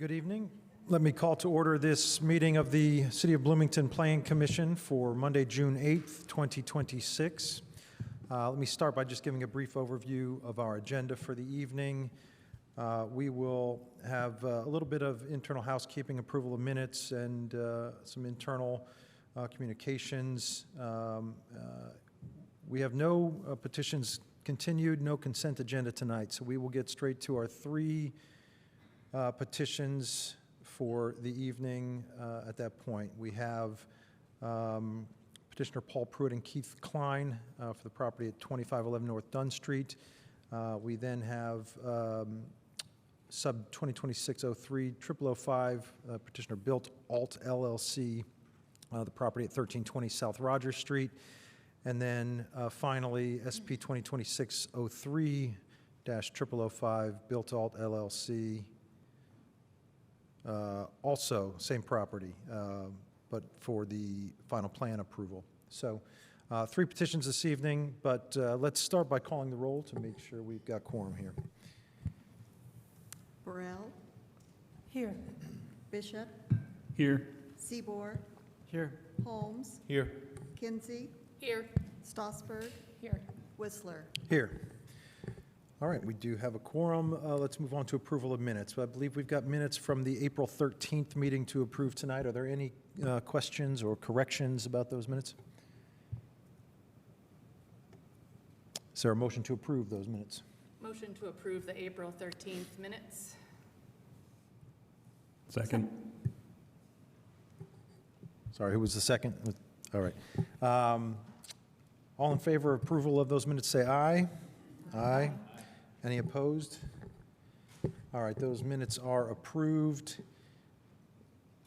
Good evening. Let me call to order this meeting of the City of Bloomington Planning Commission for Monday, June 8th, 2026. Let me start by just giving a brief overview of our agenda for the evening. We will have a little bit of internal housekeeping, approval of minutes, and some internal communications. We have no petitions continued, no consent agenda tonight, so we will get straight to our three petitions for the evening at that point. We have Petitioner Paul Pruitt and Keith Klein for the property at 2511 North Dunn Street. We then have sub 2026-03 0005 Petitioner Built Alt LLC, the property at 1320 South Rogers Street. And then finally, SP 2026-03 0005 Built Alt LLC. Also, same property, but for the final plan approval. So, three petitions this evening, but let's start by calling the roll to make sure we've got quorum here. Burrell? Here. Bishop? Here. Seaboard? Here. Holmes? Here. Kinsey? Here. Stossberg? Here. Whistler? Here. All right, we do have a quorum. Let's move on to approval of minutes. I believe we've got minutes from the April 13th meeting to approve tonight. Are there any questions or corrections about those minutes? Is there a motion to approve those minutes? Motion to approve the April 13th minutes. Second. Sorry, who was the second? All right. All in favor of approval of those minutes, say aye. Aye. Any opposed? All right, those minutes are approved.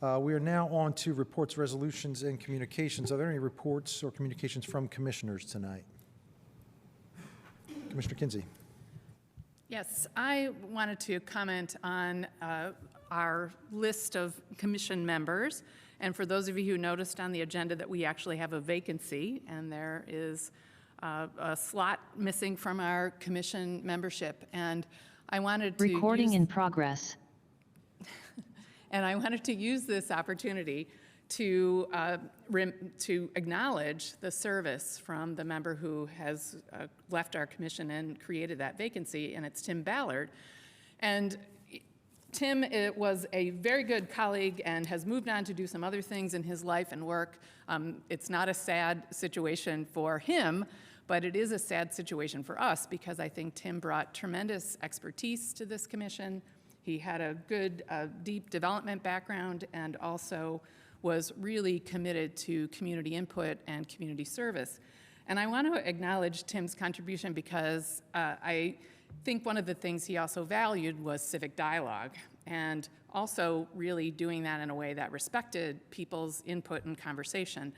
We are now on to reports, resolutions, and communications. Are there any reports or communications from commissioners tonight? Commissioner Kinsey. Yes, I wanted to comment on our list of commission members. And for those of you who noticed on the agenda that we actually have a vacancy, and there is a slot missing from our commission membership. And I wanted to Recording in progress. And I wanted to use this opportunity to acknowledge the service from the member who has left our commission and created that vacancy, and it's Tim Ballard. And Tim was a very good colleague and has moved on to do some other things in his life and work. It's not a sad situation for him, but it is a sad situation for us because I think Tim brought tremendous expertise to this commission. He had a good, deep development background and also was really committed to community input and community service. And I want to acknowledge Tim's contribution because I think one of the things he also valued was civic dialogue and also really doing that in a way that respected people's input and conversation.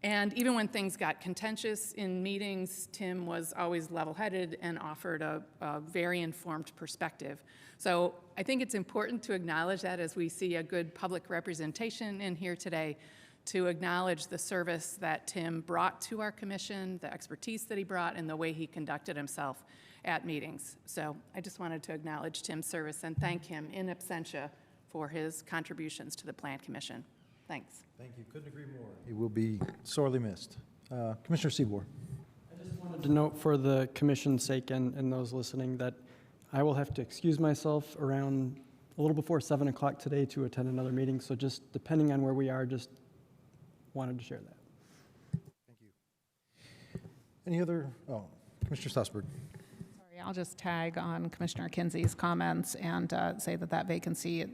And even when things got contentious in meetings, Tim was always level-headed and offered a very informed perspective. So I think it's important to acknowledge that as we see a good public representation in here today, to acknowledge the service that Tim brought to our commission, the expertise that he brought, and the way he conducted himself at meetings. So I just wanted to acknowledge Tim's service and thank him in absentia for his contributions to the Plan Commission. Thanks. Thank you. Couldn't agree more. He will be sorely missed. Commissioner Seaboard. I just wanted to note for the commission's sake and those listening that I will have to excuse myself around a little before 7 o'clock today to attend another meeting. So just depending on where we are, just wanted to share that. Thank you. Any other? Oh, Commissioner Stossberg. Sorry, I'll just tag on Commissioner Kinsey's comments and say that that vacancy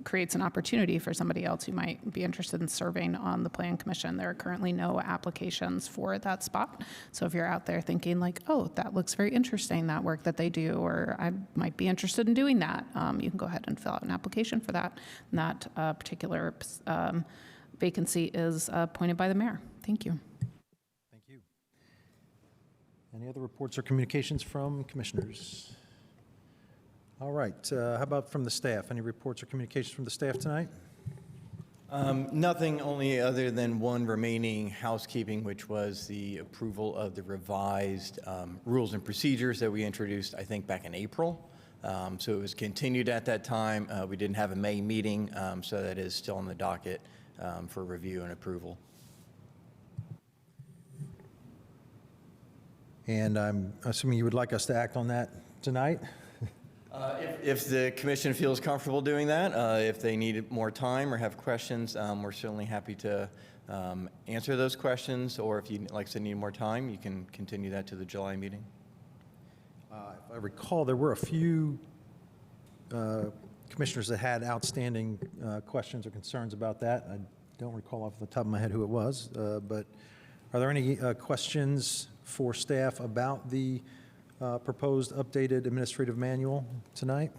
creates an opportunity for somebody else who might be interested in serving on the Plan Commission. There are currently no applications for that spot. So if you're out there thinking like, oh, that looks very interesting, that work that they do, or I might be interested in doing that, you can go ahead and fill out an application for that. And that particular vacancy is appointed by the mayor. Thank you. Thank you. Any other reports or communications from commissioners? All right. How about from the staff? Any reports or communications from the staff tonight? Nothing, only other than one remaining housekeeping, which was the approval of the revised rules and procedures that we introduced, I think, back in April. So it was continued at that time. We didn't have a May meeting, so that is still on the docket for review and approval. And I'm assuming you would like us to act on that tonight? If the commission feels comfortable doing that, if they need more time or have questions, we're certainly happy to answer those questions, or if you, like I said, need more time, you can continue that to the July meeting. If I recall, there were a few commissioners that had outstanding questions or concerns about that. I don't recall off the top of my head who it was, but are there any questions for staff about the proposed updated administrative manual tonight?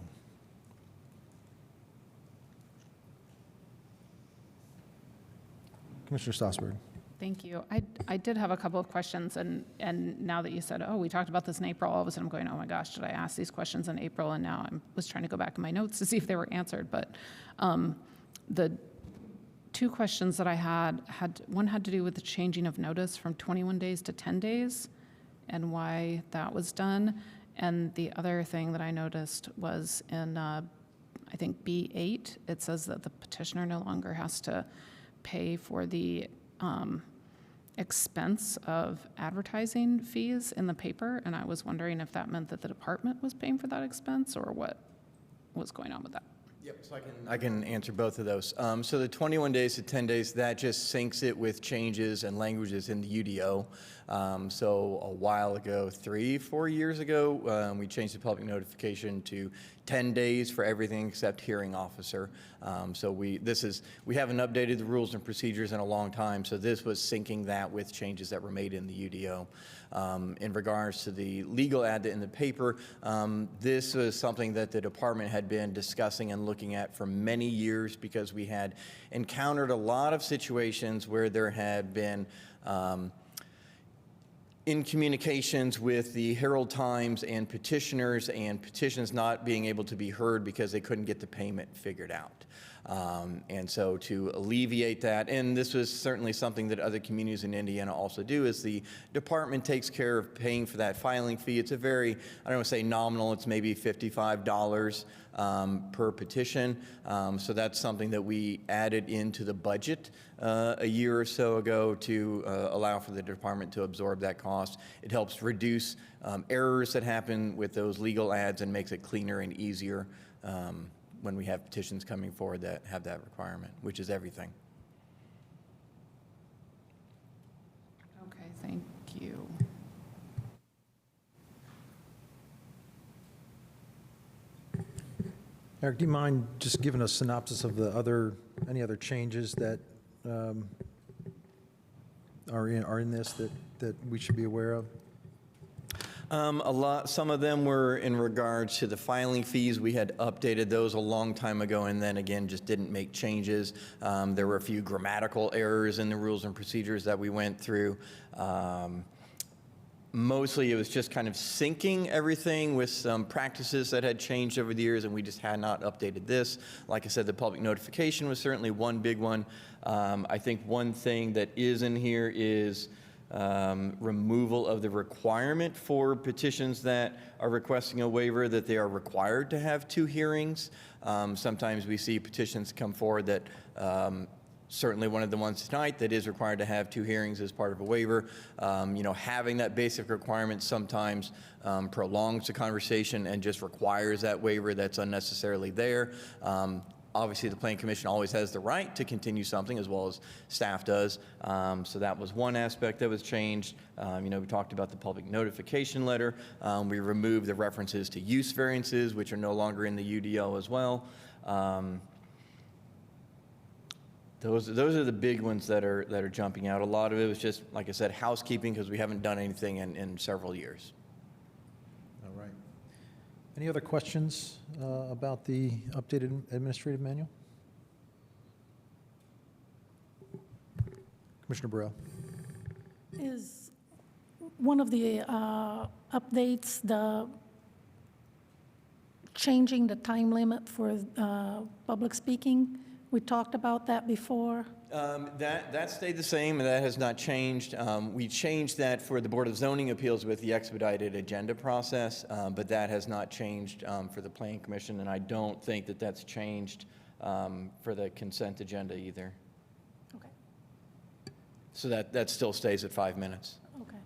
Commissioner Strasburg. Thank you. I did have a couple of questions, and now that you said, oh, we talked about this in April, all of a sudden I'm going, oh my gosh, did I ask these questions in April? And now I was trying to go back in my notes to see if they were answered. But the two questions that I had, one had to do with the changing of notice from 21 days to 10 days and why that was done. And the other thing that I noticed was in, I think, B8, it says that the petitioner no longer has to pay for the expense of advertising fees in the paper, and I was wondering if that meant that the department was paying for that expense or what was going on with that. Yep, so I can answer both of those. So the 21 days to 10 days, that just syncs it with changes and languages in the UDO. So a while ago, 3-4 years ago, we changed the public notification to 10 days for everything except hearing officer. So we haven't updated the rules and procedures in a long time, so this was syncing that with changes that were made in the UDO. In regards to the legal ad in the paper, this was something that the department had been discussing and looking at for many years because we had encountered a lot of situations where there had been in communications with the Herald Times and petitioners, and petitions not being able to be heard because they couldn't get the payment figured out. And so to alleviate that, and this was certainly something that other communities in Indiana also do, is the department takes care of paying for that filing fee. It's a very, I don't want to say nominal, it's maybe $55 per petition. So that's something that we added into the budget a year or so ago to allow for the department to absorb that cost. It helps reduce errors that happen with those legal ads and makes it cleaner and easier when we have petitions coming forward that have that requirement, which is everything. Okay, thank you. Eric, do you mind just giving a synopsis of any other changes that are in this that we should be aware of? Some of them were in regards to the filing fees. We had updated those a long time ago and then again just didn't make changes. There were a few grammatical errors in the rules and procedures that we went through. Mostly it was just kind of syncing everything with some practices that had changed over the years, and we just had not updated this. Like I said, the public notification was certainly one big one. I think one thing that is in here is removal of the requirement for petitions that are requesting a waiver that they are required to have 2 hearings. Sometimes we see petitions come forward that certainly one of the ones tonight that is required to have 2 hearings as part of a waiver. Having that basic requirement sometimes prolongs the conversation and just requires that waiver that's unnecessarily there. Obviously, the Planning Commission always has the right to continue something as well as staff does. So that was one aspect that was changed. We talked about the public notification letter. We removed the references to use variances, which are no longer in the UDO as well. Those are the big ones that are jumping out. A lot of it was just, like I said, housekeeping because we haven't done anything in several years. All right. Any other questions about the updated administrative manual? Commissioner Burrell. Is one of the updates the changing the time limit for public speaking? We talked about that before. That stayed the same, and that has not changed. We changed that for the Board of Zoning Appeals with the expedited agenda process, but that has not changed for the Planning Commission, and I don't think that that's changed for the consent agenda either. Okay, So that still stays at 5 minutes. okay.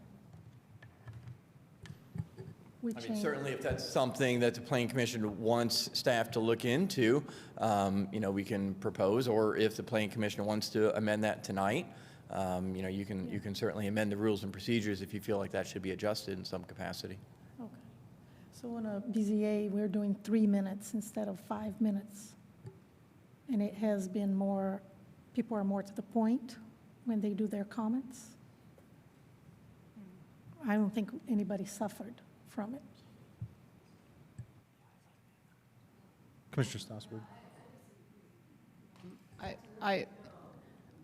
We I mean, changed, certainly if that's something that the Planning Commission wants staff to look into, we can propose, or if the Planning Commission wants to amend that tonight, you can certainly amend the rules and procedures if you feel like that should be adjusted in some capacity. okay. So in a BZA, we're doing 3 minutes instead of 5 minutes. And it has been more, people are more to the point when they do their comments. I don't think anybody suffered from it. Commissioner Stossberg.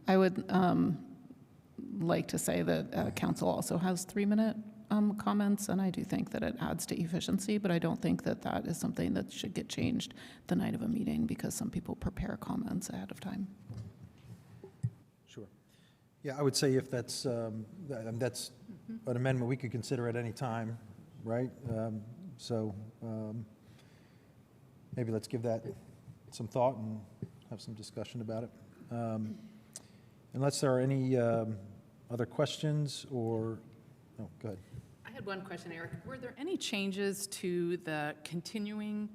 I would like to say that council also has 3-minute comments, and I do think that it adds to efficiency, but I don't think that that is something that should get changed the night of a meeting because some people prepare comments ahead of time. Sure. Yeah, I would say if that's an amendment we could consider at any time, right? Maybe let's give that some thought and have some discussion about it. Unless there are any other questions or, oh, go ahead. I had one question, Eric. Were there any changes to the continuing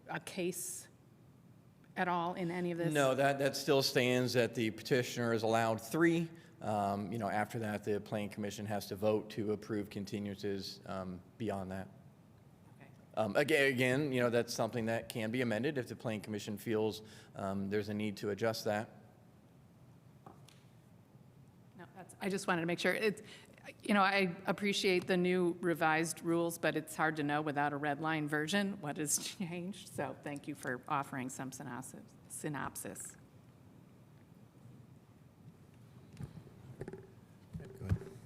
a case at all in any of this? No, that still stands that the petitioner is allowed 3. After that, the Planning Commission has to vote to approve continuances beyond that. Again, that's something that can be amended if the Planning Commission feels there's a need to adjust that. No, I just wanted to make sure. I appreciate the new revised rules, but it's hard to know without a red line version what has changed. So thank you for offering some synopsis.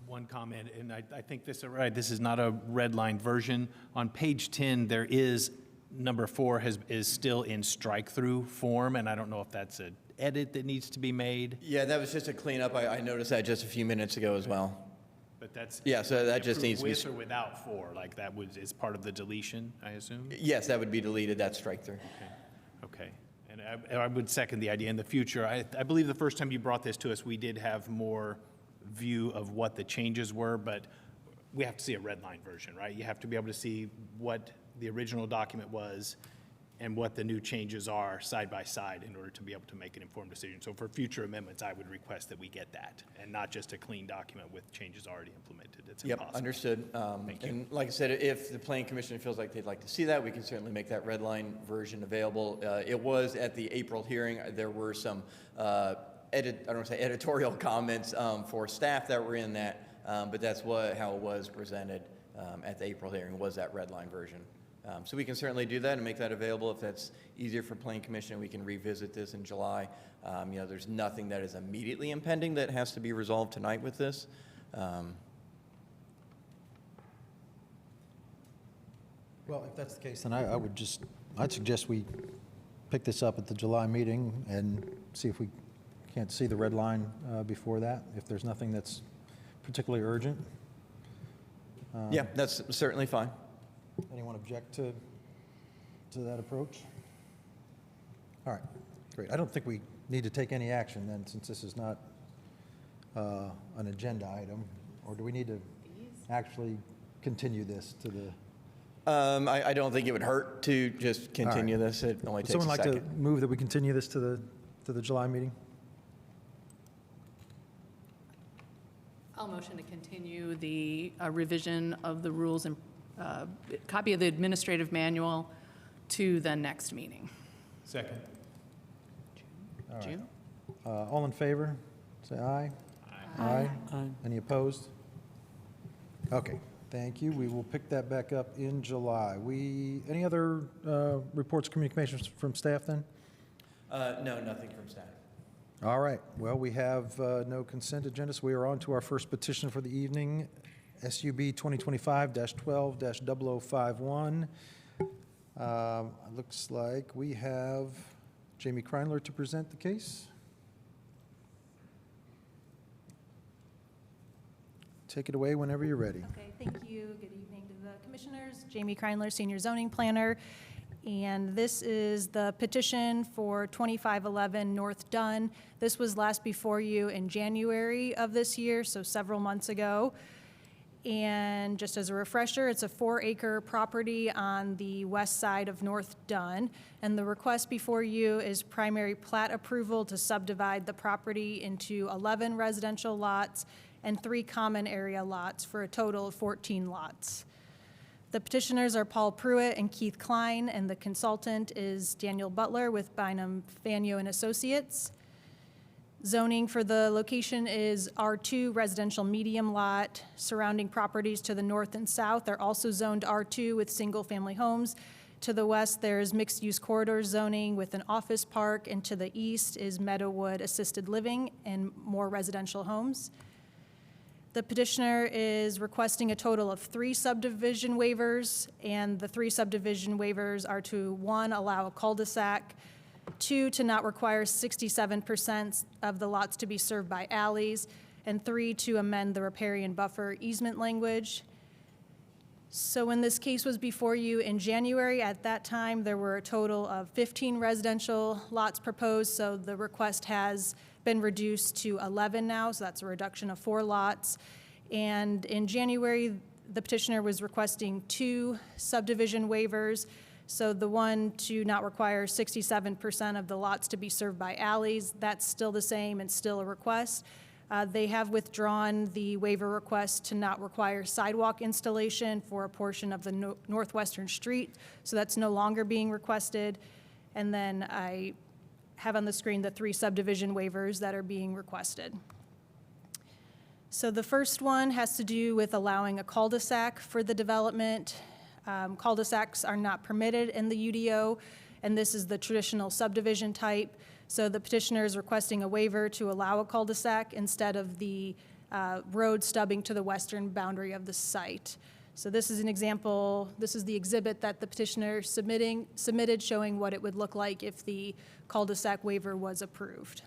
One comment, and I think this is right. This is not a red line version. On page 10, there is number 4 is still in strike-through form, and I don't know if that's an edit that needs to be made. Yeah, that was just a cleanup. I noticed that just a few minutes ago as well. But that's Yeah, so that just needs to be. with or without 4, like that is part of the deletion, I assume. Yes, that would be deleted. That's strike through. Okay. And I would second the idea in the future. I believe the first time you brought this to us, we did have more view of what the changes were, but we have to see a red line version, right? You have to be able to see what the original document was and what the new changes are side by side in order to be able to make an informed decision. So for future amendments, I would request that we get that and not just a clean document with changes already implemented. It's Yep, impossible. understood. Thank you. And like I said, if the Planning Commission feels like they'd like to see that, we can certainly make that red line version available. It was at the April hearing. There were some editorial comments for staff that were in that, but that's how it was presented at the April hearing, was that red line version. So we can certainly do that and make that available if that's easier for Planning Commission. We can revisit this in July. There's nothing that is immediately impending that has to be resolved tonight with this. Well, if that's the case, then I'd suggest we pick this up at the July meeting and see if we can't see the red line before that, if there's nothing that's particularly urgent. Yeah, that's certainly fine. Anyone object to that approach? All right, great. I don't think we need to take any action then, since this is not an agenda item, or do we need to actually continue this to the? I don't think it would hurt to just continue this. It only Would takes someone a like second. to move that we continue this to the July meeting? I'll motion to continue the revision of the rules and copy of the administrative manual to the next meeting. Second. All right. June? All in favor, say aye. Aye. Aye. Any opposed? Okay, thank you. We will pick that back up in July. Any other reports, communications from staff then? No, nothing from staff. All right, well, we have no consent agenda, so we are on to our first petition for the evening, SUB 2025-12-0051. Looks like we have Jamie Kreinler to present the case. take it away whenever you're ready. Okay, thank you. Good evening to the commissioners. Jamie Kreinler, Senior Zoning Planner. And this is the petition for 2511 North Dunn. This was last before you in January of this year, so several months ago. And just as a refresher, it's a 4-acre property on the west side of North Dunn. And the request before you is primary plat approval to subdivide the property into 11 residential lots and 3 common area lots for a total of 14 lots. The petitioners are Paul Pruitt and Keith Klein, and the consultant is Daniel Butler with Bynum Fanyo and Associates. Zoning for the location is R2 residential medium lot. Surrounding properties to the north and south are also zoned R2 with single-family homes. To the west, there's mixed-use corridor zoning with an office park, and to the east is Meadowwood assisted living and more residential homes. The petitioner is requesting a total of 3 subdivision waivers, and the 3 subdivision waivers are to 1, allow a cul-de-sac, 2, to not require 67% of the lots to be served by alleys, and 3, to amend the riparian buffer easement language. So when this case was before you in January, at that time, there were a total of 15 residential lots proposed, so the request has been reduced to 11 now, so that's a reduction of 4 lots. And in January, the petitioner was requesting 2 subdivision waivers. So the one to not require 67% of the lots to be served by alleys, that's still the same and still a request. They have withdrawn the waiver request to not require sidewalk installation for a portion of the northwestern street, so that's no longer being requested. And then I have on the screen the 3 subdivision waivers that are being requested. So the first one has to do with allowing a cul-de-sac for the development. Cul-de-sacs are not permitted in the UDO, and this is the traditional subdivision type. So the petitioner is requesting a waiver to allow a cul-de-sac instead of the road stubbing to the western boundary of the site. So this is an example, this is the exhibit that the petitioner submitted showing what it would look like if the cul-de-sac waiver was approved.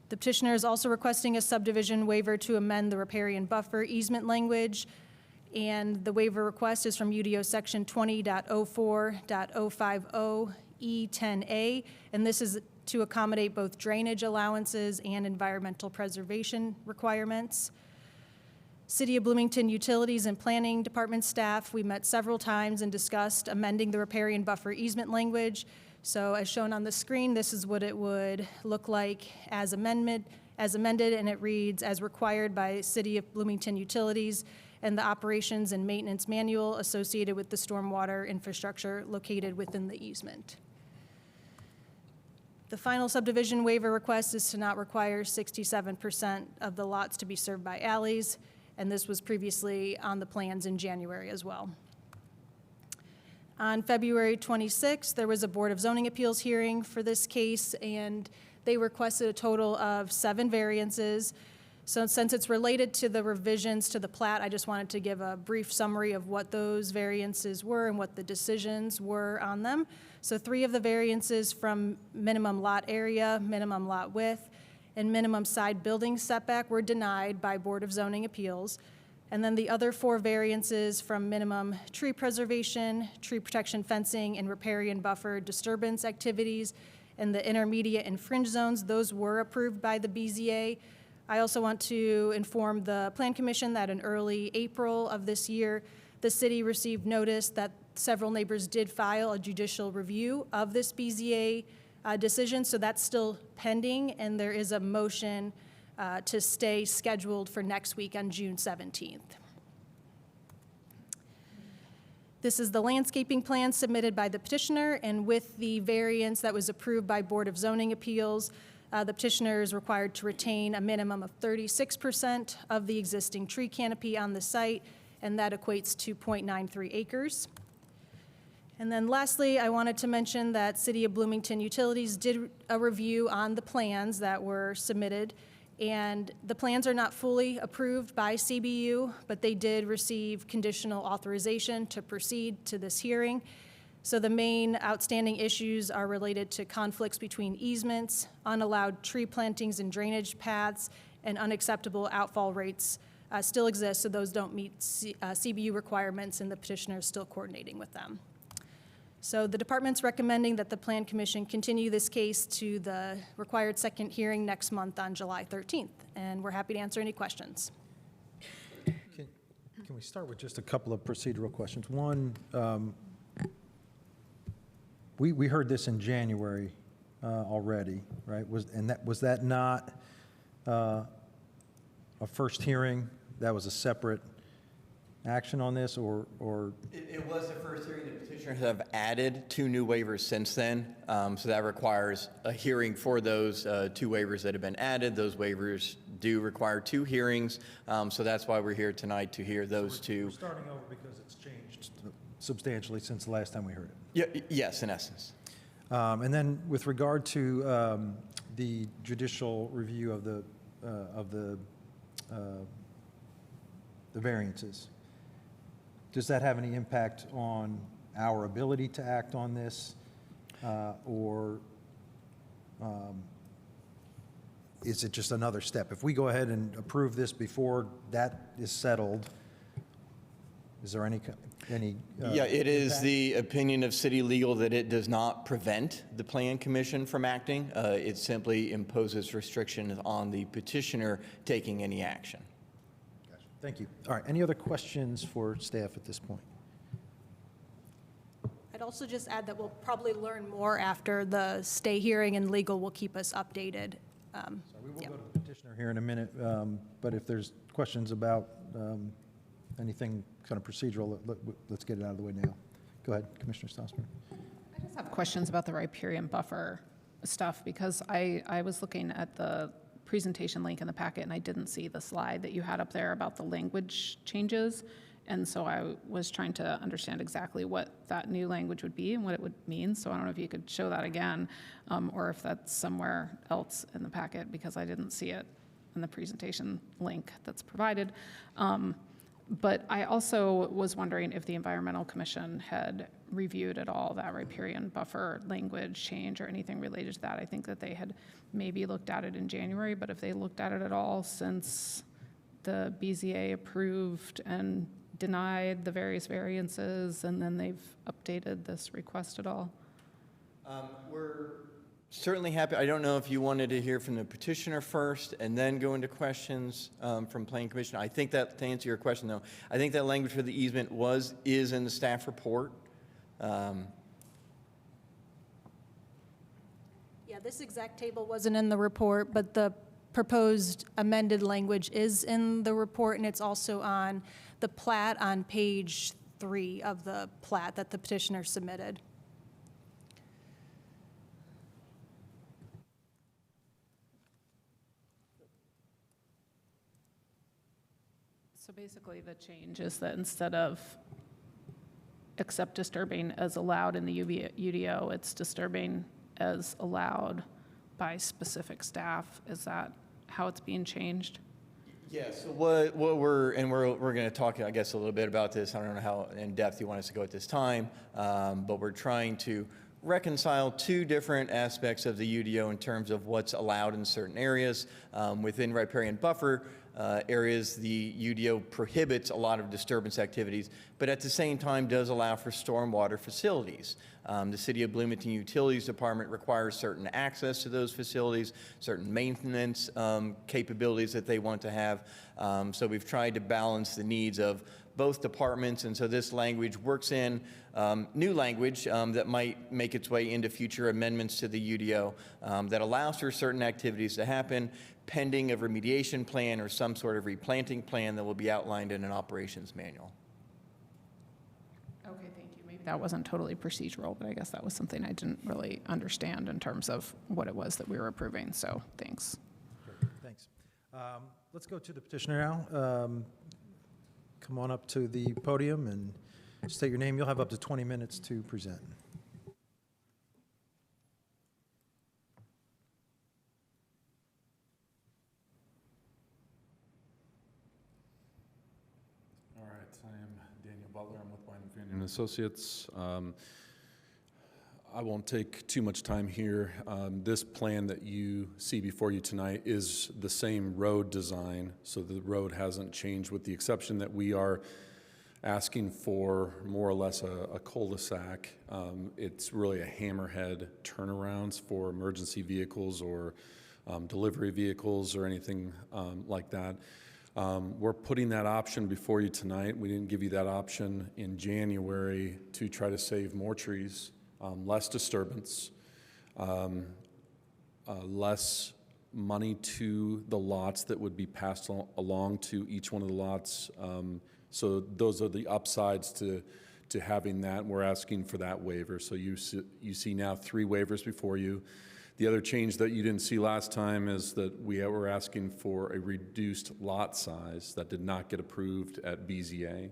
The petitioner is also requesting a subdivision waiver to amend the riparian buffer easement language, and the waiver request is from UDO section 20.04.050E10A, and this is to accommodate both drainage allowances and environmental preservation requirements. City of Bloomington Utilities and Planning Department staff, we met several times and discussed amending the riparian buffer easement language. So as shown on the screen, this is what it would look like as amended, and it reads, as required by City of Bloomington Utilities and the operations and maintenance manual associated with the stormwater infrastructure located within the easement. The final subdivision waiver request is to not require 67% of the lots to be served by alleys, and this was previously on the plans in January as well. On February 26th, there was a Board of Zoning Appeals hearing for this case, and they requested a total of 7 variances. So since it's related to the revisions to the plat, I just wanted to give a brief summary of what those variances were and what the decisions were on them. So 3 of the variances from minimum lot area, minimum lot width, and minimum side building setback were denied by Board of Zoning Appeals. And then the other 4 variances from minimum tree preservation, tree protection fencing, and riparian buffer disturbance activities, and the intermediate and fringe zones, those were approved by the BZA. I also want to inform the Plan Commission that in early April of this year, the city received notice that several neighbors did file a judicial review of this BZA decision, so that's still pending, and there is a motion to stay scheduled for next week on June 17th. This is the landscaping plan submitted by the petitioner, and with the variance that was approved by Board of Zoning Appeals, the petitioner is required to retain a minimum of 36% of the existing tree canopy on the site, and that equates to 0.93 acres. And then lastly, I wanted to mention that City of Bloomington Utilities did a review on the plans that were submitted, and the plans are not fully approved by CBU, but they did receive conditional authorization to proceed to this hearing. So the main outstanding issues are related to conflicts between easements, unallowed tree plantings and drainage paths, and unacceptable outfall rates still exist, so those don't meet CBU requirements, and the petitioner is still coordinating with them. So the department's recommending that the Plan Commission continue this case to the required second hearing next month on July 13th, and we're happy to answer any questions. Can we start with just a couple of procedural questions? One, we heard this in January already, right? Was that not a first hearing? That was a separate action on this, or? It was the first hearing. The petitioners have added 2 new waivers since then, so that requires a hearing for those 2 waivers that have been added. Those waivers do require 2 hearings, so that's why we're here tonight, to hear those 2. We're starting over because it's changed substantially since the last time we heard it. Yes, in essence. And then with regard to the judicial review of the variances, does that have any impact on our ability to act on this, or is it just another step? If we go ahead and approve this before that is settled, is there any Yeah, it is impact? the opinion of city legal that it does not prevent the Plan Commission from acting. It simply imposes restrictions on the petitioner taking any action. Gotcha. Thank you. All right, any other questions for staff at this point? I'd also just add that we'll probably learn more after the stay hearing, and legal will keep us updated. So we will go to the petitioner here in a minute, but if there's questions about anything kind of procedural, let's get it out of the way now. Go ahead, Commissioner Stossberg. I just have questions about the riparian buffer stuff, because I was looking at the presentation link in the packet and I didn't see the slide that you had up there about the language changes. And so I was trying to understand exactly what that new language would be and what it would mean. So I don't know if you could show that again, or if that's somewhere else in the packet, because I didn't see it in the presentation link that's provided. But I also was wondering if the Environmental Commission had reviewed at all that riparian buffer language change or anything related to that. I think that they had maybe looked at it in January, but if they looked at it at all since the BZA approved and denied the various variances, and then they've updated this request at all. We're certainly happy. I don't know if you wanted to hear from the petitioner first and then go into questions from Planning Commission. I think that, to answer your question though, I think that language for the easement is in the staff report. Yeah, this exact table wasn't in the report, but the proposed amended language is in the report, and it's also on the plat on page 3 of the plat that the petitioner submitted. So basically the change is that instead of except disturbing as allowed in the UDO, it's disturbing as allowed by specific staff. Is that how it's being changed? Yeah, so what we're going to talk, I guess, a little bit about this. I don't know how in depth you want us to go at this time, but we're trying to reconcile 2 different aspects of the UDO in terms of what's allowed in certain areas. Within riparian buffer areas, the UDO prohibits a lot of disturbance activities, but at the same time does allow for stormwater facilities. The City of Bloomington Utilities Department requires certain access to those facilities, certain maintenance capabilities that they want to have. So we've tried to balance the needs of both departments, and so this language works in new language that might make its way into future amendments to the UDO that allows for certain activities to happen pending a remediation plan or some sort of replanting plan that will be outlined in an operations manual. Okay, thank you. Maybe that wasn't totally procedural, but I guess that was something I didn't really understand in terms of what it was that we were approving, so thanks. Great, thanks. Let's go to the petitioner now. Come on up to the podium and state your name. You'll have up to 20 minutes to present. All right, I am Daniel Butler. I'm with Wyman Fanning and Associates. I won't take too much time here. This plan that you see before you tonight is the same road design, so the road hasn't changed with the exception that we are asking for more or less a cul-de-sac. It's really a hammerhead turnarounds for emergency vehicles or delivery vehicles or anything like that. We're putting that option before you tonight. We didn't give you that option in January to try to save more trees, less disturbance, less money to the lots that would be passed along to each one of the lots. So those are the upsides to having that. We're asking for that waiver. So you see now 3 waivers before you. The other change that you didn't see last time is that we were asking for a reduced lot size that did not get approved at BZA.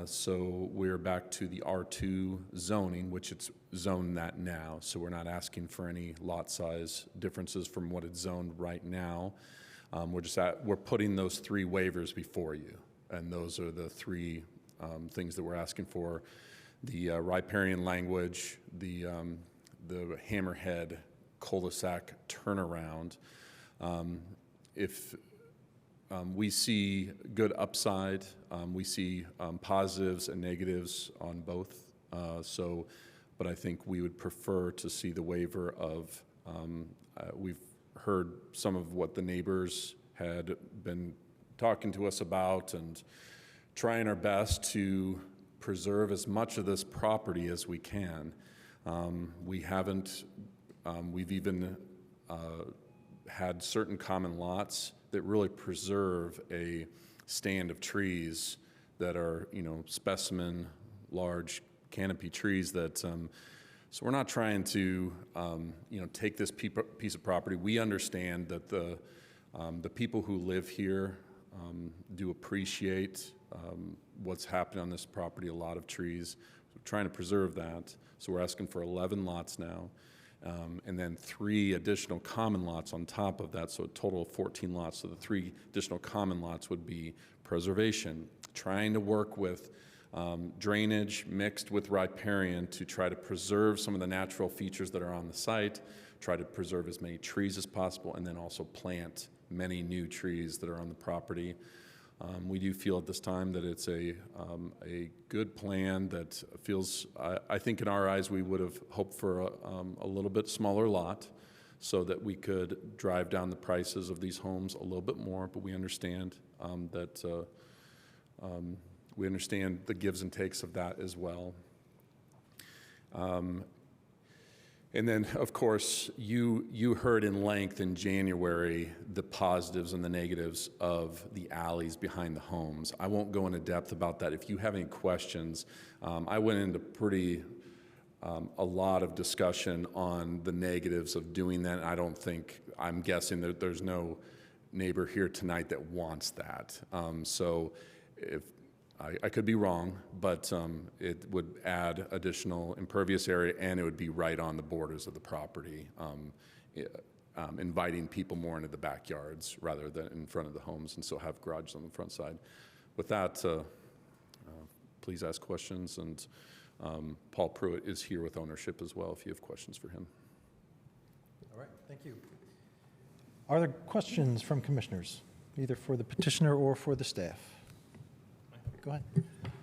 So we're back to the R2 zoning, which it's zoned that now. So we're not asking for any lot size differences from what it's zoned right now. We're putting those 3 waivers before you, and those are the 3 things that we're asking for: the riparian language, the hammerhead cul-de-sac turnaround. If we see good upside, we see positives and negatives on both. But I think we would prefer to see the waiver of, we've heard some of what the neighbors had been talking to us about and trying our best to preserve as much of this property as we can. We've even had certain common lots that really preserve a stand of trees that are, specimen, large canopy trees that, so we're not trying to, take this piece of property. We understand that the people who live here do appreciate what's happening on this property, a lot of trees. So we're trying to preserve that. So we're asking for 11 lots now. And then 3 additional common lots on top of that, so a total of 14 lots. So the 3 additional common lots would be preservation, trying to work with drainage mixed with riparian to try to preserve some of the natural features that are on the site, try to preserve as many trees as possible, and then also plant many new trees that are on the property. We do feel at this time that it's a good plan that feels, I think in our eyes, we would have hoped for a little bit smaller lot so that we could drive down the prices of these homes a little bit more, but we understand we understand the gives and takes of that as well. And then, of course, you heard in length in January the positives and the negatives of the alleys behind the homes. I won't go into depth about that. If you have any questions, I went into a lot of discussion on the negatives of doing that. I'm guessing that there's no neighbor here tonight that wants that. So if I could be wrong, but it would add additional impervious area, and it would be right on the borders of the property, inviting people more into the backyards rather than in front of the homes, and still have garages on the front side. With that, please ask questions, and Paul Pruitt is here with ownership as well if you have questions for him. All right, thank you. Are there questions from commissioners, either for the petitioner or for the staff? Go ahead.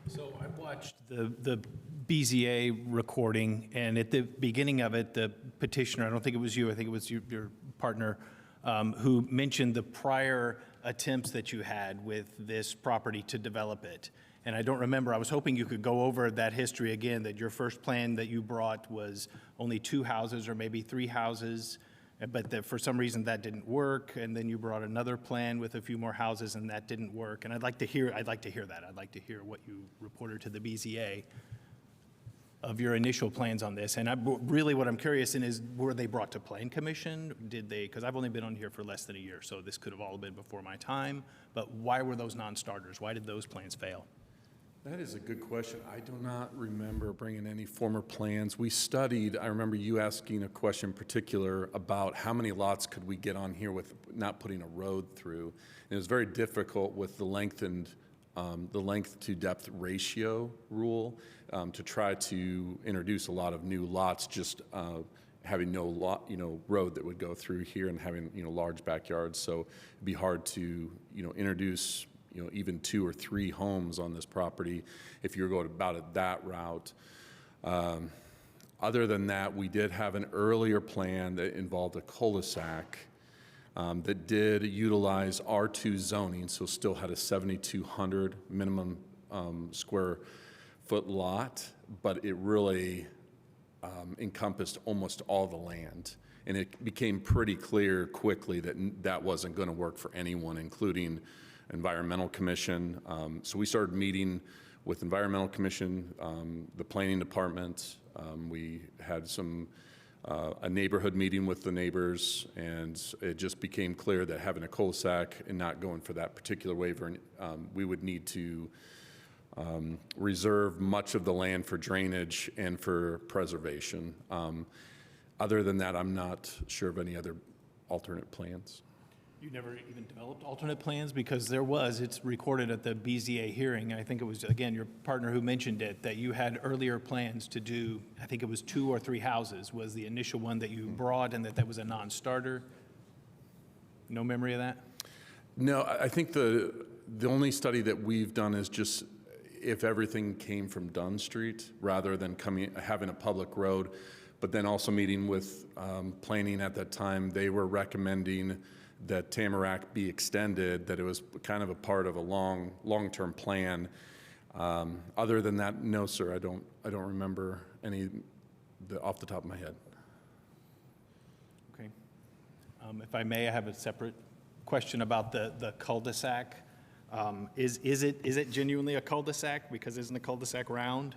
So I watched the BZA recording, and at the beginning of it, the petitioner, I don't think it was you, I think it was your partner, who mentioned the prior attempts that you had with this property to develop it. And I don't remember, I was hoping you could go over that history again, that your first plan that you brought was only 2 houses or maybe 3 houses, but that for some reason that didn't work, and then you brought another plan with a few more houses and that didn't work. And I'd like to hear that. I'd like to hear what you reported to the BZA of your initial plans on this. And really what I'm curious in is, were they brought to Plan Commission? Did they, because I've only been on here for less than a year, so this could have all been before my time, but why were those non-starters? Why did those plans fail? That is a good question. I do not remember bringing any former plans. We studied, I remember you asking a question in particular about how many lots could we get on here with not putting a road through. And it was very difficult with the lengthened the length to depth ratio rule to try to introduce a lot of new lots, just having no lot, road that would go through here and having, large backyards. So it'd be hard to, introduce, even 2 or 3 homes on this property if you're going about it that route. Other than that, we did have an earlier plan that involved a cul-de-sac that did utilize R2 zoning, so still had a 7,200 minimum square foot lot, but it really encompassed almost all the land. And it became pretty clear quickly that that wasn't going to work for anyone, including Environmental Commission. So we started meeting with Environmental Commission, the Planning Department. We had a neighborhood meeting with the neighbors, and it just became clear that having a cul-de-sac and not going for that particular waiver, we would need to reserve much of the land for drainage and for preservation. Other than that, I'm not sure of any other alternate plans. You never even developed alternate plans? Because it's recorded at the BZA hearing. I think it was, again, your partner who mentioned it, that you had earlier plans to do, I think it was 2 or 3 houses was the initial one that you brought, and that was a non-starter. No memory of that? No, I think the only study that we've done is just if everything came from Dunn Street rather than having a public road, but then also meeting with planning at that time, they were recommending that Tamarack be extended, that it was kind of a part of a long-term plan. Other than that, no, sir, I don't remember any off the top of my head. Okay. If I may, I have a separate question about the cul-de-sac. Is it genuinely a cul-de-sac? Because isn't a cul-de-sac round?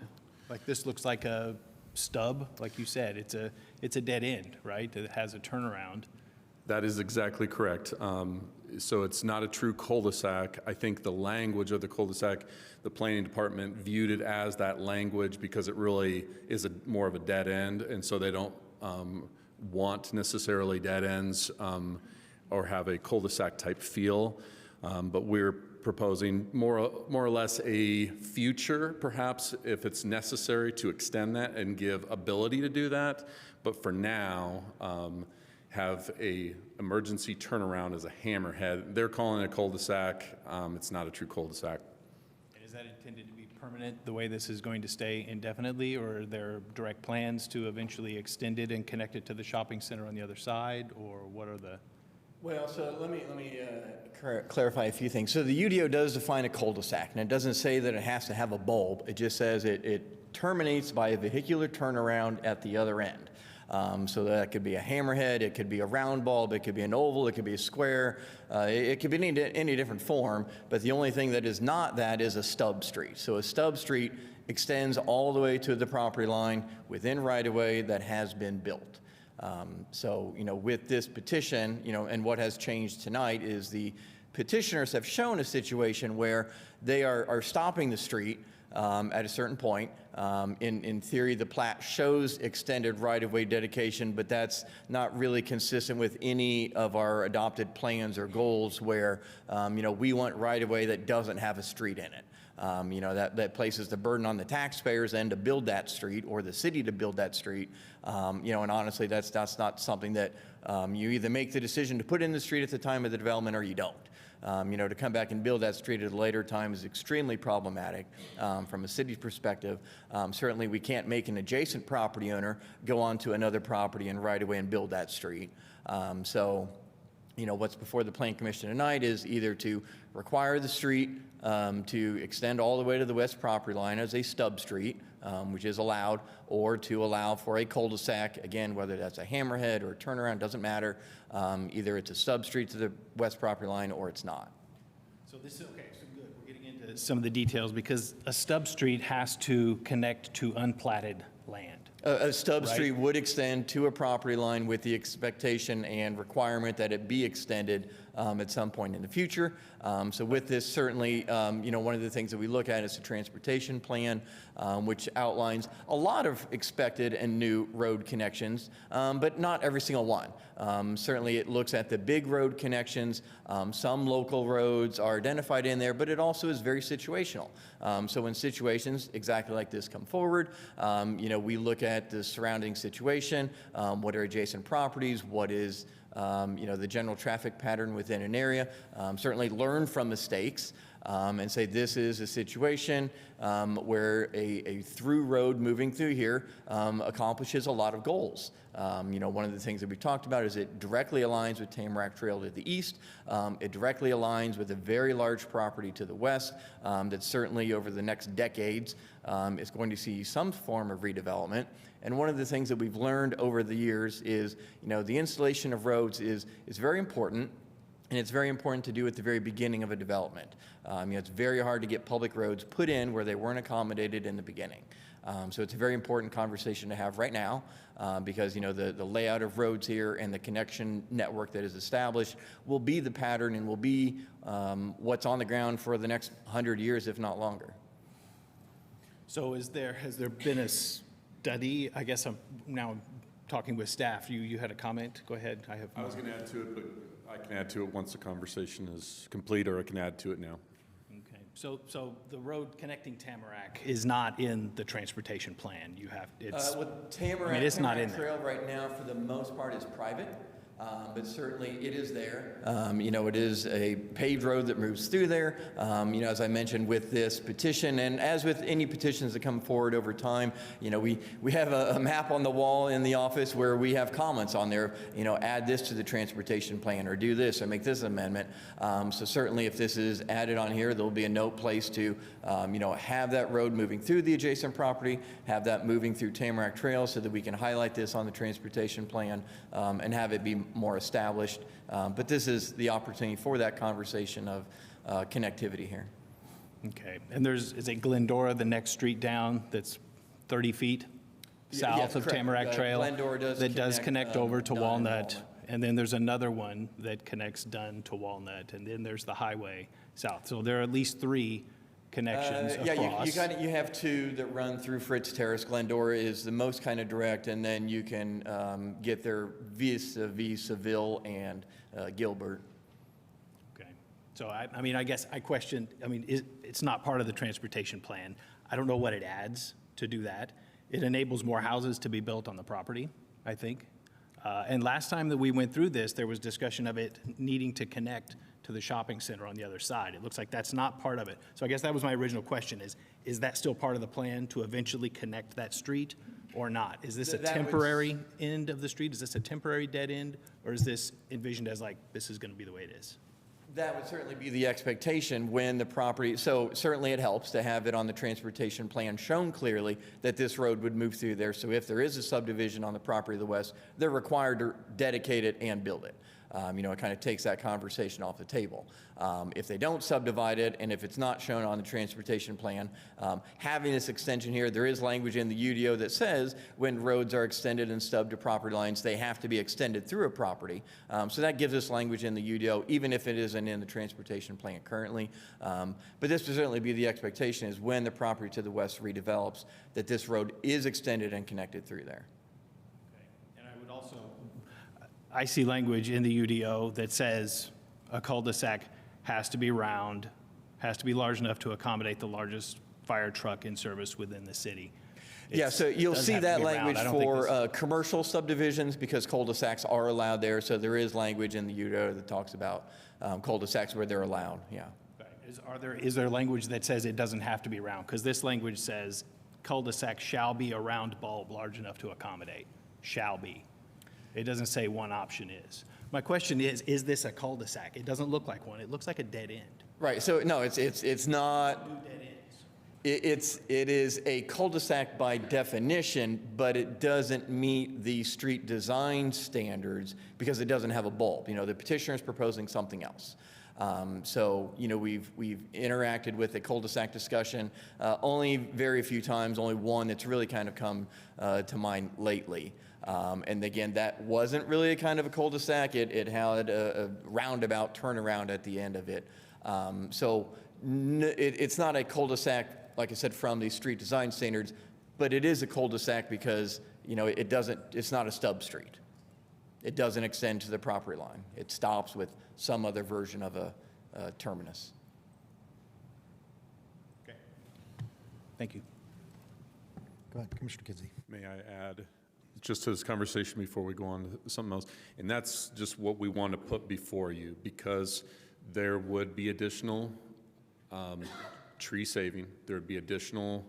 Like, this looks like a stub, like you said. It's a dead end, right? It has a turnaround. That is exactly correct. So it's not a true cul-de-sac. I think the language of the cul-de-sac, the planning department viewed it as that language because it really is more of a dead end, and so they don't want necessarily dead ends or have a cul-de-sac type feel. But we're proposing more or less a future, perhaps, if it's necessary to extend that and give ability to do that. But for now, have a emergency turnaround as a hammerhead. They're calling it a cul-de-sac. It's not a true cul-de-sac. And is that intended to be permanent, the way this is going to stay indefinitely, or are there direct plans to eventually extend it and connect it to the shopping center on the other side, or what are the? Well, so let me clarify a few things. So the UDO does define a cul-de-sac, and it doesn't say that it has to have a bulb. It just says it terminates by a vehicular turnaround at the other end. So that could be a hammerhead, it could be a round bulb, it could be an oval, it could be a square, it could be any different form, but the only thing that is not that is a stub street. So a stub street extends all the way to the property line within right-of-way that has been built. So, with this petition, and what has changed tonight is the petitioners have shown a situation where they are stopping the street at a certain point. In theory, the plat shows extended right-of-way dedication, but that's not really consistent with any of our adopted plans or goals where, we want right-of-way that doesn't have a street in it. That places the burden on the taxpayers then to build that street or the city to build that street. And honestly, that's not something that you either make the decision to put in the street at the time of the development or you don't. To come back and build that street at a later time is extremely problematic from a city's perspective. Certainly, we can't make an adjacent property owner go onto another property and right away and build that street. What's before the Plan Commission tonight is either to require the street to extend all the way to the west property line as a stub street, which is allowed, or to allow for a cul-de-sac, again, whether that's a hammerhead or a turnaround, doesn't matter. Either it's a stub street to the west property line or it's not. So this is, okay, so good. We're getting into some of the details because a stub street has to connect to unplatted land. A stub Right. street would extend to a property line with the expectation and requirement that it be extended at some point in the future. So with this, certainly, one of the things that we look at is the transportation plan, which outlines a lot of expected and new road connections, but not every single one. Certainly, it looks at the big road connections. Some local roads are identified in there, but it also is very situational. So when situations exactly like this come forward, we look at the surrounding situation, what are adjacent properties, what is the general traffic pattern within an area, certainly learn from mistakes, and say this is a situation where a through road moving through here accomplishes a lot of goals. One of the things that we've talked about is it directly aligns with Tamarack Trail to the east. It directly aligns with a very large property to the west that certainly over the next decades is going to see some form of redevelopment. And one of the things that we've learned over the years is, the installation of roads is very important. And it's very important to do at the very beginning of a development. It's very hard to get public roads put in where they weren't accommodated in the beginning. So it's a very important conversation to have right now because the layout of roads here and the connection network that is established will be the pattern and will be what's on the ground for the next 100 years, if not longer. So has there been a study? I guess I'm now talking with staff. You had a comment? Go ahead. I was going to add to it, but I can add to it once the conversation is complete, or I can add to it now. Okay. So the road connecting Tamarack is not in the transportation plan. It's Tamarack, it's not in there. Trail right now, for the most part, is private. But certainly it is there. It is a paved road that moves through there. As I mentioned with this petition, and as with any petitions that come forward over time, we have a map on the wall in the office where we have comments on there, add this to the transportation plan or do this or make this amendment. So certainly if this is added on here, there'll be a note placed to, have that road moving through the adjacent property, have that moving through Tamarack Trail so that we can highlight this on the transportation plan and have it be more established. But this is the opportunity for that conversation of connectivity here. Okay. And is it Glendora, the next street down, that's 30 feet south Yes, of correct. Tamarack Trail? Glendora does connect over to Dunn and Walnut. And then there's another one that connects Dunn to Walnut. And then there's the highway south. So there are at least 3 connections across. Yeah, you have 2 that run through Fritz Terrace. Glendora is the most kind of direct, and then you can get there vis-a-vis Seville and Gilbert. Okay. So I guess I question, it's not part of the transportation plan. I don't know what it adds to do that. It enables more houses to be built on the property, I think. And last time that we went through this, there was discussion of it needing to connect to the shopping center on the other side. It looks like that's not part of it. So I guess that was my original question is that still part of the plan to eventually connect that street or not? Is this a temporary end of the street? Is this a temporary dead end? Or is this envisioned as this is going to be the way it is? That would certainly be the expectation when the property, so certainly it helps to have it on the transportation plan shown clearly that this road would move through there. So if there is a subdivision on the property of the west, they're required to dedicate it and build it. It kind of takes that conversation off the table. If they don't subdivide it, and if it's not shown on the transportation plan, having this extension here, there is language in the UDO that says when roads are extended and stubbed to property lines, they have to be extended through a property. So that gives us language in the UDO, even if it isn't in the transportation plan currently. But this would certainly be the expectation is when the property to the west redevelops, that this road is extended and connected through there. I see language in the UDO that says a cul-de-sac has to be round, has to be large enough to accommodate the largest fire truck in service within the city. Yeah, so you'll see that language for commercial subdivisions because cul-de-sacs are allowed there. So there is language in the UDO that talks about cul-de-sacs where they're allowed, yeah. Is there language that says it doesn't have to be round? Because this language says cul-de-sac shall be a round bulb large enough to accommodate, shall be. It doesn't say one option is. My question is this a cul-de-sac? It doesn't look like one. It looks like a dead end. Right, so no, it's not. New dead ends. It is a cul-de-sac by definition, but it doesn't meet the street design standards because it doesn't have a bulb. The petitioner is proposing something else. So, we've interacted with the cul-de-sac discussion only very few times, only one that's really kind of come to mind lately. And again, that wasn't really a kind of a cul-de-sac. It had a roundabout turnaround at the end of it. It's not a cul-de-sac, like I said, from the street design standards, but it is a cul-de-sac because, it's not a stub street. It doesn't extend to the property line. It stops with some other version of a terminus. Okay. Thank you. Go ahead, Commissioner Kinsey. May I add, just to this conversation before we go on to something else, and that's just what we want to put before you, because there would be additional tree saving, there would be additional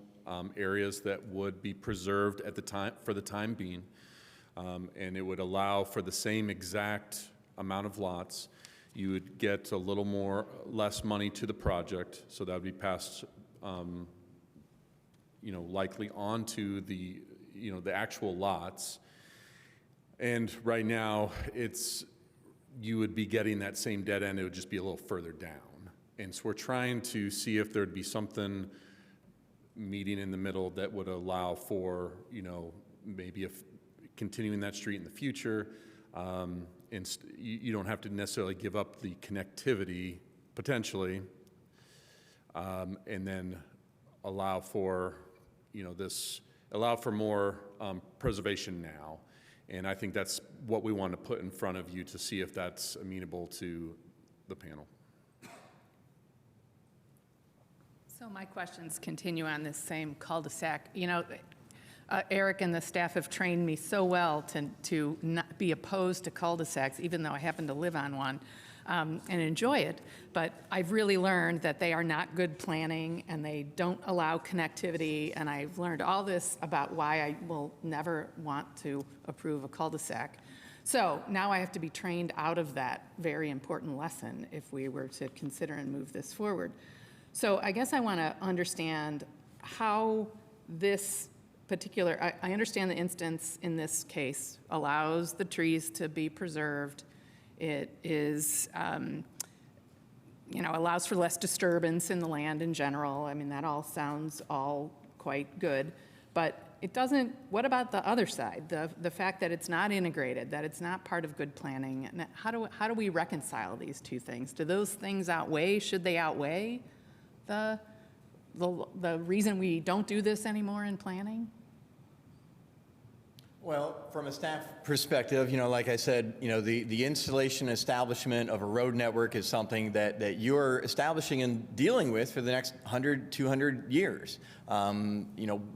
areas that would be preserved at the time, for the time being, and it would allow for the same exact amount of lots. You would get a little less money to the project, so that would be passed, likely onto the actual lots. And right now, you would be getting that same dead end, it would just be a little further down. And so we're trying to see if there'd be something meeting in the middle that would allow for, maybe continuing that street in the future. And you don't have to necessarily give up the connectivity, potentially, and then allow for, allow for more preservation now. And I think that's what we want to put in front of you to see if that's amenable to the panel. So my questions continue on this same cul-de-sac. Eric and the staff have trained me so well to not be opposed to cul-de-sacs, even though I happen to live on one, and enjoy it. But I've really learned that they are not good planning and they don't allow connectivity. And I've learned all this about why I will never want to approve a cul-de-sac. So now I have to be trained out of that very important lesson if we were to consider and move this forward. So I guess I want to understand how this particular, I understand the instance in this case allows the trees to be preserved. It is, allows for less disturbance in the land in general. I mean, that all sounds all quite good. But it doesn't, what about the other side? The fact that it's not integrated, that it's not part of good planning. And how do we reconcile these two things? Do those things outweigh, should they outweigh the reason we don't do this anymore in planning? Well, from a staff perspective, like I said, the installation and establishment of a road network is something that you're establishing and dealing with for the next 100, 200 years.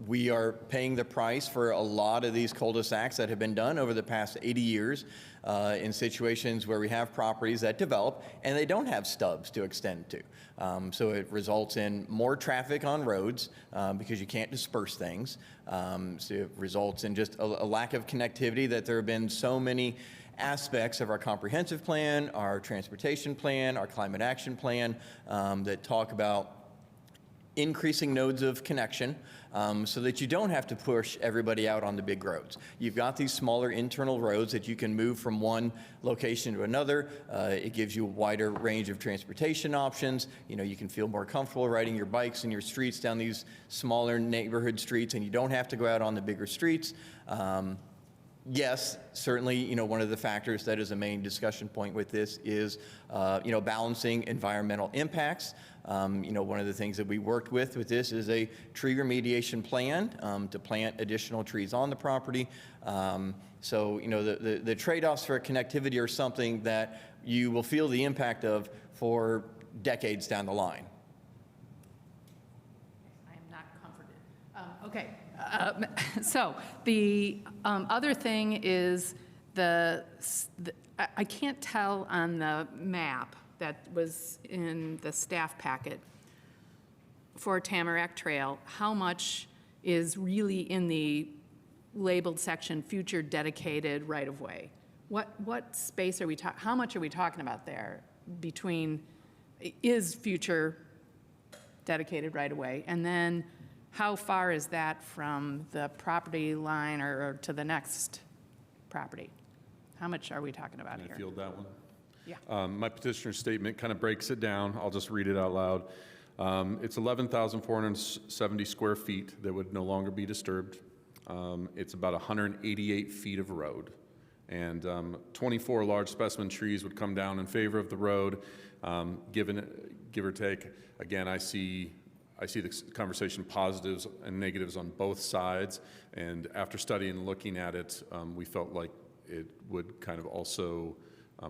We are paying the price for a lot of these cul-de-sacs that have been done over the past 80 years in situations where we have properties that develop and they don't have stubs to extend to. So it results in more traffic on roads because you can't disperse things. So it results in just a lack of connectivity, that there have been so many aspects of our comprehensive plan, our transportation plan, our climate action plan that talk about increasing nodes of connection so that you don't have to push everybody out on the big roads. You've got these smaller internal roads that you can move from one location to another. It gives you a wider range of transportation options. You can feel more comfortable riding your bikes in your streets down these smaller neighborhood streets, and you don't have to go out on the bigger streets. Yes, certainly, one of the factors that is a main discussion point with this is, balancing environmental impacts. One of the things that we worked with this is a tree remediation plan to plant additional trees on the property. So, the trade-offs for connectivity are something that you will feel the impact of for decades down the line. I am not comforted. Okay. So the other thing is I can't tell on the map that was in the staff packet for Tamarack Trail how much is really in the labeled section future dedicated right-of-way. What space are we talking, how much are we talking about there between is future dedicated right-of-way, and then how far is that from the property line or to the next property? How much are we talking about Can I here? field that one? Yeah. My petitioner's statement kind of breaks it down. I'll just read it out loud. It's 11,470 square feet that would no longer be disturbed. It's about 188 feet of road. And 24 large specimen trees would come down in favor of the road, give or take. Again, I see the conversation positives and negatives on both sides. And after studying and looking at it, we felt like it would kind of also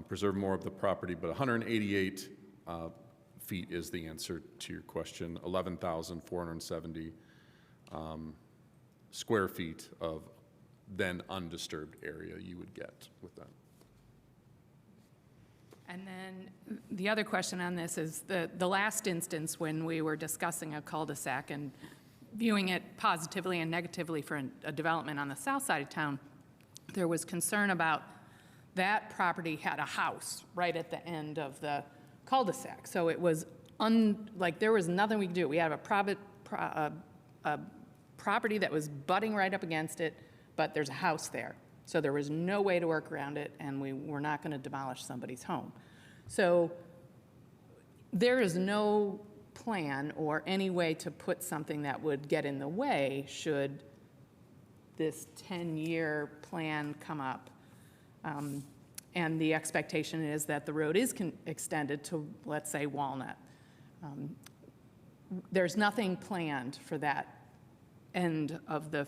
preserve more of the property. But 188 feet is the answer to your question. 11,470 square feet of then undisturbed area you would get with that. And then the other question on this is the last instance when we were discussing a cul-de-sac and viewing it positively and negatively for a development on the south side of town, there was concern about that property had a house right at the end of the cul-de-sac. So it was like there was nothing we could do. We had a property that was butting right up against it, but there's a house there. So there was no way to work around it, and we were not going to demolish somebody's home. So there is no plan or any way to put something that would get in the way should this 10-year plan come up. And the expectation is that the road is extended to, let's say, Walnut. There's nothing planned for that end of the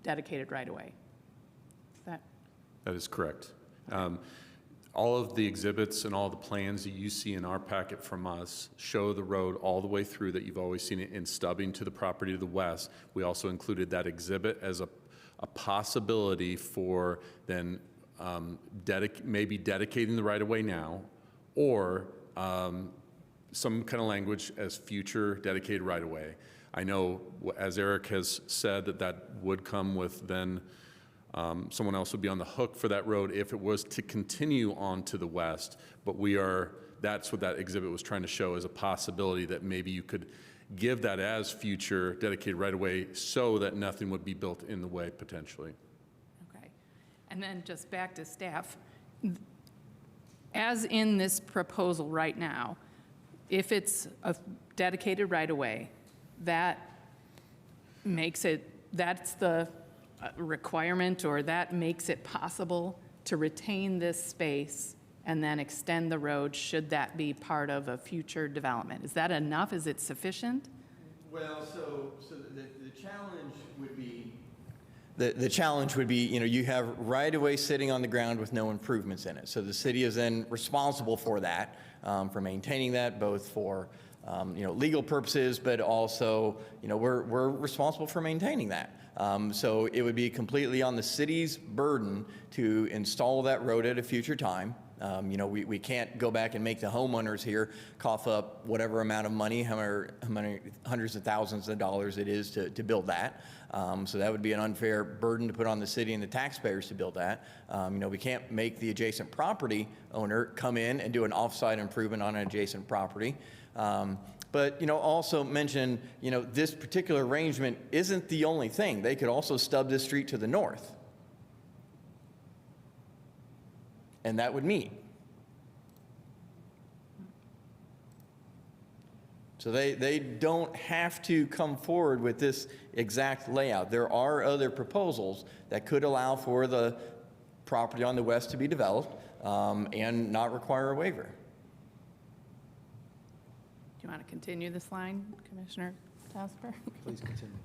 dedicated right-of-way. That is correct. All of the exhibits and all the plans that you see in our packet from us show the road all the way through that you've always seen it in stubbing to the property to the west. We also included that exhibit as a possibility for then maybe dedicating the right-of-way now, or some kind of language as future dedicated right-of-way. I know, as Eric has said, that would come with then someone else would be on the hook for that road if it was to continue on to the west. But that's what that exhibit was trying to show, as a possibility that maybe you could give that as future dedicated right-of-way so that nothing would be built in the way potentially. Okay. And then just back to staff. As in this proposal right now, if it's a dedicated right-of-way, that makes it, that's the requirement, or that makes it possible to retain this space and then extend the road should that be part of a future development. Is that enough? Is it sufficient? Well, so the challenge would be the challenge would be, you have right-of-way sitting on the ground with no improvements in it. So the city is then responsible for that, for maintaining that, both for legal purposes, but also, we're responsible for maintaining that. So it would be completely on the city's burden to install that road at a future time. We can't go back and make the homeowners here cough up whatever amount of money, how many hundreds of thousands of dollars it is to build that. So that would be an unfair burden to put on the city and the taxpayers to build that. We can't make the adjacent property owner come in and do an off-site improvement on an adjacent property. But, also mention, this particular arrangement isn't the only thing. They could also stub this street to the north. And that would meet. So they don't have to come forward with this exact layout. There are other proposals that could allow for the property on the west to be developed and not require a waiver. Do you want to continue this line, Commissioner Tasper? Please continue.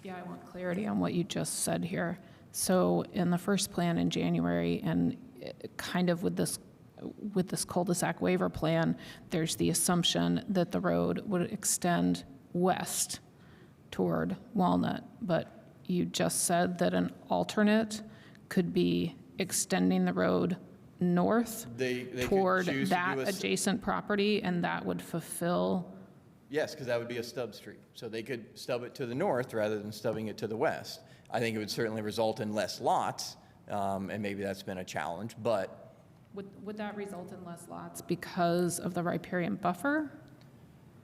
Yeah, I want clarity on what you just said here. So in the first plan in January, and kind of with this cul-de-sac waiver plan, there's the assumption that the road would extend west toward Walnut. But you just said that an alternate could be extending the road north toward that adjacent property, and that would fulfill? Yes, because that would be a stub street. So they could stub it to the north rather than stubbing it to the west. I think it would certainly result in less lots, and maybe that's been a challenge, but. Would that result in less lots because of the riparian buffer?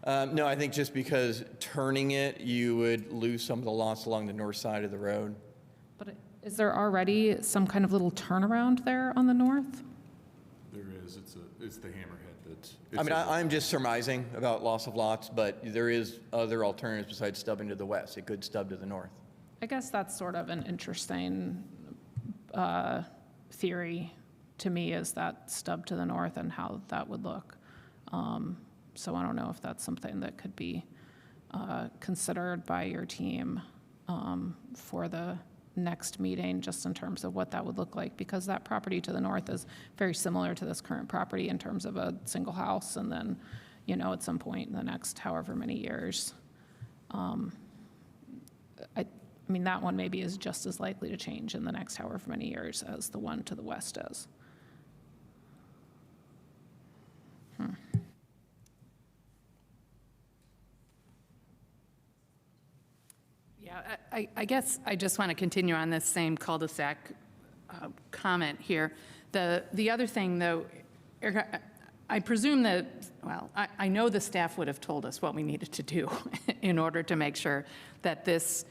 No, I think just because turning it, you would lose some of the lots along the north side of the road. But is there already some kind of little turnaround there on the north? There is. It's the hammerhead I'm just surmising about loss of lots, but there is other alternatives besides stubbing to the west. It could stub to the north. I guess that's sort of an interesting theory to me, is that stub to the north and how that would look. So I don't know if that's something that could be considered by your team for the next meeting, just in terms of what that would look like, because that property to the north is very similar to this current property in terms of a single house, and then, you know, at some point in the next however many years, I mean, that one maybe is just as likely to change in the next however many years as the one to the west is. Yeah, I guess I just want to continue on this same cul-de-sac comment here. The other thing, though, Erica, I presume that, well, I know the staff would have told us what we needed to do in order to make sure that this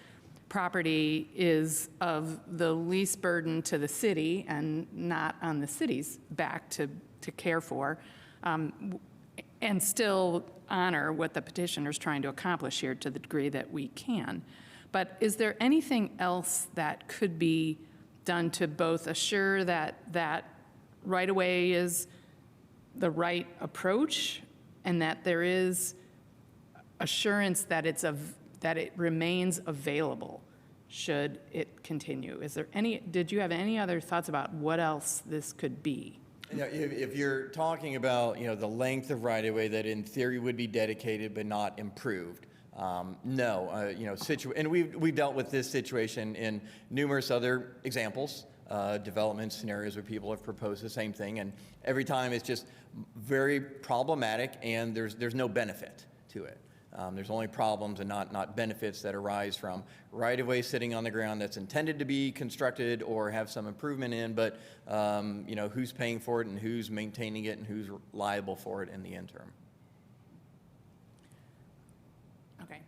property is of the least burden to the city and not on the city's back to care for, and still honor what the petitioner's trying to accomplish here to the degree that we can. But is there anything else that could be done to both assure that that right-of-way is the right approach, and that there is assurance that that it remains available should it continue? Is there did you have any other thoughts about what else this could be? You know, if you're talking about, you know, the length of right-of-way that in theory would be dedicated but not improved, no, you know, and we've dealt with this situation in numerous other examples, development scenarios where people have proposed the same thing, and every time it's just very problematic, and there's no benefit to it. There's only problems and not benefits that arise from right-of-way sitting on the ground that's intended to be constructed or have some improvement in, but you know, who's paying for it and who's maintaining it and who's liable for it in the interim. Okay.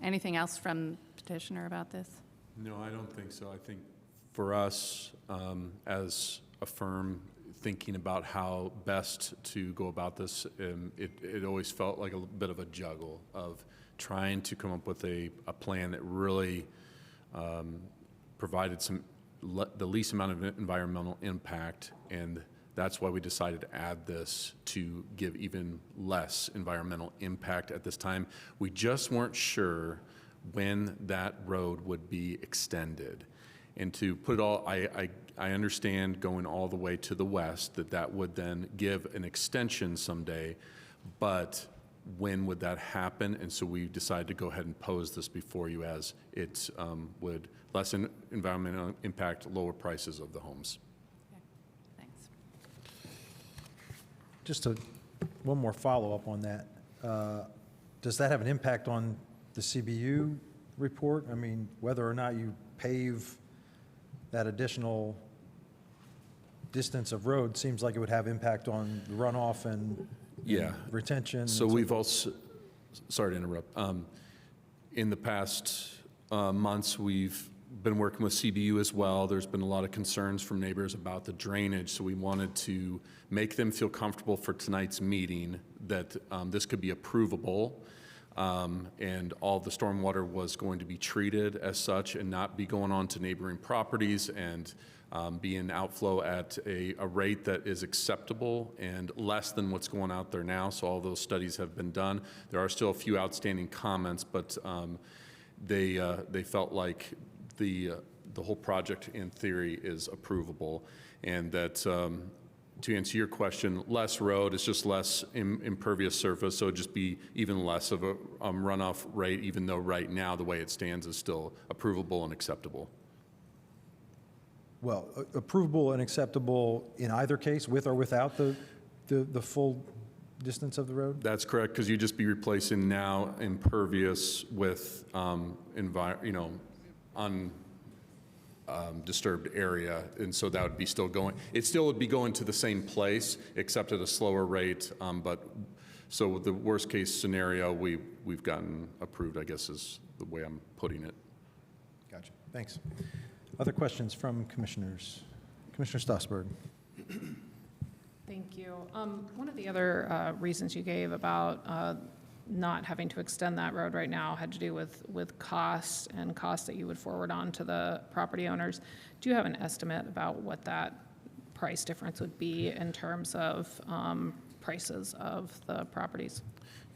Anything else from petitioner about this? No, I don't think so. I think for us, as a firm, thinking about how best to go about this, it always felt like a bit of a juggle of trying to come up with a plan that really provided the least amount of environmental impact, and that's why we decided to add this to give even less environmental impact at this time. We just weren't sure when that road would be extended. And to put it all, I understand going all the way to the west, that would then give an extension someday, but when would that happen? And so we decided to go ahead and pose this before you, as it would lessen environmental impact, lower prices of the homes. Okay. Thanks. Just one more follow-up on that. Does that have an impact on the CBU report? I mean, whether or not you pave that additional distance of road seems like it would have impact on runoff and retention. So we've also, sorry to interrupt, in the past months, we've been working with CBU as well. There's been a lot of concerns from neighbors about the drainage, so we wanted to make them feel comfortable for tonight's meeting that this could be approvable, and all the stormwater was going to be treated as such and not be going on to neighboring properties, and be an outflow at a rate that is acceptable and less than what's going out there now. So all those studies have been done. There are still a few outstanding comments, but they felt like the whole project in theory is approvable, and that to answer your question, less road is just less impervious surface, so it'd just be even less of a runoff rate, even though right now the way it stands is still approvable and acceptable. Well, approvable and acceptable in either case, with or without the full distance of the road? That's correct, because you'd just be replacing now impervious with disturbed area, and so that would be still going. It still would be going to the same place, except at a slower rate. But so the worst case scenario we've gotten approved, I guess, is the way I'm putting it. Gotcha. Thanks. Other questions from commissioners? Commissioner Stossberg. Thank you. One of the other reasons you gave about not having to extend that road right now had to do with cost and cost that you would forward on to the property owners. Do you have an estimate about what that price difference would be in terms of prices of the properties?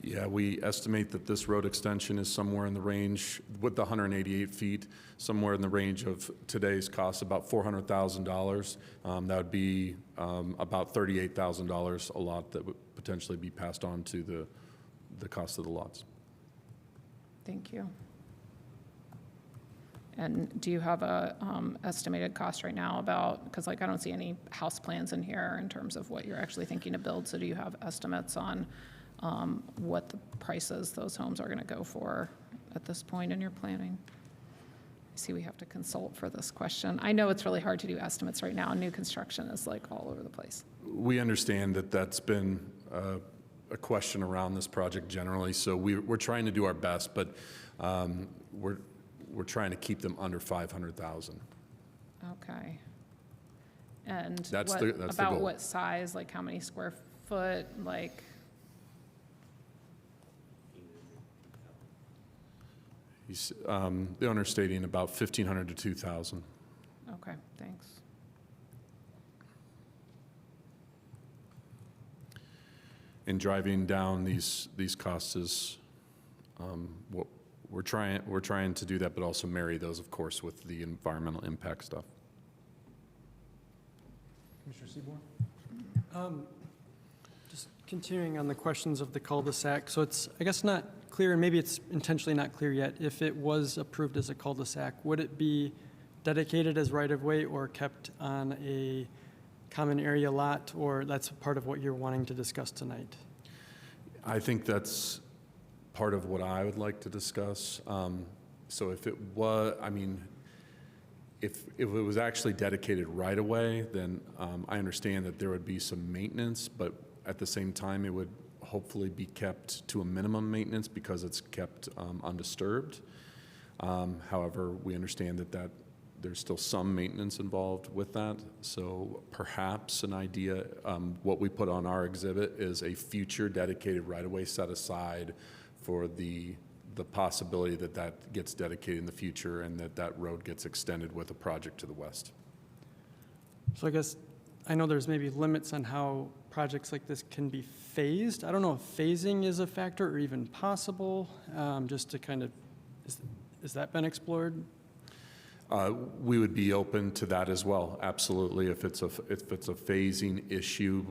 Yeah, we estimate that this road extension is somewhere in the range, with the 188 feet, somewhere in the range of today's cost, about $400,000. That would be about $38,000 a lot that would potentially be passed on to the cost of the lots. Thank you. And do you have a estimated cost right now about, because like I don't see any house plans in here in terms of what you're actually thinking to build, so do you have estimates on what the prices those homes are going to go for at this point in your planning? I see we have to consult for this question. I know it's really hard to do estimates right now, and new construction is like all over the place. We understand that that's been a question around this project generally, so we're trying to do our best, but we're trying to keep them under 500,000. Okay. And That's what, the about goal. what size, like how many square foot, like? The owner's stating about 1,500 to 2,000. Okay, thanks. And driving down these costs is what we're trying to do that, but also marry those, of course, with the environmental impact stuff. Commissioner Seaborn? Just continuing on the questions of the cul-de-sac, so it's, I guess, not clear, and maybe it's intentionally not clear yet, if it was approved as a cul-de-sac, would it be dedicated as right-of-way or kept on a common area lot, or that's part of what you're wanting to discuss tonight? I think that's part of what I would like to discuss. So if it was, I mean, if it was actually dedicated right away, then I understand that there would be some maintenance, but at the same time, it would hopefully be kept to a minimum maintenance because it's kept undisturbed. However, we understand that there's still some maintenance involved with that. So perhaps an idea, what we put on our exhibit is a future dedicated right-of-way set aside for the possibility that gets dedicated in the future and that road gets extended with a project to the west. So I guess, I know there's maybe limits on how projects like this can be phased. I don't know if phasing is a factor or even possible, just to kind of, has that been explored? We would be open to that as well, absolutely. If it's a phasing issue,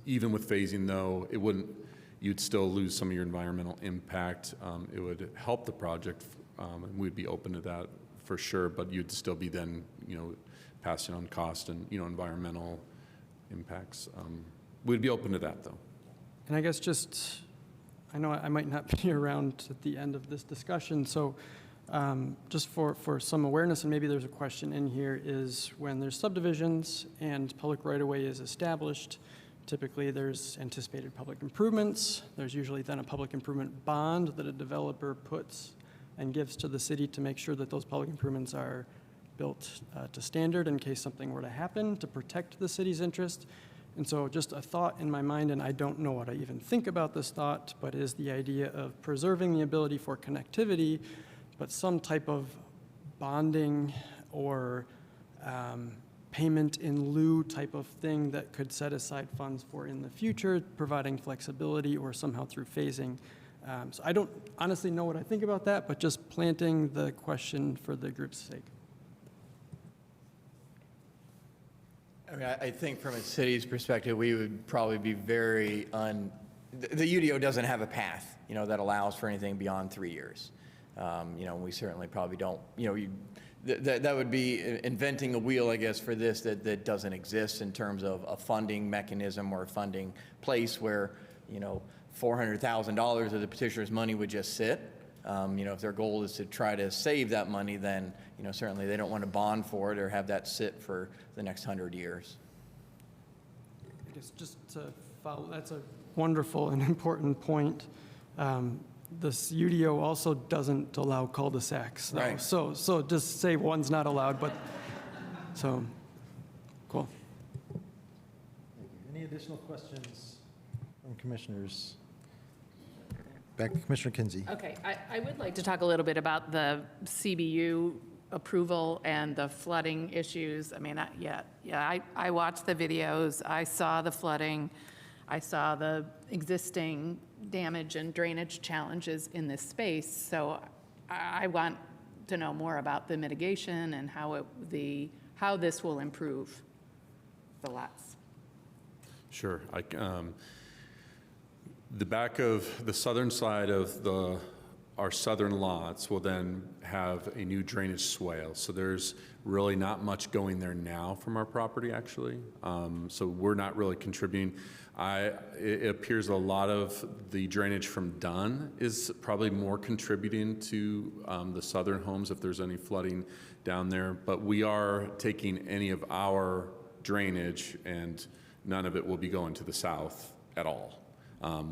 even with phasing though, it wouldn't. You'd still lose some of your environmental impact. It would help the project, and we'd be open to that for sure. But you'd still be then, passing on cost and environmental impacts. We'd be open to that though. And I guess just, I know I might not be around at the end of this discussion, so. Just for some awareness, and maybe there's a question in here, is when there's subdivisions and public right-of-way is established, typically there's anticipated public improvements. There's usually then a public improvement bond that a developer puts and gives to the city to make sure that those public improvements are built to standard in case something were to happen, to protect the city's interest. And so just a thought in my mind, and I don't know what I even think about this thought, but is the idea of preserving the ability for connectivity, but some type of bonding or payment in lieu type of thing that could set aside funds for in the future, providing flexibility or somehow through phasing. So I don't honestly know what I think about that, but just planting the question for the group's sake. I mean, I think from a city's perspective, we would probably be very the UDO doesn't have a path, that allows for anything beyond 3 years. We certainly probably don't, that would be inventing a wheel, I guess, for this that doesn't exist in terms of a funding mechanism or a funding place where, $400,000 of the petitioner's money would just sit. If their goal is to try to save that money, then, certainly they don't want to bond for it or have that sit for the next 100 years. I guess just to follow, that's a wonderful and important point. This UDO also doesn't allow cul-de-sacs, though. Right. So just say one's not allowed, but, so, cool. Thank you. Any additional questions from commissioners? Back to Commissioner Kinsey. Okay, I would like to talk a little bit about the CBU approval and the flooding issues. I mean, I watched the videos, I saw the flooding, I saw the existing damage and drainage challenges in this space, so I want to know more about the mitigation and how this will improve the lots. Sure. The back of the southern side of our southern lots will then have a new drainage swale. So there's really not much going there now from our property, actually. So we're not really contributing. It appears a lot of the drainage from Dunn is probably more contributing to the southern homes if there's any flooding down there. But we are taking any of our drainage, and none of it will be going to the south at all.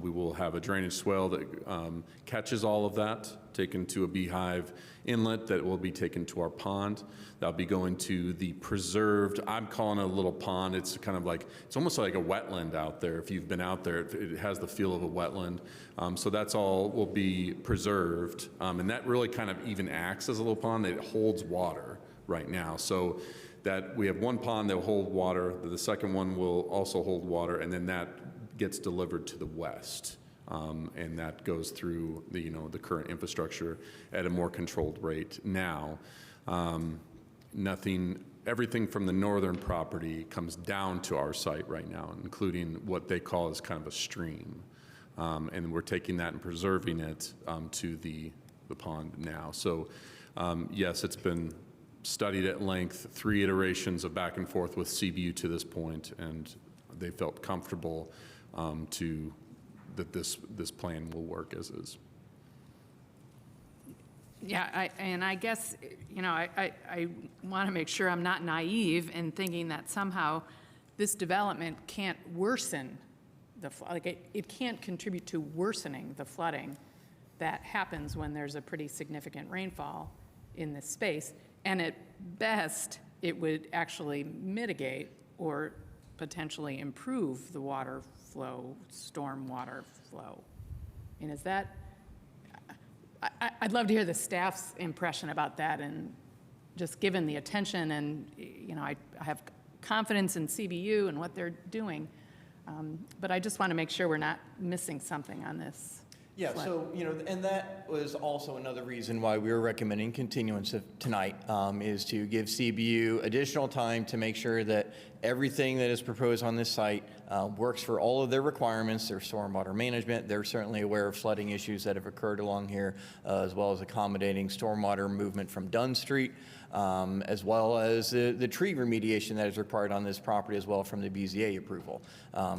We will have a drainage swale that catches all of that, taken to a beehive inlet that will be taken to our pond. That'll be going to the preserved, I'm calling it a little pond. It's kind of like, it's almost like a wetland out there. If you've been out there, it has the feel of a wetland. So that's all will be preserved. And that really kind of even acts as a little pond. It holds water right now. So that we have one pond that will hold water, the second one will also hold water, and then that gets delivered to the west, and that goes through the current infrastructure at a more controlled rate now. Everything from the northern property comes down to our site right now, including what they call as kind of a stream, and we're taking that and preserving it to the pond now. So yes, it's been studied at length, 3 iterations of back and forth with CBU to this point, and they felt comfortable that this plan will work as is. Yeah, I guess, I want to make sure I'm not naive in thinking that somehow this development can't worsen it can't contribute to worsening the flooding that happens when there's a pretty significant rainfall in this space. And at best, it would actually mitigate or potentially improve the water flow, storm water flow. And is that, I'd love to hear the staff's impression about that, and just given the attention and, I have confidence in CBU and what they're doing, but I just want to make sure we're not missing something on this. Yeah, so, and that was also another reason why we were recommending continuance of tonight, is to give CBU additional time to make sure that everything that is proposed on this site works for all of their requirements, their stormwater management. They're certainly aware of flooding issues that have occurred along here, as well as accommodating stormwater movement from Dunn Street, as well as the tree remediation that is required on this property as well from the BZA approval.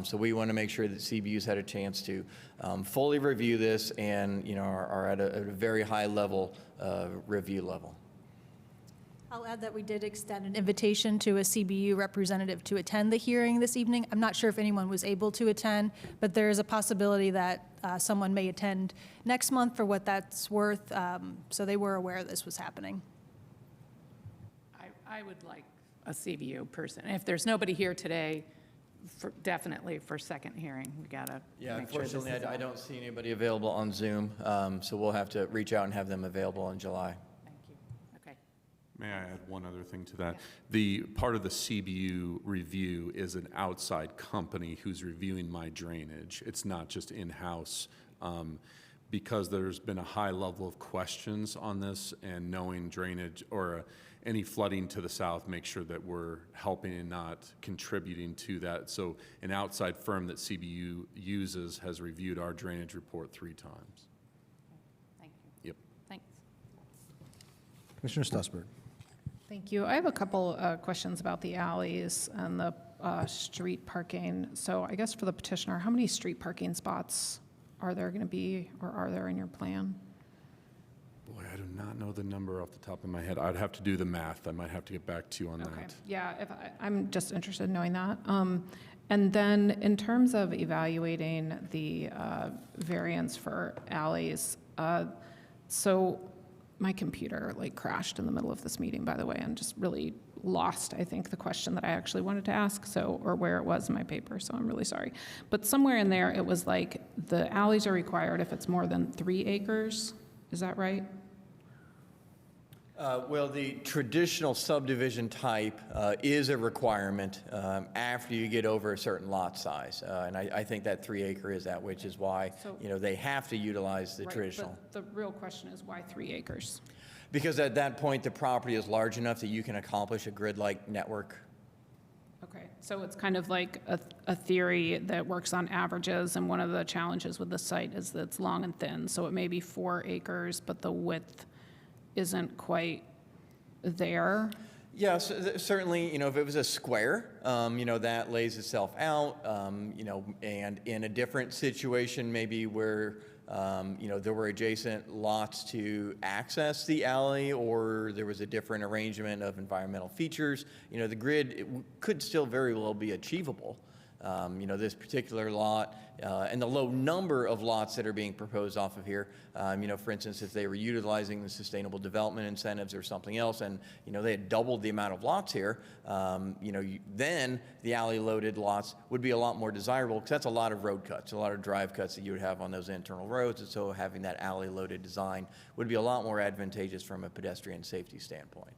So we want to make sure that CBU's had a chance to fully review this and are at a very high level review level. I'll add that we did extend an invitation to a CBU representative to attend the hearing this evening. I'm not sure if anyone was able to attend, but there is a possibility that someone may attend next month for what that's worth. So they were aware this was happening. I would like a CBU person. If there's nobody here today, definitely for second hearing, we gotta make sure this is. Unfortunately, I don't see anybody available on Zoom, so we'll have to reach out and have them available in July. Thank you. Okay. May I add one other thing to that? The part of the CBU review is an outside company who's reviewing my drainage. It's not just in-house. Because there's been a high level of questions on this, and knowing drainage or any flooding to the south, make sure that we're helping and not contributing to that. So an outside firm that CBU uses has reviewed our drainage report 3 times. Thank you. Yep. Thanks. Commissioner Stussberg. Thank you. I have a couple questions about the alleys and the street parking. So I guess for the petitioner, how many street parking spots are there going to be, or are there in your plan? Boy, I do not know the number off the top of my head. I'd have to do the math. I might have to get back to you on that. Yeah, I'm just interested in knowing that. And then in terms of evaluating the variance for alleys, so my computer crashed in the middle of this meeting, by the way, and just really lost, I think, the question that I actually wanted to ask, or where it was in my paper, so I'm really sorry. But somewhere in there, it was the alleys are required if it's more than 3 acres, is that right? Well, the traditional subdivision type is a requirement after you get over a certain lot size. And I think that 3 acre is that, which is why, So- they have to utilize the Right, traditional. but the real question is why 3 acres? Because at that point, the property is large enough that you can accomplish a grid-like network. Okay, so it's kind of like a theory that works on averages, and one of the challenges with the site is that it's long and thin, so it may be 4 acres, but the width isn't quite there. Yes, certainly, if it was a square, that lays itself out, and in a different situation, maybe where, there were adjacent lots to access the alley, or there was a different arrangement of environmental features, the grid could still very well be achievable. This particular lot, and the low number of lots that are being proposed off of here, for instance, if they were utilizing the sustainable development incentives or something else, and, they had doubled the amount of lots here, then the alley-loaded lots would be a lot more desirable, because that's a lot of road cuts, a lot of drive cuts that you would have on those internal roads, and so having that alley-loaded design would be a lot more advantageous from a pedestrian safety standpoint.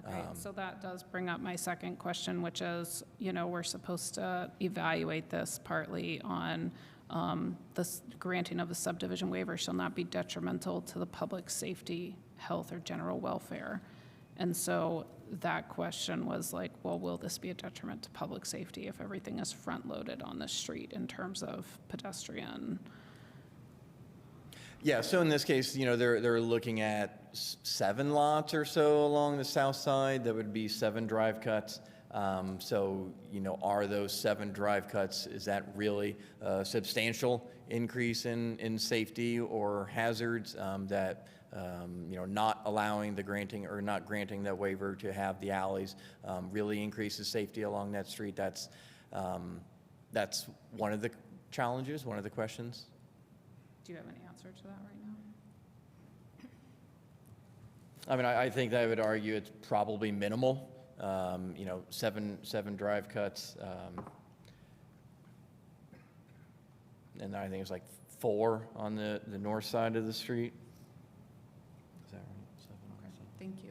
Okay, so that does bring up my second question, which is, we're supposed to evaluate this partly on the granting of the subdivision waiver shall not be detrimental to the public safety, health, or general welfare. And so that question was like, well, will this be a detriment to public safety if everything is front-loaded on the street in terms of pedestrian? Yeah, so in this case, they're looking at 7 lots or so along the south side. That would be 7 drive cuts. So, are those 7 drive cuts, is that really a substantial increase in safety or hazards that, not allowing the granting or not granting that waiver to have the alleys really increases safety along that street? That's one of the challenges, one of the questions. Do you have any answer to that right now? I mean, I think that I would argue it's probably minimal. 7 drive cuts, and I think it's like 4 on the north side of the street. Is that right? 7 on the side. Thank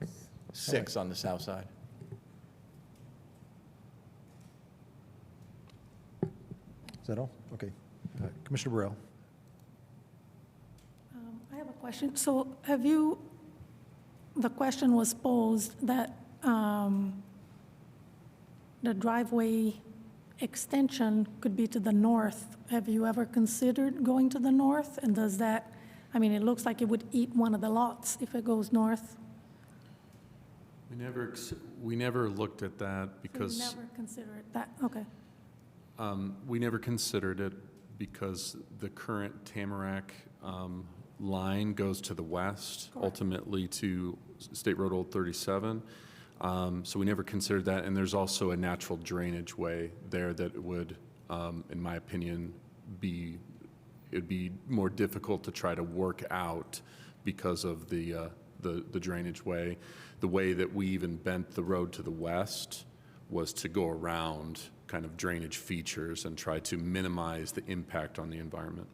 you. 6 on the south side. Is that all? Okay. Commissioner Burrell. I have a question. So the question was posed that the driveway extension could be to the north. Have you ever considered going to the north? And does that, it looks like it would eat one of the lots if it goes north. We never looked at that because. So you never considered that, okay. We never considered it because the current Tamarack line goes to the west, Correct. ultimately to State Road Old 37. So we never considered that, and there's also a natural drainage way there that would, in my opinion, it'd be more difficult to try to work out because of the drainage way. The way that we even bent the road to the west was to go around kind of drainage features and try to minimize the impact on the environment.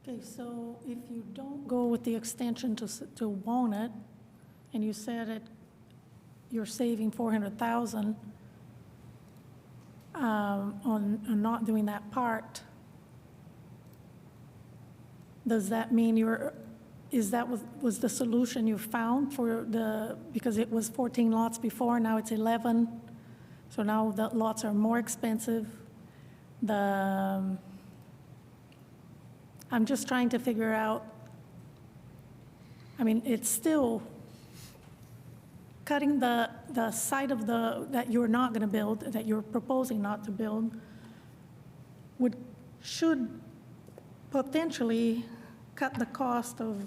Okay, so if you don't go with the extension to Walnut, and you said that you're saving $400,000 on not doing that part, does that mean was the solution you found because it was 14 lots before, now it's 11, so now the lots are more expensive. I'm just trying to figure out, it's still cutting the side of that you're not going to build, that you're proposing not to build, should potentially cut the cost of,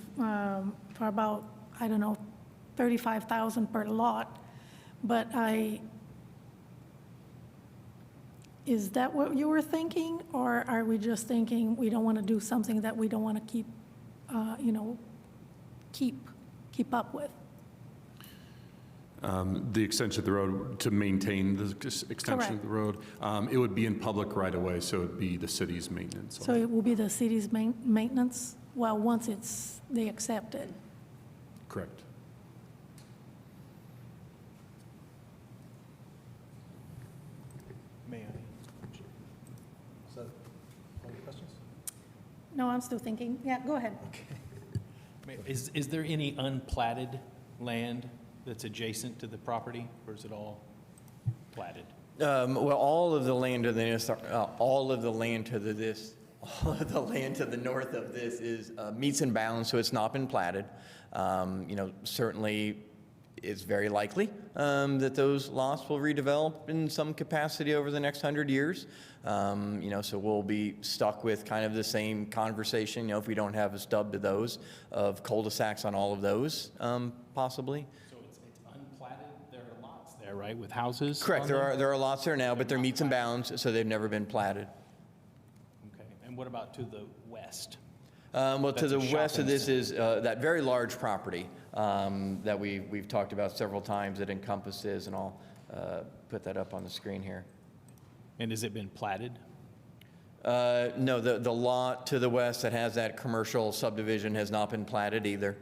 for about, $35,000 per lot. But is that what you were thinking? Or are we just thinking we don't want to do something that we don't want to keep up with? The extension of the road, to maintain the extension of the road, it would be in public right away, so it'd be the city's maintenance. So it will be the city's maintenance, well, once they accept it. Correct. May I? Is that all your questions? No, I'm still thinking. Yeah, go ahead. Is there any unplatted land that's adjacent to the property, or is it all platted? Well, all of the land to the all of the land to the north of this is meets and bounds, so it's not been platted. Certainly, it's very likely that those lots will redevelop in some capacity over the next 100 years. So we'll be stuck with kind of the same conversation, if we don't have a stub to those, of cul-de-sacs on all of those, possibly. So it's unplatted, there are lots there, right, with houses? Correct, on there are lots there now, but they're meets and bounds, so they've never been platted. Okay, and what about to the west? Well, to That's a the west of shopping this is that very large property that we've talked about several times that encompasses, and I'll put that up on the screen here. And has it been platted? No, the lot to the west that has that commercial subdivision has not been platted either.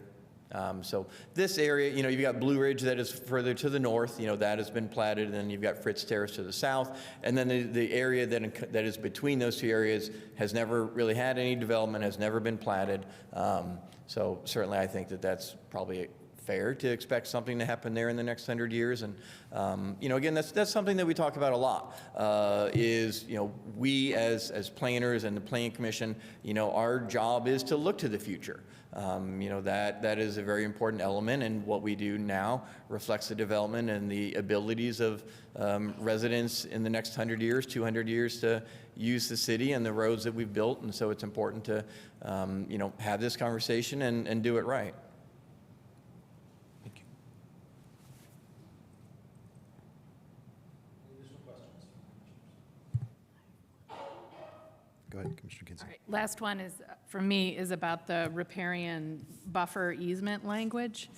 So this area, you've got Blue Ridge that is further to the north, that has been platted, and then you've got Fritz Terrace to the south, and then the area that is between those two areas has never really had any development, has never been platted. So certainly I think that that's probably fair to expect something to happen there in the next 100 years. And, again, that's something that we talk about a lot, is, we as planners and the Planning Commission, our job is to look to the future. That is a very important element, and what we do now reflects the development and the abilities of residents in the next 100 years, 200 years to use the city and the roads that we've built. And so it's important to, have this conversation and do it right. Thank you. Go ahead, Commissioner Kinsey. All right, last one is, for me, is about the riparian buffer easement language.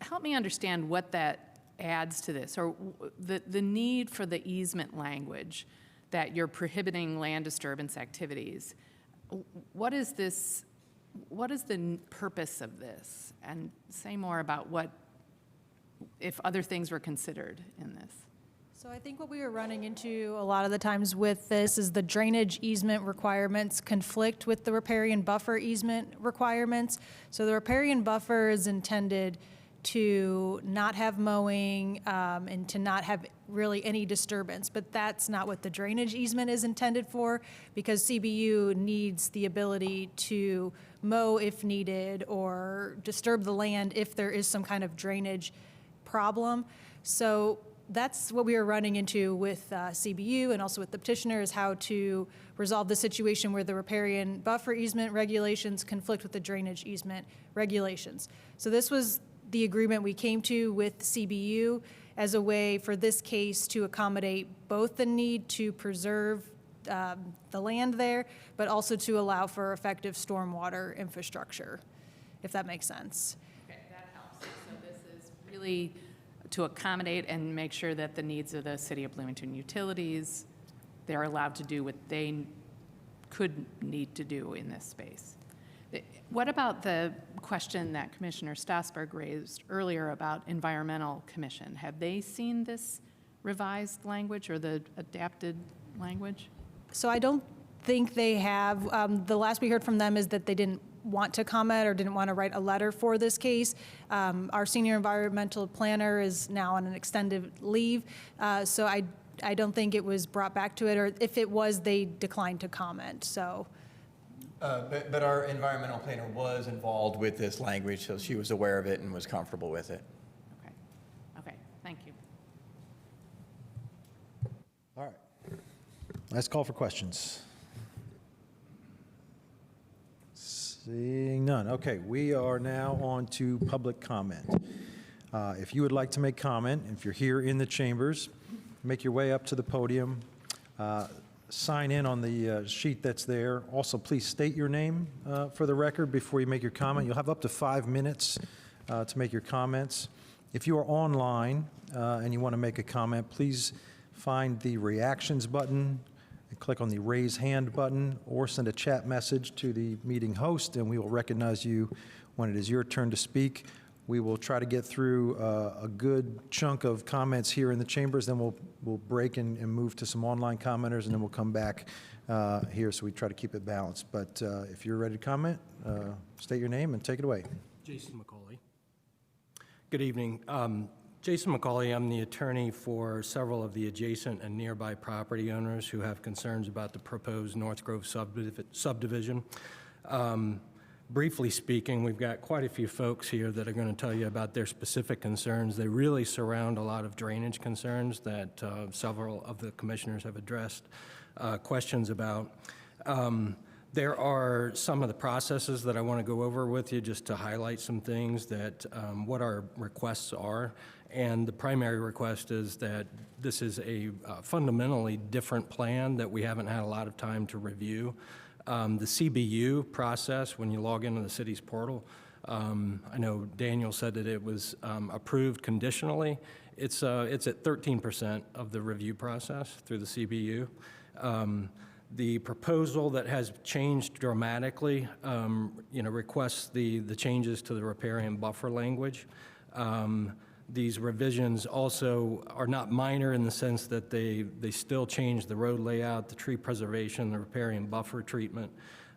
Help me understand what that adds to this, or the need for the easement language, that you're prohibiting land disturbance activities. What is this, what is the purpose of this? And say more about what, if other things were considered in this. So I think what we were running into a lot of the times with this is the drainage easement requirements conflict with the riparian buffer easement requirements. So the riparian buffer is intended to not have mowing and to not have really any disturbance, but that's not what the drainage easement is intended for, because CBU needs the ability to mow if needed or disturb the land if there is some kind of drainage problem. So that's what we are running into with CBU and also with the petitioner, is how to resolve the situation where the riparian buffer easement regulations conflict with the drainage easement regulations. So this was the agreement we came to with CBU as a way for this case to accommodate both the need to preserve the land there, but also to allow for effective stormwater infrastructure, if that makes sense. Okay, that helps. So this is really to accommodate and make sure that the needs of the City of Bloomington utilities, they're allowed to do what they could need to do in this space. What about the question that Commissioner Strasburg raised earlier about environmental commission? Have they seen this revised language or the adapted language? So I don't think they have. The last we heard from them is that they didn't want to comment or didn't want to write a letter for this case. Our senior environmental planner is now on an extended leave, so I don't think it was brought back to it, or if it was, they declined to comment. So. But our environmental planner was involved with this language, so she was aware of it and was comfortable with it. Okay, thank you. All right. Last call for questions. Seeing none. Okay, we are now on to public comment. If you would like to make comment, if you're here in the chambers, make your way up to the podium. Sign in on the sheet that's there. Also, please state your name for the record before you make your comment. You'll have up to 5 minutes to make your comments. If you are online and you want to make a comment, please find the reactions button and click on the raise hand button, or send a chat message to the meeting host, and we will recognize you when it is your turn to speak. We will try to get through a good chunk of comments here in the chambers, then we'll break and move to some online commenters, and then we'll come back here, so we try to keep it balanced. But if you're ready to comment, state your name and take it away. Jason McCauley. Good evening. Jason McCauley, I'm the attorney for several of the adjacent and nearby property owners who have concerns about the proposed North Grove subdivision. Briefly speaking, we've got quite a few folks here that are going to tell you about their specific concerns. They really surround a lot of drainage concerns that several of the commissioners have addressed questions about. There are some of the processes that I want to go over with you just to highlight some things that what our requests are. And the primary request is that this is a fundamentally different plan that we haven't had a lot of time to review. The CBU process, when you log into the city's portal, I know Daniel said that it was approved conditionally. It's at 13% of the review process through the CBU. The proposal that has changed dramatically, requests the changes to the riparian buffer language. These revisions also are not minor in the sense that they still change the road layout, the tree preservation, the riparian buffer treatment,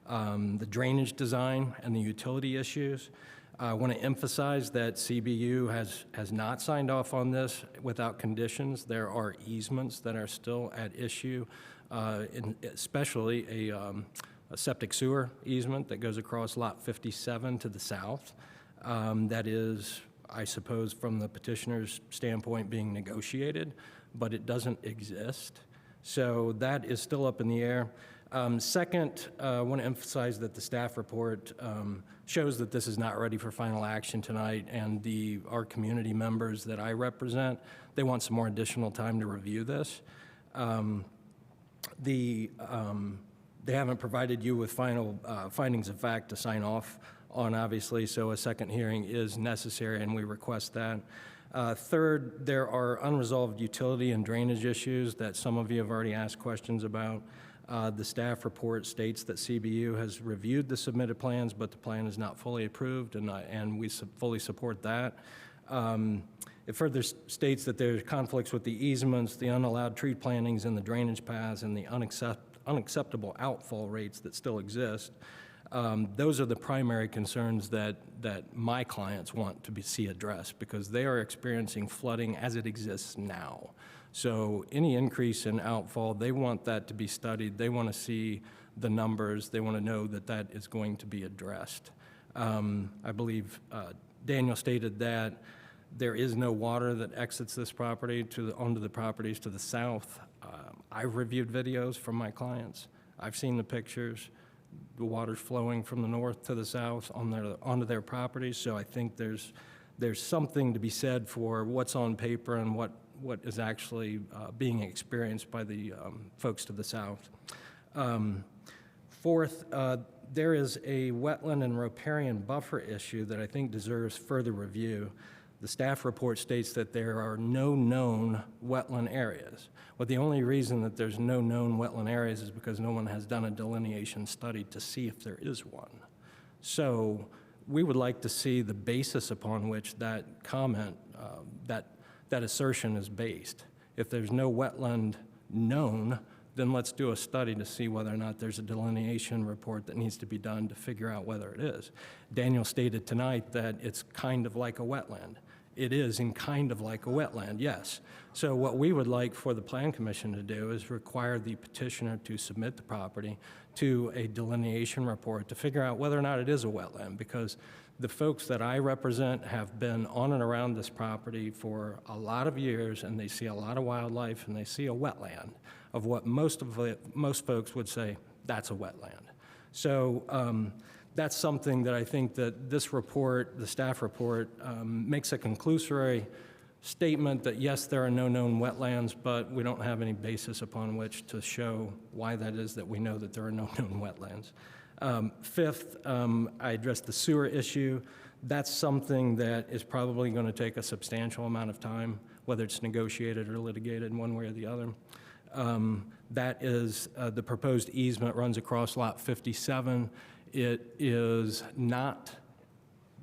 the drainage design, and the utility issues. I want to emphasize that CBU has not signed off on this without conditions. There are easements that are still at issue, especially a septic sewer easement that goes across Lot 57 to the south. That is, I suppose, from the petitioner's standpoint, being negotiated, but it doesn't exist. So that is still up in the air. Second, I want to emphasize that the staff report shows that this is not ready for final action tonight, and our community members that I represent, they want some more additional time to review this. They haven't provided you with final findings of fact to sign off on, obviously, so a second hearing is necessary, and we request that. Third, there are unresolved utility and drainage issues that some of you have already asked questions about. The staff report states that CBU has reviewed the submitted plans, but the plan is not fully approved, and we fully support that. It further states that there's conflicts with the easements, the unallowed tree plantings in the drainage paths, and the unacceptable outfall rates that still exist. Those are the primary concerns that my clients want to see addressed, because they are experiencing flooding as it exists now. So any increase in outfall, they want that to be studied. They want to see the numbers. They want to know that that is going to be addressed. I believe Daniel stated that there is no water that exits this property onto the properties to the south. I've reviewed videos from my clients. I've seen the pictures. The water's flowing from the north to the south onto their properties. So I think there's something to be said for what's on paper and what is actually being experienced by the folks to the south. Fourth, there is a wetland and riparian buffer issue that I think deserves further review. The staff report states that there are no known wetland areas. Well, the only reason that there's no known wetland areas is because no one has done a delineation study to see if there is one. So we would like to see the basis upon which that comment, that assertion is based. If there's no wetland known, then let's do a study to see whether or not there's a delineation report that needs to be done to figure out whether it is. Daniel stated tonight that it's kind of like a wetland. It is in kind of like a wetland, yes. So what we would like for the Plan Commission to do is require the petitioner to submit the property to a delineation report to figure out whether or not it is a wetland, because the folks that I represent have been on and around this property for a lot of years, and they see a lot of wildlife, and they see a wetland of what most folks would say, that's a wetland. So that's something that I think that this report, the staff report, makes a conclusory statement that yes, there are no known wetlands, but we don't have any basis upon which to show why that is that we know that there are no known wetlands. Fifth, I addressed the sewer issue. That's something that is probably going to take a substantial amount of time, whether it's negotiated or litigated in one way or the other. That is, the proposed easement runs across Lot 57. It is not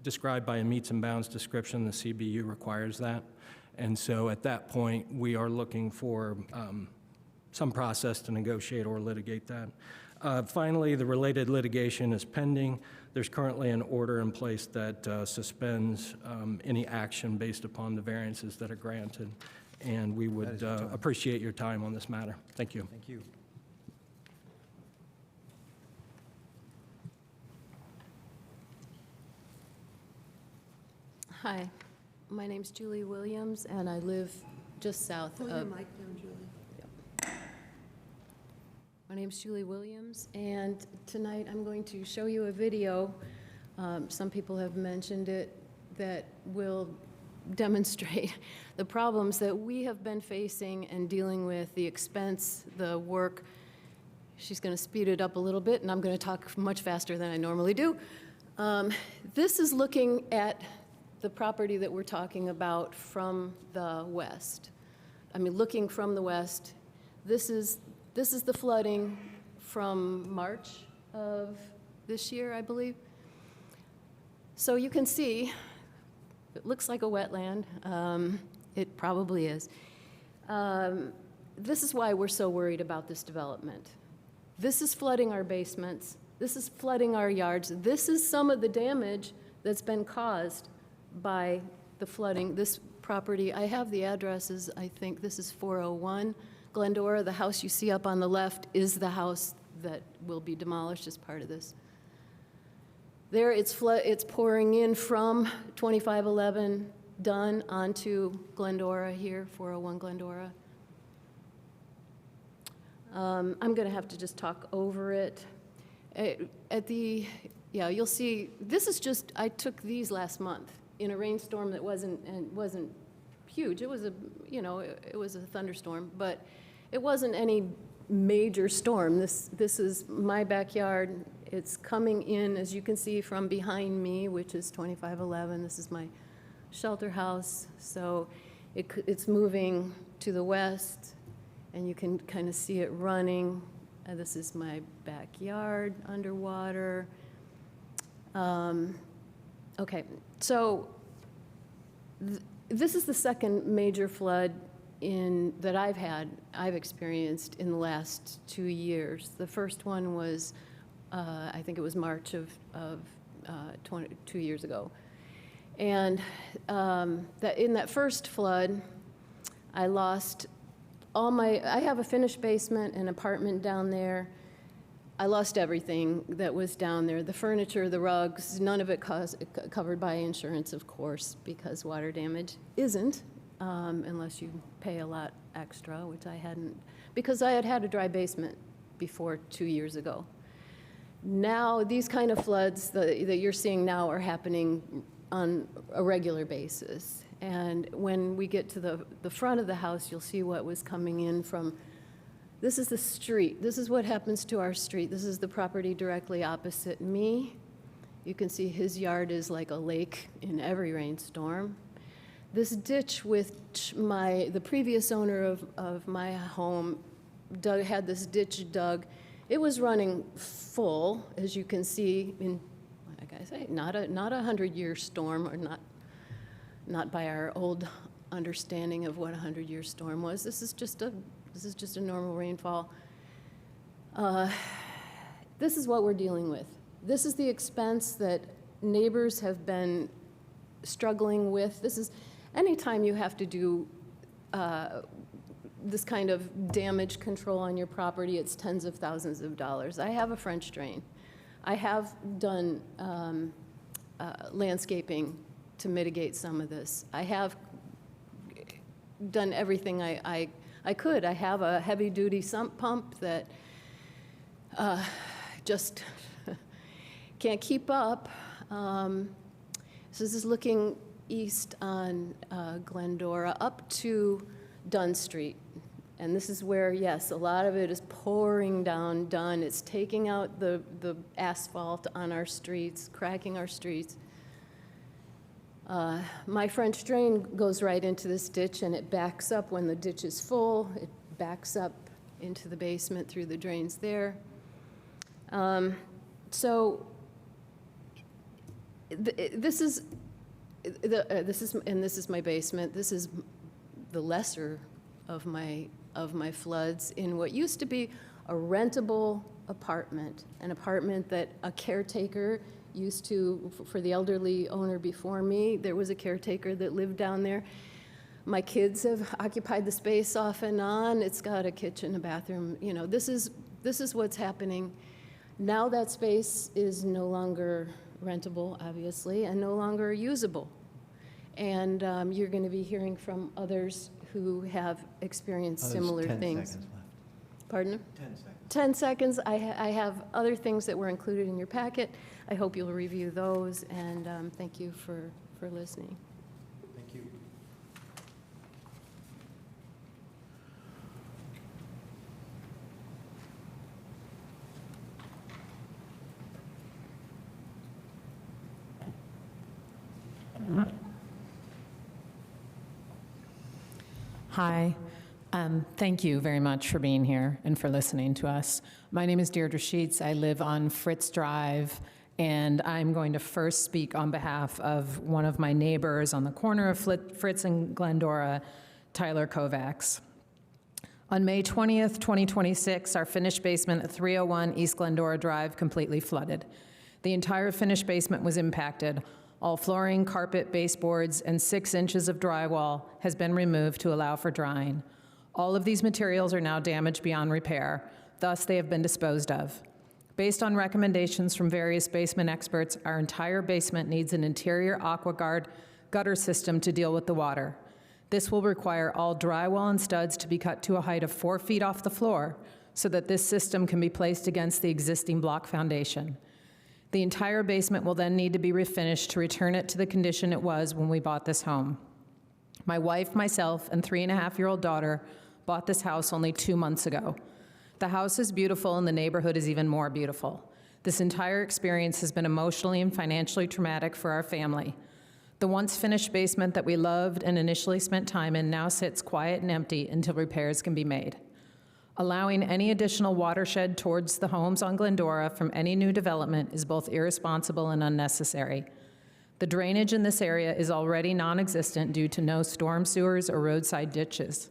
described by a meets and bounds description. The CBU requires that. And so at that point, we are looking for some process to negotiate or litigate that. Finally, the related litigation is pending. There's currently an order in place that suspends any action based upon the variances that are granted. And we would appreciate your time on this matter. Thank you. Thank you. Hi, my name's Julie Williams, and I live just south Pull your of... mic down, Julie. My name's Julie Williams, and tonight I'm going to show you a video, some people have mentioned it, that will demonstrate the problems that we have been facing and dealing with, the expense, the work. She's going to speed it up a little bit, and I'm going to talk much faster than I normally do. This is looking at the property that we're talking about from the west. I mean, looking from the west. This is the flooding from March of this year, I believe. So you can see, it looks like a wetland. It probably is. This is why we're so worried about this development. This is flooding our basements. This is flooding our yards. This is some of the damage that's been caused by the flooding. This property, I have the addresses, I think this is 401 Glendora. The house you see up on the left is the house that will be demolished as part of this. There, it's pouring in from 2511 Dunn onto Glendora here, 401 Glendora. I'm going to have to just talk over it. Yeah, you'll see, this is just, I took these last month in a rainstorm that wasn't huge. It was it was a thunderstorm, but it wasn't any major storm. This is my backyard. It's coming in, as you can see, from behind me, which is 2511. This is my shelter house. So it's moving to the west, and you can kind of see it running. This is my backyard underwater. Okay, so this is the second major flood that I've experienced in the last 2 years. The first one was, I think it was March of 2 years ago. And in that first flood, I lost I have a finished basement, an apartment down there. I lost everything that was down there, the furniture, the rugs, none of it covered by insurance, of course, because water damage isn't, unless you pay a lot extra, which I hadn't, because I had a dry basement before 2 years ago. Now, these kind of floods that you're seeing now are happening on a regular basis. And when we get to the front of the house, you'll see what was coming in from. This is the street. This is what happens to our street. This is the property directly opposite me. You can see his yard is like a lake in every rainstorm. This ditch, which the previous owner of my home had this ditch dug. It was running full, as you can see, in, like I say, not a 100-year storm, or not by our old understanding of what a 100-year storm was. This is just a normal rainfall. This is what we're dealing with. This is the expense that neighbors have been struggling with. This is, anytime you have to do this kind of damage control on your property, it's tens of thousands of dollars. I have a French drain. I have done landscaping to mitigate some of this. I have done everything I could. I have a heavy-duty sump pump that just can't keep up. So this is looking east on Glendora up to Dunn Street. And this is where, yes, a lot of it is pouring down Dunn. It's taking out the asphalt on our streets, cracking our streets. My French drain goes right into this ditch, and it backs up when the ditch is full. It backs up into the basement through the drains there. So this is my basement. This is the lesser of my floods in what used to be a rentable apartment, an apartment that a caretaker used to, for the elderly owner before me, there was a caretaker that lived down there. My kids have occupied the space off and on. It's got a kitchen, a bathroom. You know, this is what's happening. Now that space is no longer rentable, obviously, and no longer usable. And you're going to be hearing from others who have experienced similar things. 10 seconds left. Pardon? 10 seconds. 10 seconds. I have other things that were included in your packet. I hope you'll review those, and thank you for listening. Thank you. Hi. Thank you very much for being here and for listening to us. My name is Deirdre Sheets. I live on Fritz Drive, and I'm going to first speak on behalf of one of my neighbors on the corner of Fritz and Glendora, Tyler Kovacs. On May 20th, 2026, our finished basement at 301 East Glendora Drive completely flooded. The entire finished basement was impacted. All flooring, carpet, baseboards, and 6 inches of drywall has been removed to allow for drying. All of these materials are now damaged beyond repair, thus they have been disposed of. Based on recommendations from various basement experts, our entire basement needs an interior AquaGuard gutter system to deal with the water. This will require all drywall and studs to be cut to a height of 4 feet off the floor so that this system can be placed against the existing block foundation. The entire basement will then need to be refinished to return it to the condition it was when we bought this home. My wife, myself, and 3.5-year-old daughter bought this house only 2 months ago. The house is beautiful and the neighborhood is even more beautiful. This entire experience has been emotionally and financially traumatic for our family. The once finished basement that we loved and initially spent time in now sits quiet and empty until repairs can be made. Allowing any additional watershed towards the homes on Glendora from any new development is both irresponsible and unnecessary. The drainage in this area is already non-existent due to no storm sewers or roadside ditches.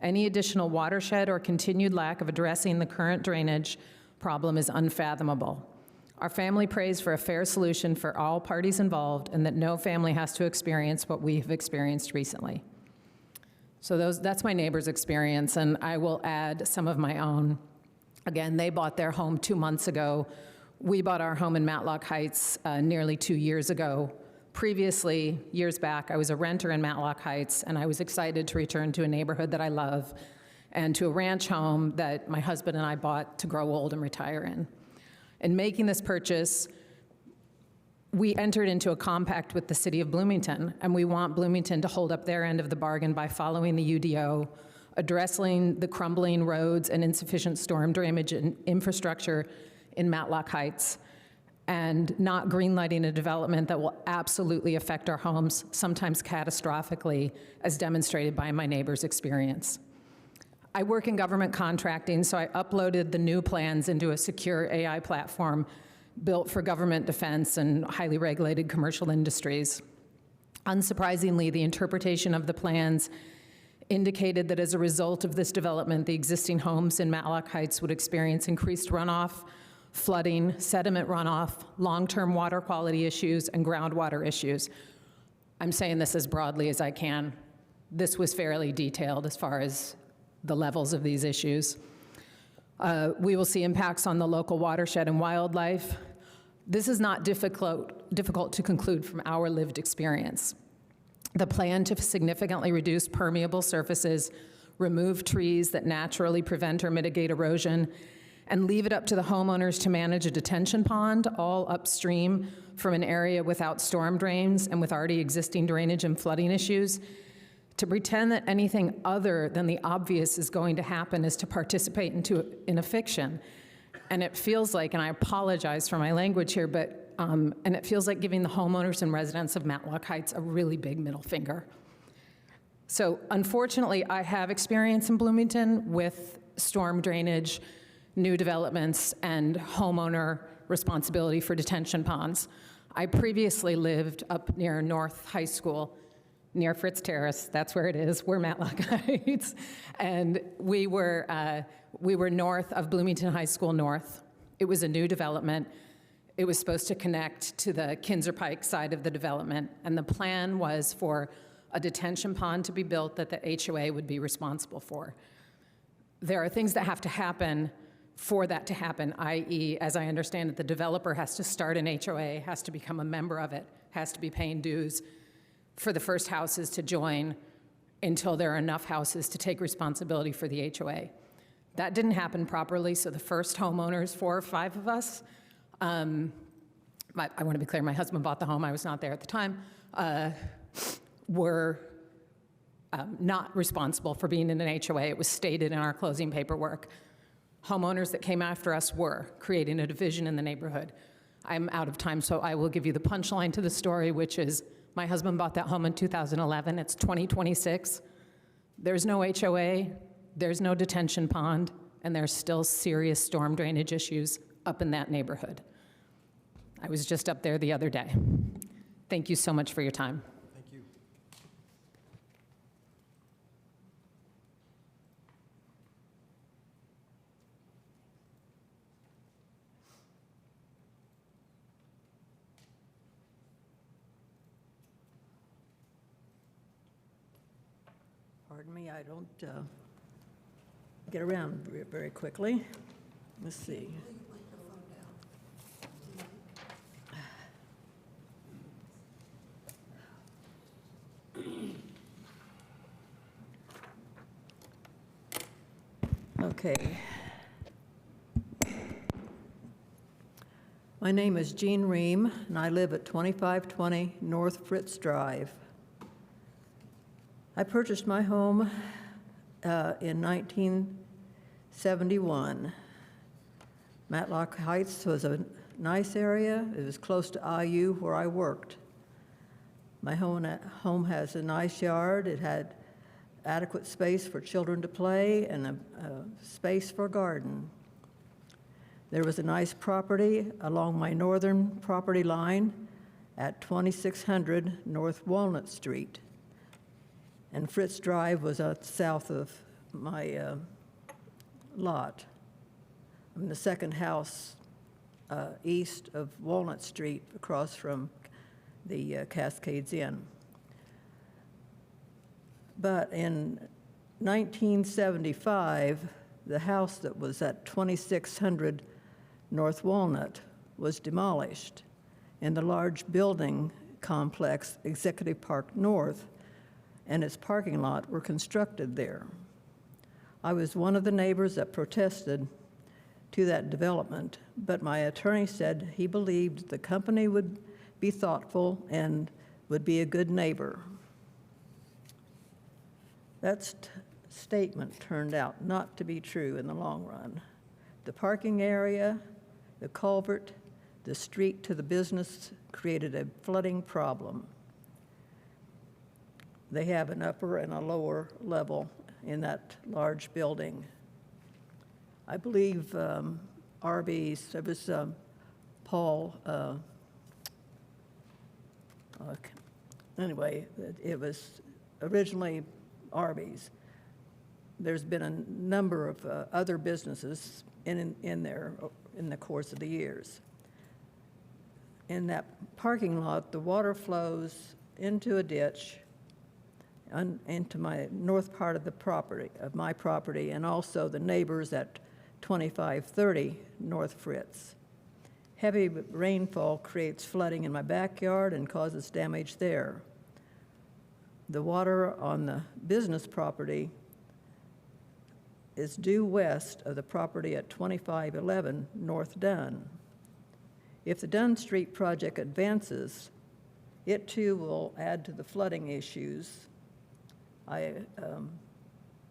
Any additional watershed or continued lack of addressing the current drainage problem is unfathomable. Our family prays for a fair solution for all parties involved and that no family has to experience what we have experienced recently. So that's my neighbor's experience, and I will add some of my own. Again, they bought their home 2 months ago. We bought our home in Matlock Heights nearly 2 years ago. Previously, years back, I was a renter in Matlock Heights, and I was excited to return to a neighborhood that I love and to a ranch home that my husband and I bought to grow old and retire in. In making this purchase, we entered into a compact with the city of Bloomington, and we want Bloomington to hold up their end of the bargain by following the UDO, addressing the crumbling roads and insufficient storm drainage and infrastructure in Matlock Heights, and not greenlighting a development that will absolutely affect our homes, sometimes catastrophically, as demonstrated by my neighbor's experience. I work in government contracting, so I uploaded the new plans into a secure AI platform built for government defense and highly regulated commercial industries. Unsurprisingly, the interpretation of the plans indicated that as a result of this development, the existing homes in Matlock Heights would experience increased runoff, flooding, sediment runoff, long-term water quality issues, and groundwater issues. I'm saying this as broadly as I can. This was fairly detailed as far as the levels of these issues. We will see impacts on the local watershed and wildlife. This is not difficult to conclude from our lived experience. The plan to significantly reduce permeable surfaces, remove trees that naturally prevent or mitigate erosion, and leave it up to the homeowners to manage a detention pond all upstream from an area without storm drains and with already existing drainage and flooding issues. To pretend that anything other than the obvious is going to happen is to participate in a fiction. And it feels like, and I apologize for my language here, but and it feels like giving the homeowners and residents of Matlock Heights a really big middle finger. So unfortunately, I have experience in Bloomington with storm drainage, new developments, and homeowner responsibility for detention ponds. I previously lived up near North High School, near Fritz Terrace. That's where it is. We're Matlock Heights. And we were north of Bloomington High School North. It was a new development. It was supposed to connect to the Kinzer Pike side of the development. And the plan was for a detention pond to be built that the HOA would be responsible for. There are things that have to happen for that to happen, i.e., as I understand it, the developer has to start an HOA, has to become a member of it, has to be paying dues for the first houses to join until there are enough houses to take responsibility for the HOA. That didn't happen properly, so the first homeowners, 4 or 5 of us, I want to be clear, my husband bought the home, I was not there at the time, were not responsible for being in an HOA. It was stated in our closing paperwork. Homeowners that came after us were creating a division in the neighborhood. I'm out of time, so I will give you the punchline to the story, which is my husband bought that home in 2011. It's 2026. There's no HOA, there's no detention pond, and there's still serious storm drainage issues up in that neighborhood. I was just up there the other day. Thank you so much for your time. Thank you. Pardon me, I don't get around very quickly. Let's see. Okay. My name is Jean Ream, and I live at 2520 North Fritz Drive. I purchased my home in 1971. Matlock Heights was a nice area. It was close to IU where I worked. My home has a nice yard. It had adequate space for children to play and a space for a garden. There was a nice property along my northern property line at 2600 North Walnut Street. And Fritz Drive was south of my lot. I'm the second house east of Walnut Street across from the Cascades Inn. But in 1975, the house that was at 2600 North Walnut was demolished, and the large building complex, Executive Park North, and its parking lot were constructed there. I was one of the neighbors that protested to that development, but my attorney said he believed the company would be thoughtful and would be a good neighbor. That statement turned out not to be true in the long run. The parking area, the culvert, the street to the business created a flooding problem. They have an upper and a lower level in that large building. I believe Arby's, it was Paul, anyway, it was originally Arby's. There's been a number of other businesses in there in the course of the years. In that parking lot, the water flows into a ditch into my north part of the property, of my property, and also the neighbors at 2530 North Fritz. Heavy rainfall creates flooding in my backyard and causes damage there. The water on the business property is due west of the property at 2511 North Dunn. If the Dunn Street project advances, it too will add to the flooding issues. I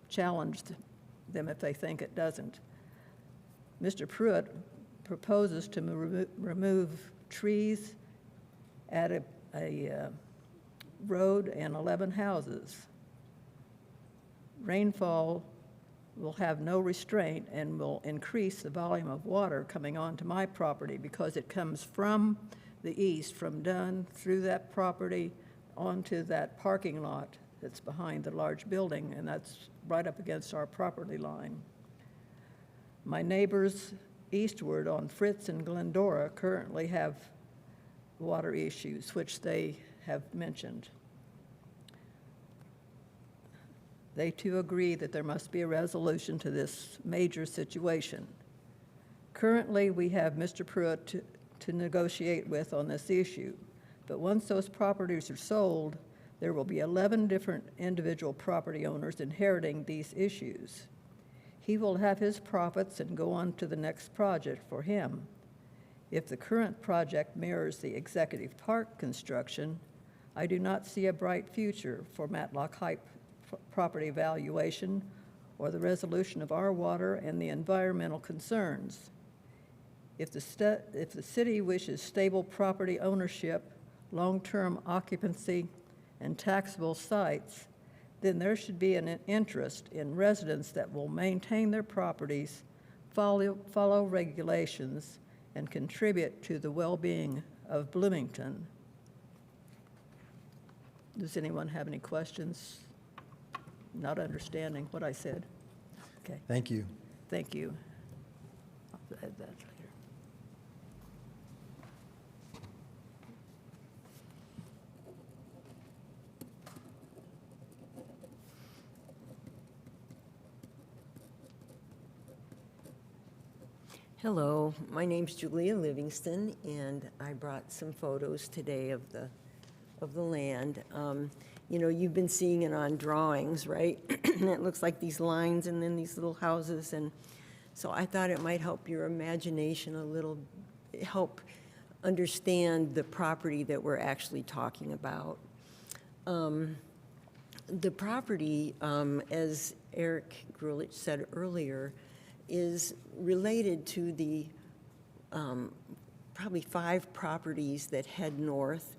challenged them if they think it doesn't. Mr. Pruitt proposes to remove trees at a road and 11 houses. Rainfall will have no restraint and will increase the volume of water coming onto my property because it comes from the east, from Dunn, through that property, onto that parking lot that's behind the large building, and that's right up against our property line. My neighbors eastward on Fritz and Glendora currently have water issues, which they have mentioned. They too agree that there must be a resolution to this major situation. Currently, we have Mr. Pruitt to negotiate with on this issue, but once those properties are sold, there will be 11 different individual property owners inheriting these issues. He will have his profits and go on to the next project for him. If the current project mirrors the Executive Park construction, I do not see a bright future for Matlock Heights property valuation or the resolution of our water and the environmental concerns. If the city wishes stable property ownership, long-term occupancy, and taxable sites, then there should be an interest in residents that will maintain their properties, follow regulations, and contribute to the well-being of Bloomington. Does anyone have any questions? Not understanding what I said? Okay, Thank you. thank you. I'll add that later. Hello, my name's Julia Livingston, and I brought some photos today of the land. You know, you've been seeing it on drawings, right? And it looks like these lines and then these little houses, and so I thought it might help your imagination a little, help understand the property that we're actually talking about. The property, as Eric Grulich said earlier, is related to the probably 5 properties that head north,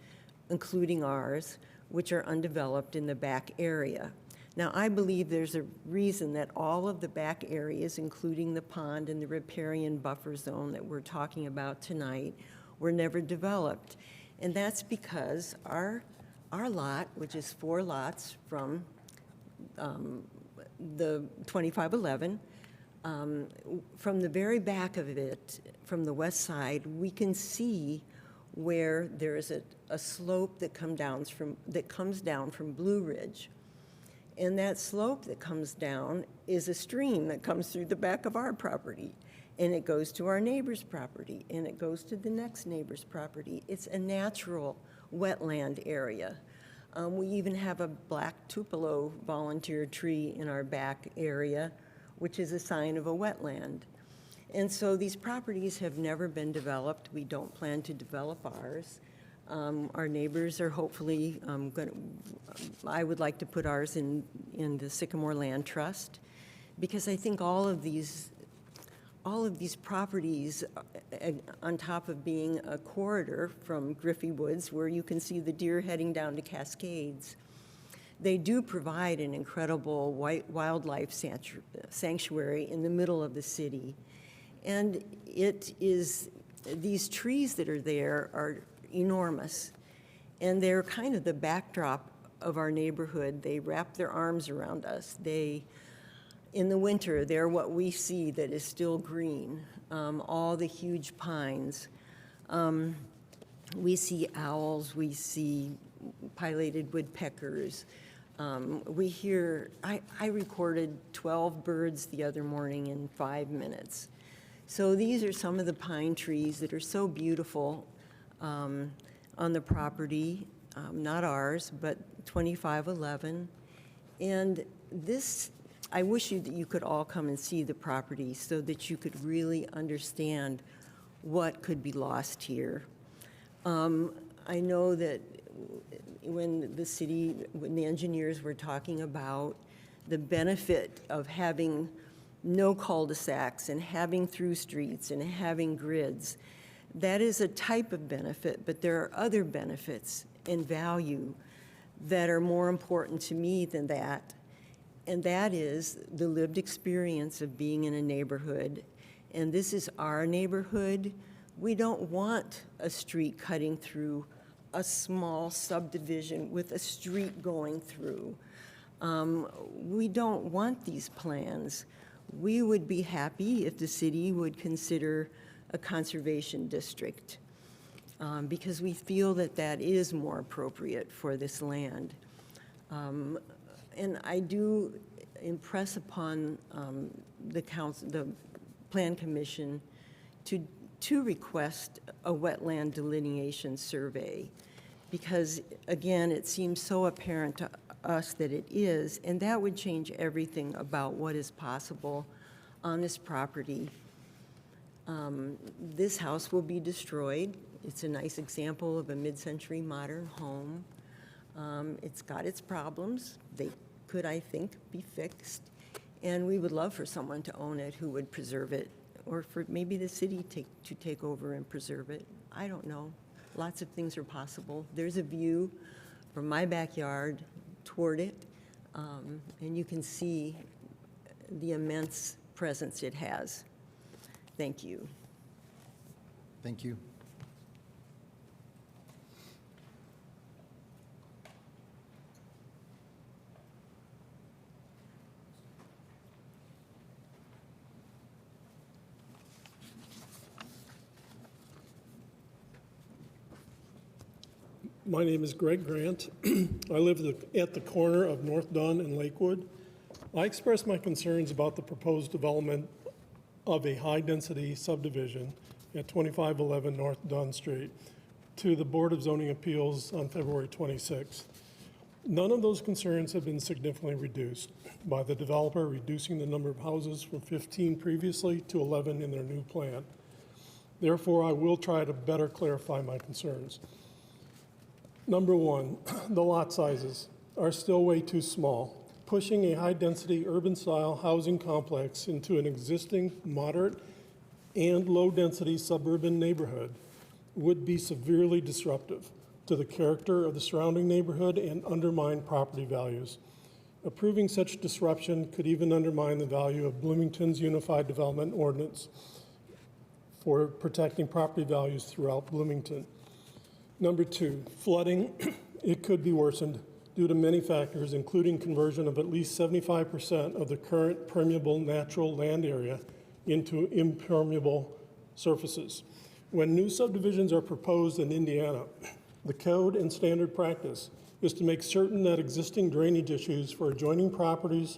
including ours, which are undeveloped in the back area. Now, I believe there's a reason that all of the back areas, including the pond and the riparian buffer zone that we're talking about tonight, were never developed. And that's because our lot, which is 4 lots from the 2511, from the very back of it, from the west side, we can see where there is a slope that comes down from Blue Ridge. And that slope that comes down is a stream that comes through the back of our property. And it goes to our neighbor's property, and it goes to the next neighbor's property. It's a natural wetland area. We even have a black tupelo volunteer tree in our back area, which is a sign of a wetland. And so these properties have never been developed. We don't plan to develop ours. Our neighbors are hopefully I would like to put ours in the Sycamore Land Trust, because I think all of these properties, on top of being a corridor from Griffey Woods, where you can see the deer heading down to Cascades, they do provide an incredible wildlife sanctuary in the middle of the city. And these trees that are there are enormous, and they're kind of the backdrop of our neighborhood. They wrap their arms around us. In the winter, they're what we see that is still green, all the huge pines. We see owls, we see pileated woodpeckers. I recorded 12 birds the other morning in 5 minutes. So these are some of the pine trees that are so beautiful on the property, not ours, but 2511. And this, I wish that you could all come and see the property so that you could really understand what could be lost here. I know that when the engineers were talking about the benefit of having no cul-de-sacs and having through streets and having grids, That is a type of benefit, but there are other benefits and value that are more important to me than that. And that is the lived experience of being in a neighborhood. And this is our neighborhood. We don't want a street cutting through a small subdivision with a street going through. We don't want these plans. We would be happy if the city would consider a conservation district because we feel that that is more appropriate for this land. And I do impress upon the Plan Commission to request a wetland delineation survey because, again, it seems so apparent to us that it is, and that would change everything about what is possible on this property. This house will be destroyed. It's a nice example of a mid-century modern home. It's got its problems. They could, I think, be fixed. And we would love for someone to own it who would preserve it, or for maybe the city to take over and preserve it. I don't know. Lots of things are possible. There's a view from my backyard toward it, and you can see the immense presence it has. Thank you. Thank you. My name is Greg Grant. I live at the corner of North Dunn and Lakewood. I expressed my concerns about the proposed development of a high-density subdivision at 2511 North Dunn Street to the Board of Zoning Appeals on February 26th. None of those concerns have been significantly reduced by the developer reducing the number of houses from 15 previously to 11 in their new plan. Therefore, I will try to better clarify my concerns. Number one, the lot sizes are still way too small. Pushing a high-density urban-style housing complex into an existing moderate and low-density suburban neighborhood would be severely disruptive to the character of the surrounding neighborhood and undermine property values. Approving such disruption could even undermine the value of Bloomington's Unified Development Ordinance for protecting property values throughout Bloomington. Number two, flooding. It could be worsened due to many factors, including conversion of at least 75% of the current permeable natural land area into impermeable surfaces. When new subdivisions are proposed in Indiana, the code and standard practice is to make certain that existing drainage issues for adjoining properties,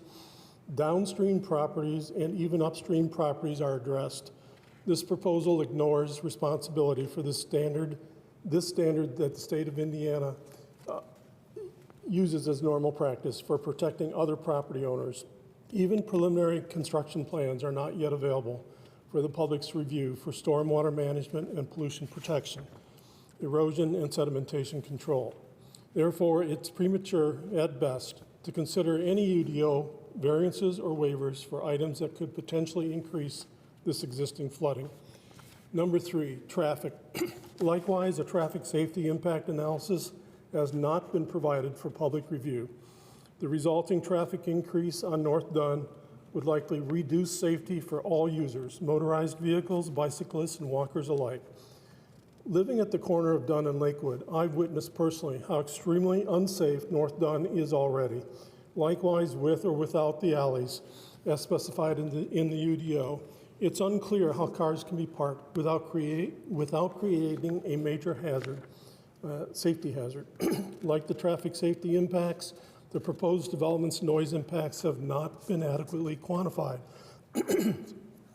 downstream properties, and even upstream properties are addressed. This proposal ignores responsibility for this standard that the state of Indiana uses as normal practice for protecting other property owners. Even preliminary construction plans are not yet available for the public's review for stormwater management and pollution protection, erosion and sedimentation control. Therefore, it's premature at best to consider any UDO variances or waivers for items that could potentially increase this existing flooding. Number three, traffic. Likewise, a traffic safety impact analysis has not been provided for public review. The resulting traffic increase on North Dunn would likely reduce safety for all users, motorized vehicles, bicyclists, and walkers alike. Living at the corner of Dunn and Lakewood, I've witnessed personally how extremely unsafe North Dunn is already. Likewise, with or without the alleys, as specified in the UDO, it's unclear how cars can be parked without creating a major hazard, safety hazard. Like the traffic safety impacts, the proposed development's noise impacts have not been adequately quantified.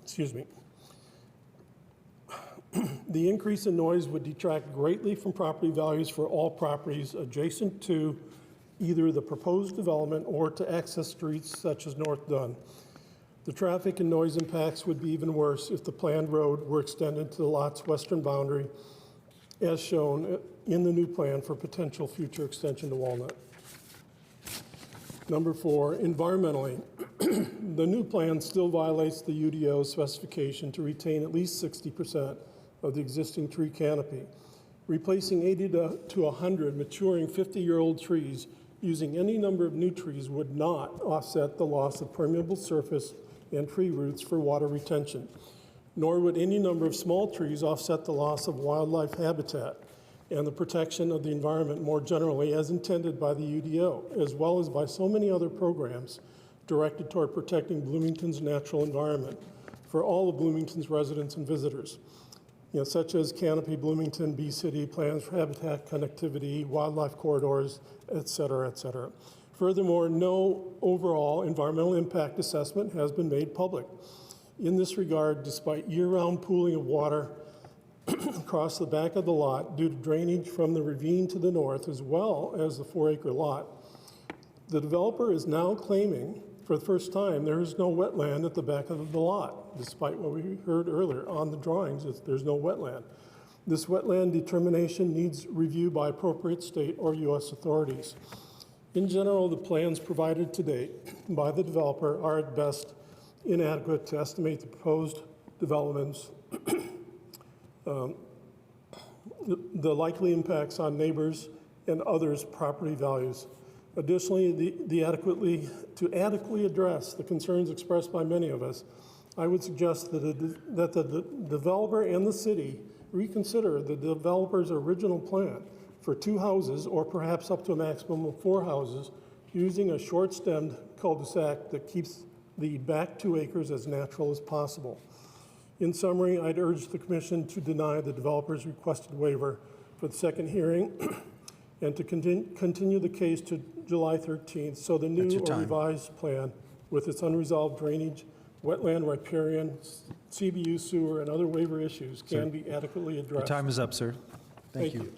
Excuse me. The increase in noise would detract greatly from property values for all properties adjacent to either the proposed development or to access streets such as North Dunn. The traffic and noise impacts would be even worse if the planned road were extended to the lot's western boundary, as shown in the new plan for potential future extension to Walnut. Number four, environmentally, the new plan still violates the UDO specification to retain at least 60% of the existing tree canopy. Replacing 80 to 100 maturing 50-year-old trees using any number of new trees would not offset the loss of permeable surface and tree roots for water retention, nor would any number of small trees offset the loss of wildlife habitat and the protection of the environment more generally as intended by the UDO, as well as by so many other programs directed toward protecting Bloomington's natural environment for all of Bloomington's residents and visitors, such as Canopy Bloomington, Bee City, plans for habitat connectivity, wildlife corridors, et cetera, et cetera. Furthermore, no overall environmental impact assessment has been made public. In this regard, despite year-round pooling of water across the back of the lot due to drainage from the ravine to the north, as well as the 4-acre lot, the developer is now claiming for the first time there is no wetland at the back of the lot, despite what we heard earlier on the drawings, there's no wetland. This wetland determination needs review by appropriate state or U.S. authorities. In general, the plans provided to date by the developer are at best inadequate to estimate the proposed developments, the likely impacts on neighbors and others' property values. Additionally, to adequately address the concerns expressed by many of us, I would suggest that the developer and the city reconsider the developer's original plan for 2 houses or perhaps up to a maximum of 4 houses using a short-stemmed cul-de-sac that keeps the back 2 acres as natural as possible. In summary, I'd urge the Commission to deny the developer's requested waiver for the second hearing and to continue the case to July 13th so the new or revised plan with its unresolved drainage, wetland riparian, CBU sewer, and other waiver issues can be adequately addressed. Your time is up, sir. Thank you.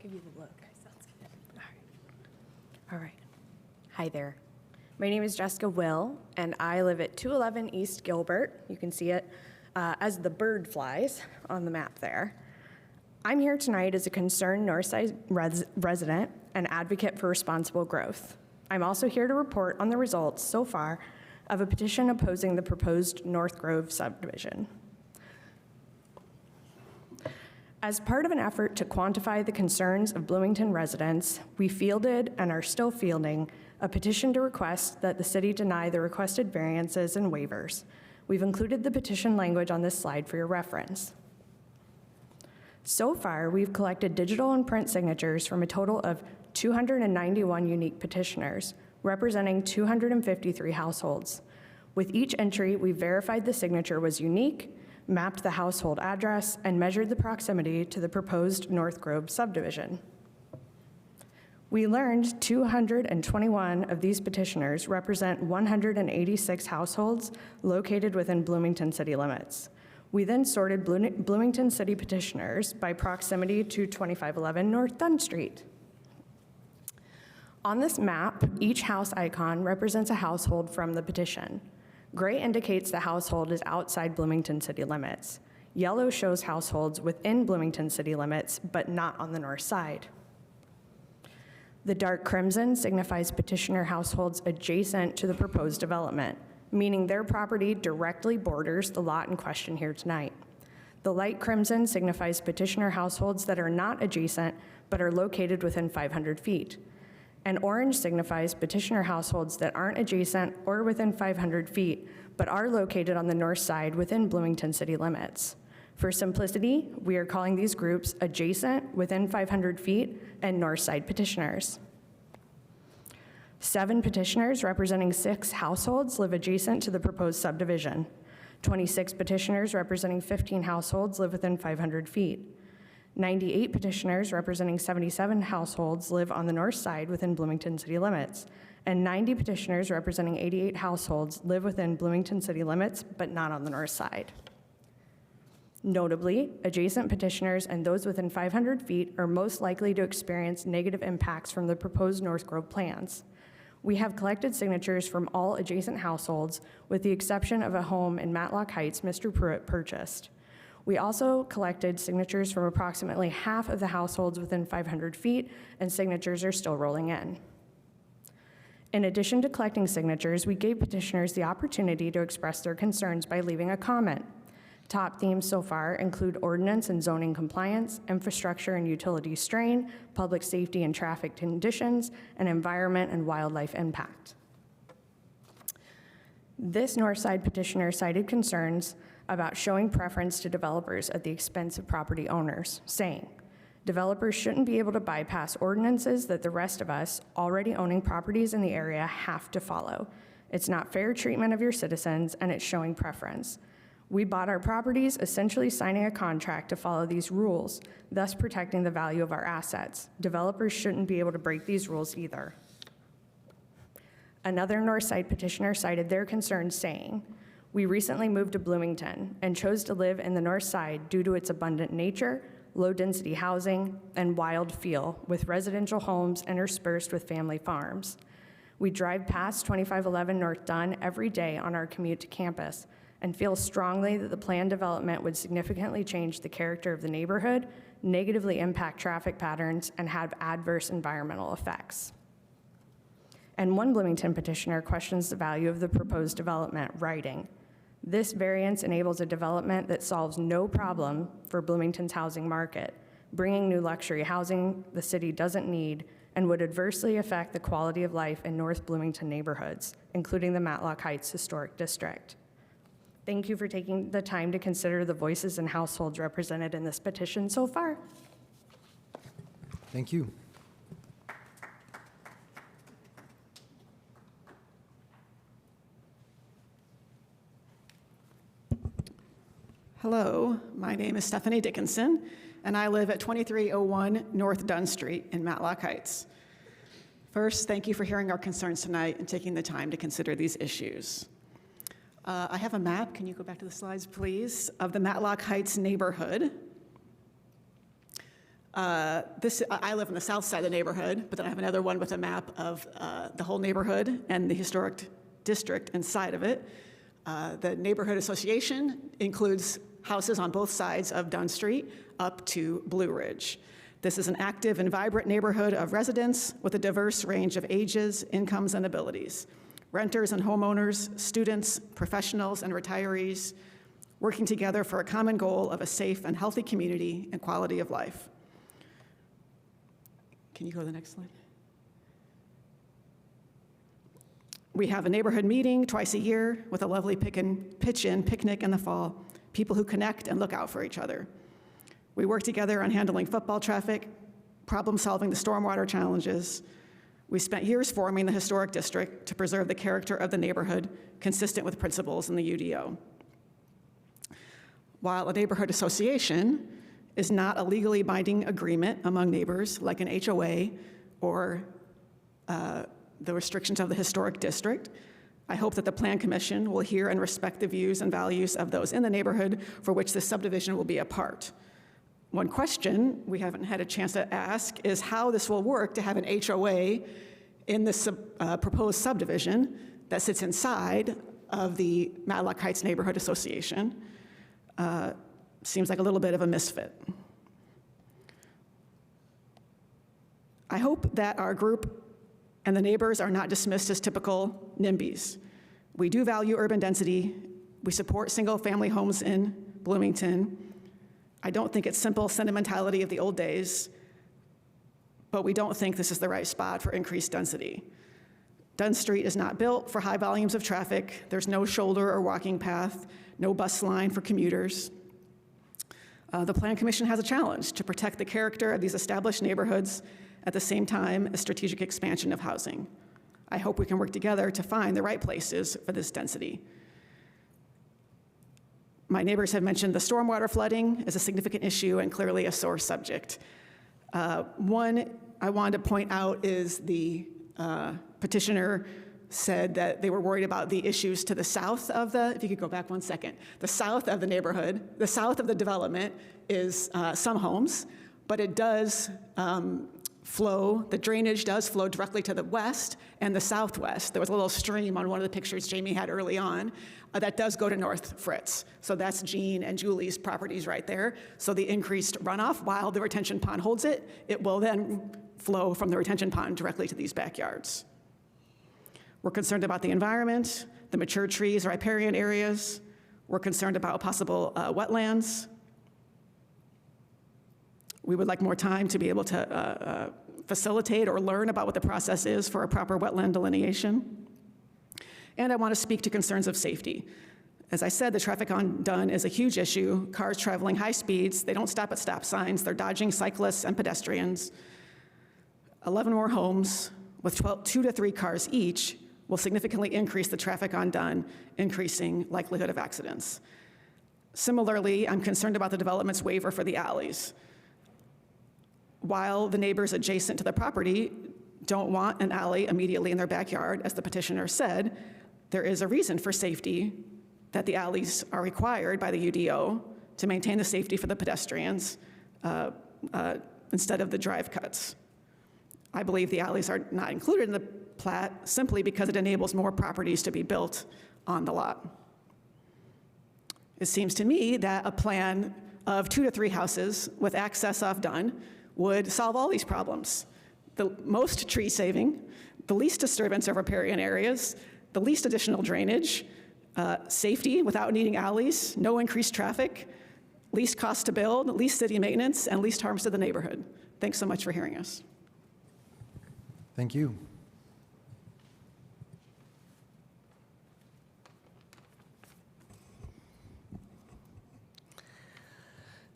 Give you the look. Sounds good. All right. Hi there. My name is Jessica Will, and I live at 211 East Gilbert. You can see it as the bird flies on the map there. I'm here tonight as a concerned Northside resident and advocate for responsible growth. I'm also here to report on the results so far of a petition opposing the proposed North Grove subdivision. As part of an effort to quantify the concerns of Bloomington residents, we fielded and are still fielding a petition to request that the city deny the requested variances and waivers. We've included the petition language on this slide for your reference. So far, we've collected digital and print signatures from a total of 291 unique petitioners, representing 253 households. With each entry, we verified the signature was unique, mapped the household address, and measured the proximity to the proposed North Grove subdivision. We learned 221 of these petitioners represent 186 households located within Bloomington city limits. We then sorted Bloomington city petitioners by proximity to 2511 North Dunn Street. On this map, each house icon represents a household from the petition. Gray indicates the household is outside Bloomington city limits. Yellow shows households within Bloomington city limits, but not on the north side. The dark crimson signifies petitioner households adjacent to the proposed development, meaning their property directly borders the lot in question here tonight. The light crimson signifies petitioner households that are not adjacent, but are located within 500 feet. And orange signifies petitioner households that aren't adjacent or within 500 feet, but are located on the north side within Bloomington city limits. For simplicity, we are calling these groups adjacent, within 500 feet, and north side petitioners. 7 petitioners representing 6 households live adjacent to the proposed subdivision. 26 petitioners representing 15 households live within 500 feet. 98 petitioners representing 77 households live on the north side within Bloomington city limits, and 90 petitioners representing 88 households live within Bloomington city limits, but not on the north side. Notably, adjacent petitioners and those within 500 feet are most likely to experience negative impacts from the proposed North Grove plans. We have collected signatures from all adjacent households, with the exception of a home in Matlock Heights Mr. Pruitt purchased. We also collected signatures from approximately half of the households within 500 feet, and signatures are still rolling in. In addition to collecting signatures, we gave petitioners the opportunity to express their concerns by leaving a comment. Top themes so far include ordinance and zoning compliance, infrastructure and utility strain, public safety and traffic conditions, and environment and wildlife impact. This Northside petitioner cited concerns about showing preference to developers at the expense of property owners, saying, developers shouldn't be able to bypass ordinances that the rest of us, already owning properties in the area, have to follow. It's not fair treatment of your citizens, and it's showing preference. We bought our properties, essentially signing a contract to follow these rules, thus protecting the value of our assets. Developers shouldn't be able to break these rules either. Another Northside petitioner cited their concerns, saying, we recently moved to Bloomington and chose to live in the North Side due to its abundant nature, low-density housing, and wild feel, with residential homes interspersed with family farms. We drive past 2511 North Dunn every day on our commute to campus and feel strongly that the planned development would significantly change the character of the neighborhood, negatively impact traffic patterns, and have adverse environmental effects. And one Bloomington petitioner questions the value of the proposed development, writing, this variance enables a development that solves no problem for Bloomington's housing market, bringing new luxury housing the city doesn't need, and would adversely affect the quality of life in North Bloomington neighborhoods, including the Matlock Heights Historic District. Thank you for taking the time to consider the voices and households represented in this petition so far. Thank you. Hello, my name is Stephanie Dickinson, and I live at 2301 North Dunn Street in Matlock Heights. First, thank you for hearing our concerns tonight and taking the time to consider these issues. I have a map, can you go back to the slides, please, of the Matlock Heights neighborhood. I live on the south side of the neighborhood, but then I have another one with a map of the whole neighborhood and the historic district inside of it. The neighborhood association includes houses on both sides of Dunn Street up to Blue Ridge. This is an active and vibrant neighborhood of residents with a diverse range of ages, incomes, and abilities. Renters and homeowners, students, professionals, and retirees working together for a common goal of a safe and healthy community and quality of life. Can you go to the next slide? We have a neighborhood meeting twice a year with a lovely pitch-in picnic in the fall, people who connect and look out for each other. We work together on handling football traffic, problem-solving the stormwater challenges. We spent years forming the historic district to preserve the character of the neighborhood consistent with principles in the UDO. While a neighborhood association is not a legally binding agreement among neighbors like an HOA or the restrictions of the historic district, I hope that the Plan Commission will hear and respect the views and values of those in the neighborhood for which this subdivision will be a part. One question we haven't had a chance to ask is how this will work to have an HOA in this proposed subdivision that sits inside of the Matlock Heights Neighborhood Association. Seems like a little bit of a misfit. I hope that our group and the neighbors are not dismissed as typical NIMBYs. We do value urban density. We support single-family homes in Bloomington. I don't think it's simple sentimentality of the old days, but we don't think this is the right spot for increased density. Dunn Street is not built for high volumes of traffic. There's no shoulder or walking path, no bus line for commuters. The Plan Commission has a challenge to protect the character of these established neighborhoods at the same time as strategic expansion of housing. I hope we can work together to find the right places for this density. My neighbors have mentioned the stormwater flooding as a significant issue and clearly a sore subject. One I wanted to point out is the petitioner said that they were worried about the issues to the south of the, if you could go back 1 second, the south of the neighborhood, the south of the development is some homes, but it does flow, the drainage does flow directly to the west and the southwest. There was a little stream on one of the pictures Jamie had early on that does go to North Fritz. So that's Jean and Julie's properties right there. So the increased runoff, while the retention pond holds it, it will then flow from the retention pond directly to these backyards. We're concerned about the environment, the mature trees or riparian areas. We're concerned about possible wetlands. We would like more time to be able to facilitate or learn about what the process is for a proper wetland delineation. And I want to speak to concerns of safety. As I said, the traffic on Dunn is a huge issue. Cars traveling high speeds, they don't stop at stop signs. They're dodging cyclists and pedestrians. 11 more homes with 2 to 3 cars each will significantly increase the traffic on Dunn, increasing likelihood of accidents. Similarly, I'm concerned about the development's waiver for the alleys. While the neighbors adjacent to the property don't want an alley immediately in their backyard, as the petitioner said, there is a reason for safety that the alleys are required by the UDO to maintain the safety for the pedestrians instead of the drive cuts. I believe the alleys are not included in the plat simply because it enables more properties to be built on the lot. It seems to me that a plan of 2 to 3 houses with access off Dunn would solve all these problems. The most tree saving, the least disturbance of riparian areas, the least additional drainage, safety without needing alleys, no increased traffic, least cost to build, least city maintenance, and least harms to the neighborhood. Thanks so much for hearing us. Thank you.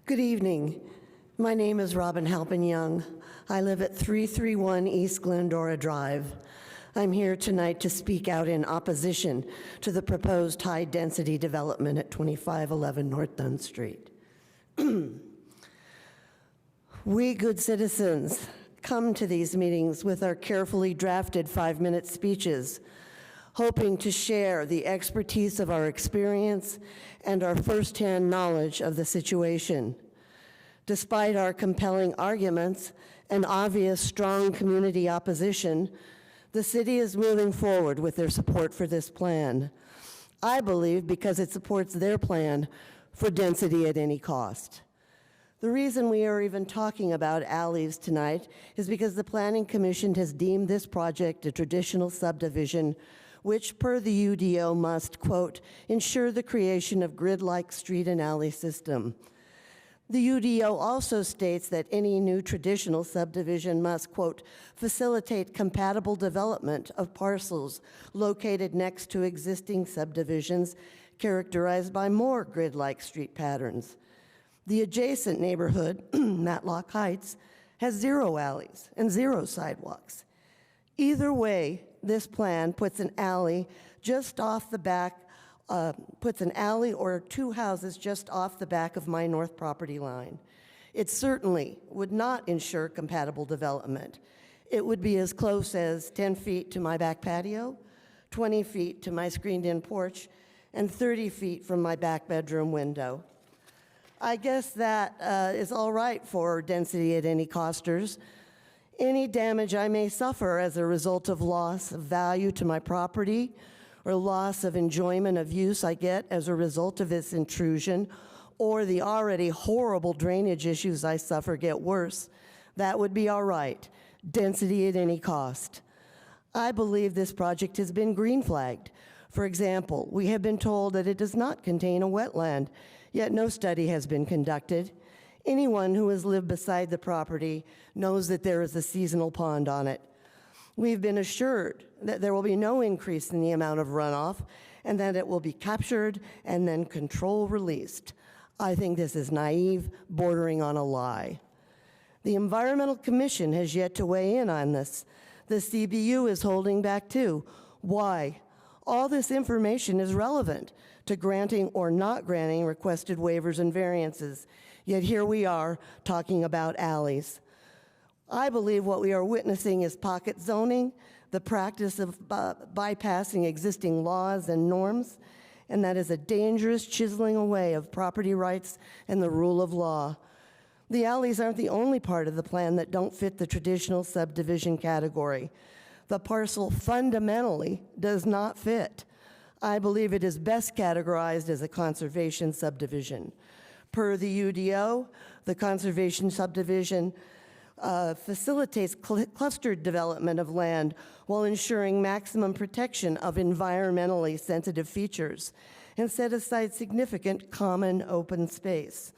Good evening. My name is Robin Halpin Young. I live at 331 East Glendora Drive. I'm here tonight to speak out in opposition to the proposed high-density development at 2511 North Dunn Street. We good citizens come to these meetings with our carefully drafted 5-minute speeches, hoping to share the expertise of our experience and our firsthand knowledge of the situation. Despite our compelling arguments and obvious strong community opposition, the city is moving forward with their support for this plan. I believe because it supports their plan for density at any cost. The reason we are even talking about alleys tonight is because the Planning Commission has deemed this project a traditional subdivision, which per the UDO must, quote, ensure the creation of grid-like street and alley system. The UDO also states that any new traditional subdivision must, quote, facilitate compatible development of parcels located next to existing subdivisions characterized by more grid-like street patterns. The adjacent neighborhood, Matlock Heights, has 0 alleys and 0 sidewalks. Either way, this plan puts an alley just off the back puts an alley or 2 houses just off the back of my north property line. It certainly would not ensure compatible development. It would be as close as 10 feet to my back patio, 20 feet to my screened-in porch, and 30 feet from my back bedroom window. I guess that is all right for density at any costers. Any damage I may suffer as a result of loss of value to my property or loss of enjoyment of use I get as a result of this intrusion, or the already horrible drainage issues I suffer get worse, that would be all right. Density at any cost. I believe this project has been green flagged. For example, we have been told that it does not contain a wetland, yet no study has been conducted. Anyone who has lived beside the property knows that there is a seasonal pond on it. We've been assured that there will be no increase in the amount of runoff and that it will be captured and then control released. I think this is naive, bordering on a lie. The Environmental Commission has yet to weigh in on this. The CBU is holding back too. Why? All this information is relevant to granting or not granting requested waivers and variances, yet here we are talking about alleys. I believe what we are witnessing is pocket zoning, the practice of bypassing existing laws and norms, and that is a dangerous chiseling away of property rights and the rule of law. The alleys aren't the only part of the plan that don't fit the traditional subdivision category. The parcel fundamentally does not fit. I believe it is best categorized as a conservation subdivision. Per the UDO, the conservation subdivision facilitates clustered development of land while ensuring maximum protection of environmentally sensitive features and set aside significant common open space.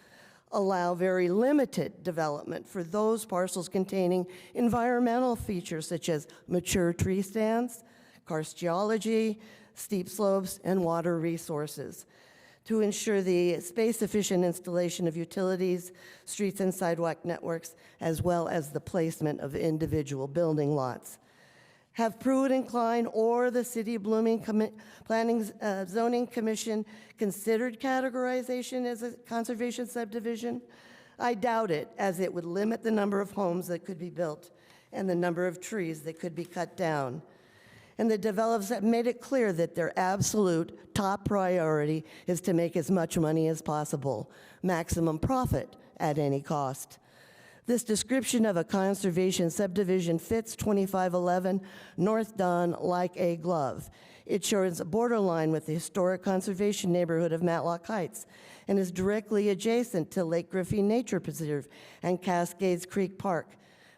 Allow very limited development for those parcels containing environmental features such as mature tree stands, karst geology, steep slopes, and water resources to ensure the space-efficient installation of utilities, streets and sidewalk networks, as well as the placement of individual building lots. Have Pruitt and Klein or the City of Bloomington Zoning Commission considered categorization as a conservation subdivision? I doubt it, as it would limit the number of homes that could be built and the number of trees that could be cut down. And the developers have made it clear that their absolute top priority is to make as much money as possible, maximum profit at any cost. This description of a conservation subdivision fits 2511 North Dunn like a glove. It shares a borderline with the historic conservation neighborhood of Matlock Heights and is directly adjacent to Lake Griffey Nature Preserve and Cascades Creek Park.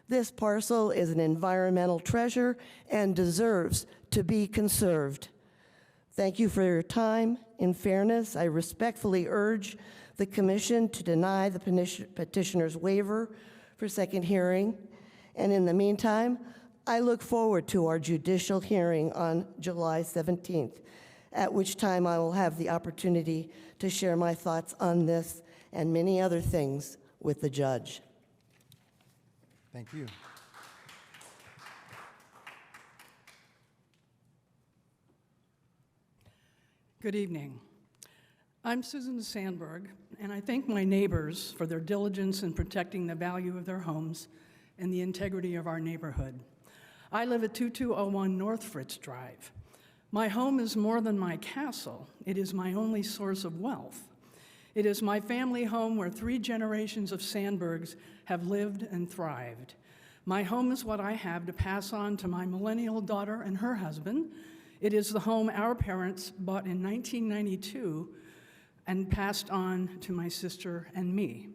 This parcel is an environmental treasure and deserves to be conserved. Thank you for your time. In fairness, I respectfully urge the Commission to deny the petitioner's waiver for second hearing. And in the meantime, I look forward to our judicial hearing on July 17th, at which time I will have the opportunity to share my thoughts on this and many other things with the judge. Thank you. Good evening. I'm Susan Sandberg, and I thank my neighbors for their diligence in protecting the value of their homes and the integrity of our neighborhood. I live at 2201 North Fritz Drive. My home is more than my castle. It is my only source of wealth. It is my family home where 3 generations of Sandbergs have lived and thrived. My home is what I have to pass on to my millennial daughter and her husband. It is the home our parents bought in 1992 and passed on to my sister and me.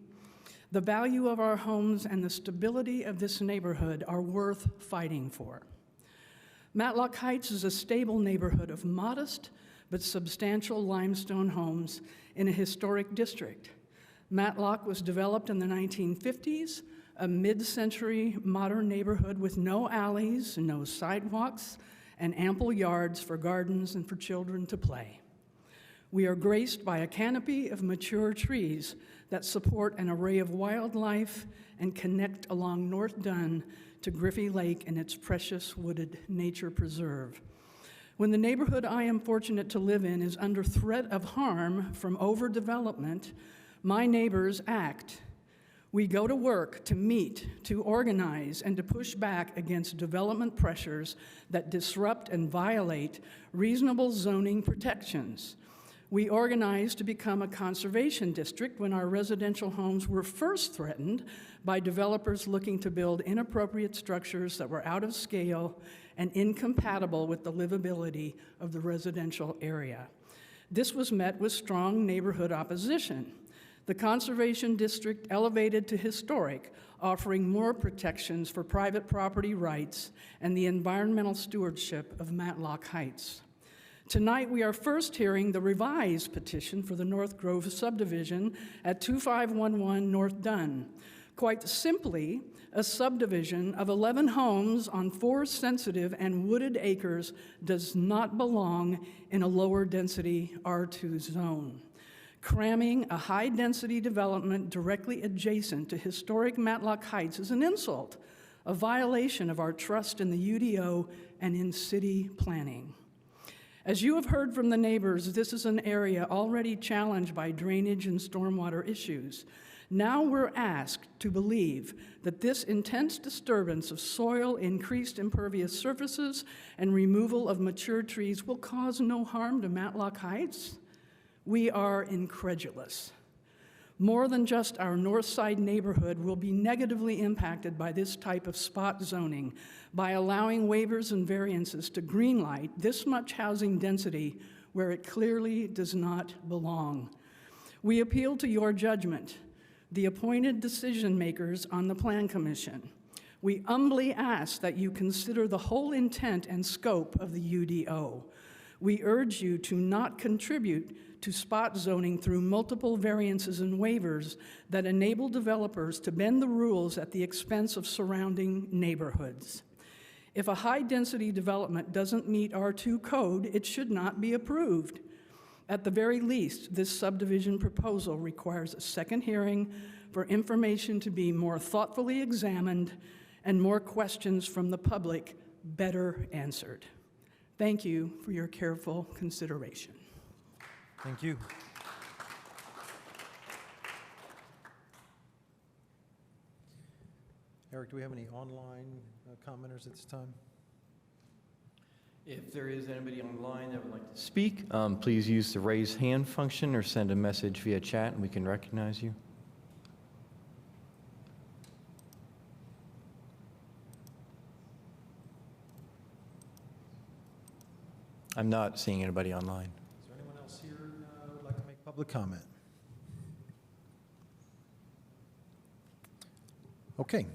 The value of our homes and the stability of this neighborhood are worth fighting for. Matlock Heights is a stable neighborhood of modest but substantial limestone homes in a historic district. Matlock was developed in the 1950s, a mid-century modern neighborhood with no alleys, no sidewalks, and ample yards for gardens and for children to play. We are graced by a canopy of mature trees that support an array of wildlife and connect along North Dunn to Griffey Lake and its precious wooded nature preserve. When the neighborhood I am fortunate to live in is under threat of harm from overdevelopment, my neighbors act. We go to work to meet, to organize, and to push back against development pressures that disrupt and violate reasonable zoning protections. We organized to become a conservation district when our residential homes were first threatened by developers looking to build inappropriate structures that were out of scale and incompatible with the livability of the residential area. This was met with strong neighborhood opposition. The conservation district elevated to historic, offering more protections for private property rights and the environmental stewardship of Matlock Heights. Tonight, we are first hearing the revised petition for the North Grove subdivision at 2511 North Dunn. Quite simply, a subdivision of 11 homes on 4 sensitive and wooded acres does not belong in a lower density R2 zone. Cramming a high-density development directly adjacent to historic Matlock Heights is an insult, a violation of our trust in the UDO and in city planning. As you have heard from the neighbors, this is an area already challenged by drainage and stormwater issues. Now we're asked to believe that this intense disturbance of soil, increased impervious surfaces, and removal of mature trees will cause no harm to Matlock Heights? We are incredulous. More than just our north side neighborhood will be negatively impacted by this type of spot zoning by allowing waivers and variances to greenlight this much housing density where it clearly does not belong. We appeal to your judgment, the appointed decision makers on the Plan Commission. We humbly ask that you consider the whole intent and scope of the UDO. We urge you to not contribute to spot zoning through multiple variances and waivers that enable developers to bend the rules at the expense of surrounding neighborhoods. If a high-density development doesn't meet R2 code, it should not be approved. At the very least, this subdivision proposal requires a second hearing for information to be more thoughtfully examined and more questions from the public better answered. Thank you for your careful consideration. Thank you. Eric, do we have any online commenters at this time? If there is anybody online that would like to speak, please use the raise hand function or send a message via chat and we can recognize you. I'm not seeing anybody online. Is there anyone else here who would like to make public comment? Okay,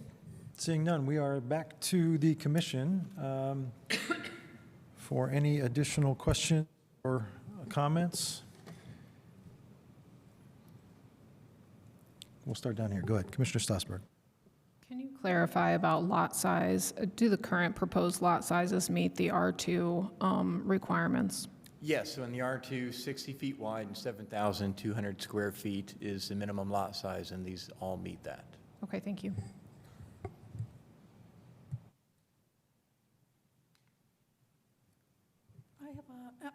seeing none, we are back to the commission for any additional questions or comments. We'll start down here. Go ahead, Commissioner Stossberg. Can you clarify about lot size? Do the current proposed lot sizes meet the R2 requirements? Yes, so in the R2, 60 feet wide and 7,200 square feet is the minimum lot size, and these all meet that. Okay, thank you.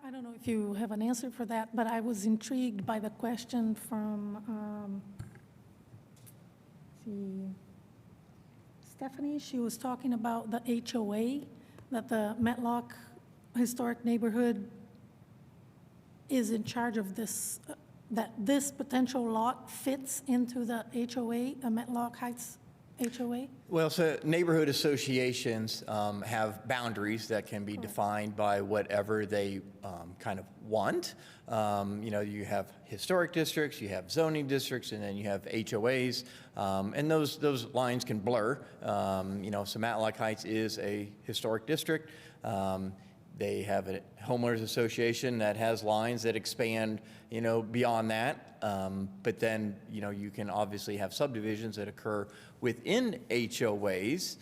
I don't know if you have an answer for that, but I was intrigued by the question from, Stephanie. She was talking about the HOA, that the Matlock Historic Neighborhood is in charge of this, that this potential lot fits into the HOA, a Matlock Heights HOA? Well, so neighborhood associations have boundaries that can be defined by whatever they kind of want. You know, you have historic districts, you have zoning districts, and then you have HOAs, and those lines can blur. You know, so Matlock Heights is a historic district. They have a homeowners association that has lines that expand, you know, beyond that. But then, you know, you can obviously have subdivisions that occur within HOAs,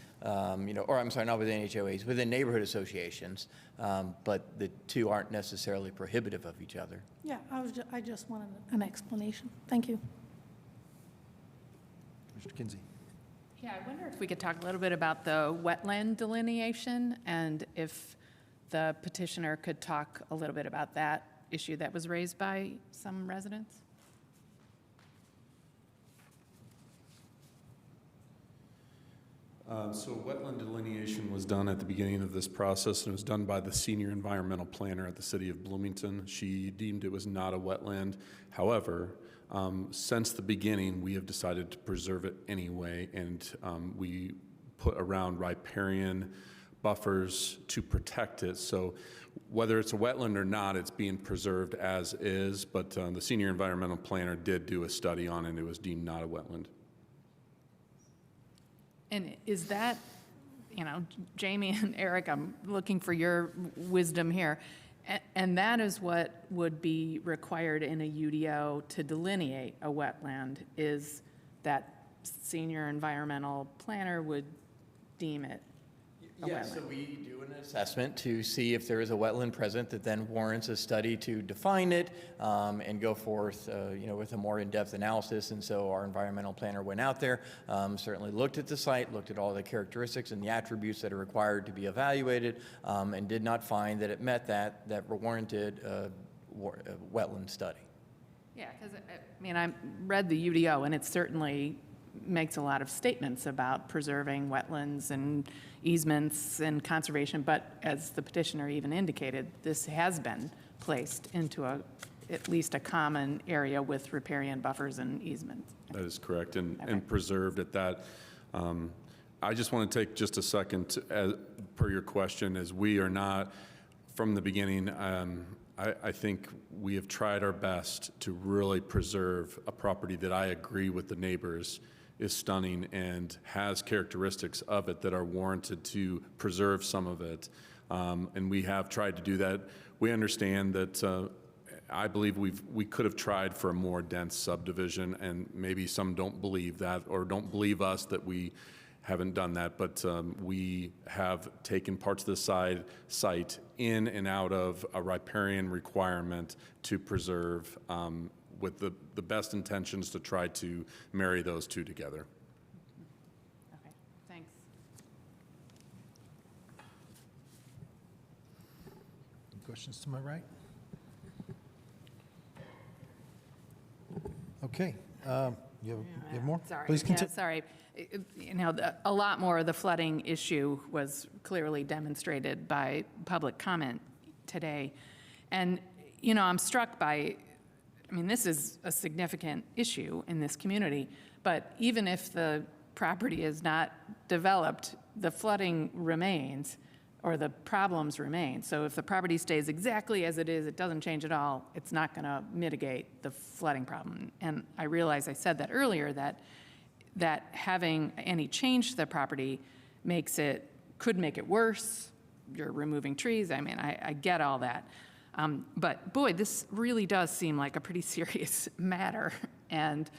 you know, or I'm sorry, not within HOAs, within neighborhood associations. But the two aren't necessarily prohibitive of each other. Yeah, I just wanted an explanation. Thank you. Mr. Kinsey. Yeah, I wonder if we could talk a little bit about the wetland delineation and if the petitioner could talk a little bit about that issue that was raised by some residents. So wetland delineation was done at the beginning of this process, and it was done by the senior environmental planner at the city of Bloomington. She deemed it was not a wetland. However, since the beginning, we have decided to preserve it anyway, and we put around riparian buffers to protect it. So whether it's a wetland or not, it's being preserved as is, but the senior environmental planner did do a study on it, and it was deemed not a wetland. And is that, you know, Jamie and Eric, I'm looking for your wisdom here. And that is what would be required in a UDO to delineate a wetland, is that senior environmental planner would deem it a Yes, wetland. so we do an assessment to see if there is a wetland present that then warrants a study to define it and go forth, you know, with a more in-depth analysis. And so our environmental planner went out there, certainly looked at the site, looked at all the characteristics and the attributes that are required to be evaluated, and did not find that it met that warranted wetland study. Yeah, because, I mean, I read the UDO, and it certainly makes a lot of statements about preserving wetlands and easements and conservation, but as the petitioner even indicated, this has been placed into a at least a common area with riparian buffers and easements. That is correct, and preserved at that. I just want to take just a second, per your question, as we are not, from the beginning, I think we have tried our best to really preserve a property that I agree with the neighbors is stunning and has characteristics of it that are warranted to preserve some of it. And we have tried to do that. We understand that I believe we could have tried for a more dense subdivision, and maybe some don't believe that or don't believe us that we haven't done that, but we have taken parts of the site in and out of a riparian requirement to preserve with the best intentions to try to marry those two together. Okay, thanks. Any questions to my right? Okay. You have more? Sorry. Please continue. Yeah, sorry. You know, a lot more of the flooding issue was clearly demonstrated by public comment today. And, you know, I'm struck by, I mean, this is a significant issue in this community, but even if the property is not developed, the flooding remains, or the problems remain. So if the property stays exactly as it is, it doesn't change at all, it's not going to mitigate the flooding problem. And I realize I said that earlier, that having any change to the property could make it worse. You're removing trees. I mean, I get all that. But boy, this really does seem like a pretty serious matter. And,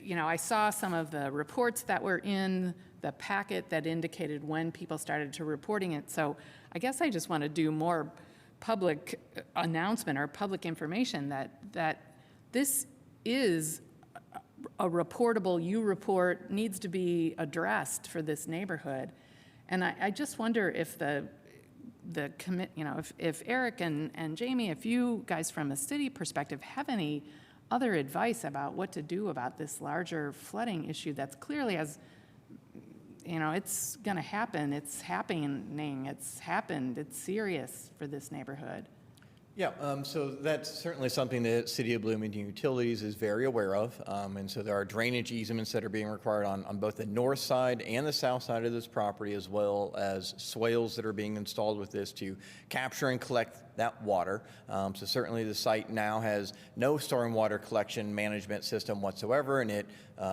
you know, I saw some of the reports that were in the packet that indicated when people started to reporting it. So I guess I just want to do more public announcement or public information that this is a reportable, you report, needs to be addressed for this neighborhood. And I just wonder if you know, if Eric and Jamie, if you guys from a city perspective have any other advice about what to do about this larger flooding issue that's clearly, as you know, it's going to happen, it's happening, it's happened, it's serious for this neighborhood. Yeah, so that's certainly something that City of Bloomington Utilities is very aware of. And so there are drainage easements that are being required on both the north side and the south side of this property, as well as swales that are being installed with this to capture and collect that water. So certainly the site now has no stormwater collection management system whatsoever, and it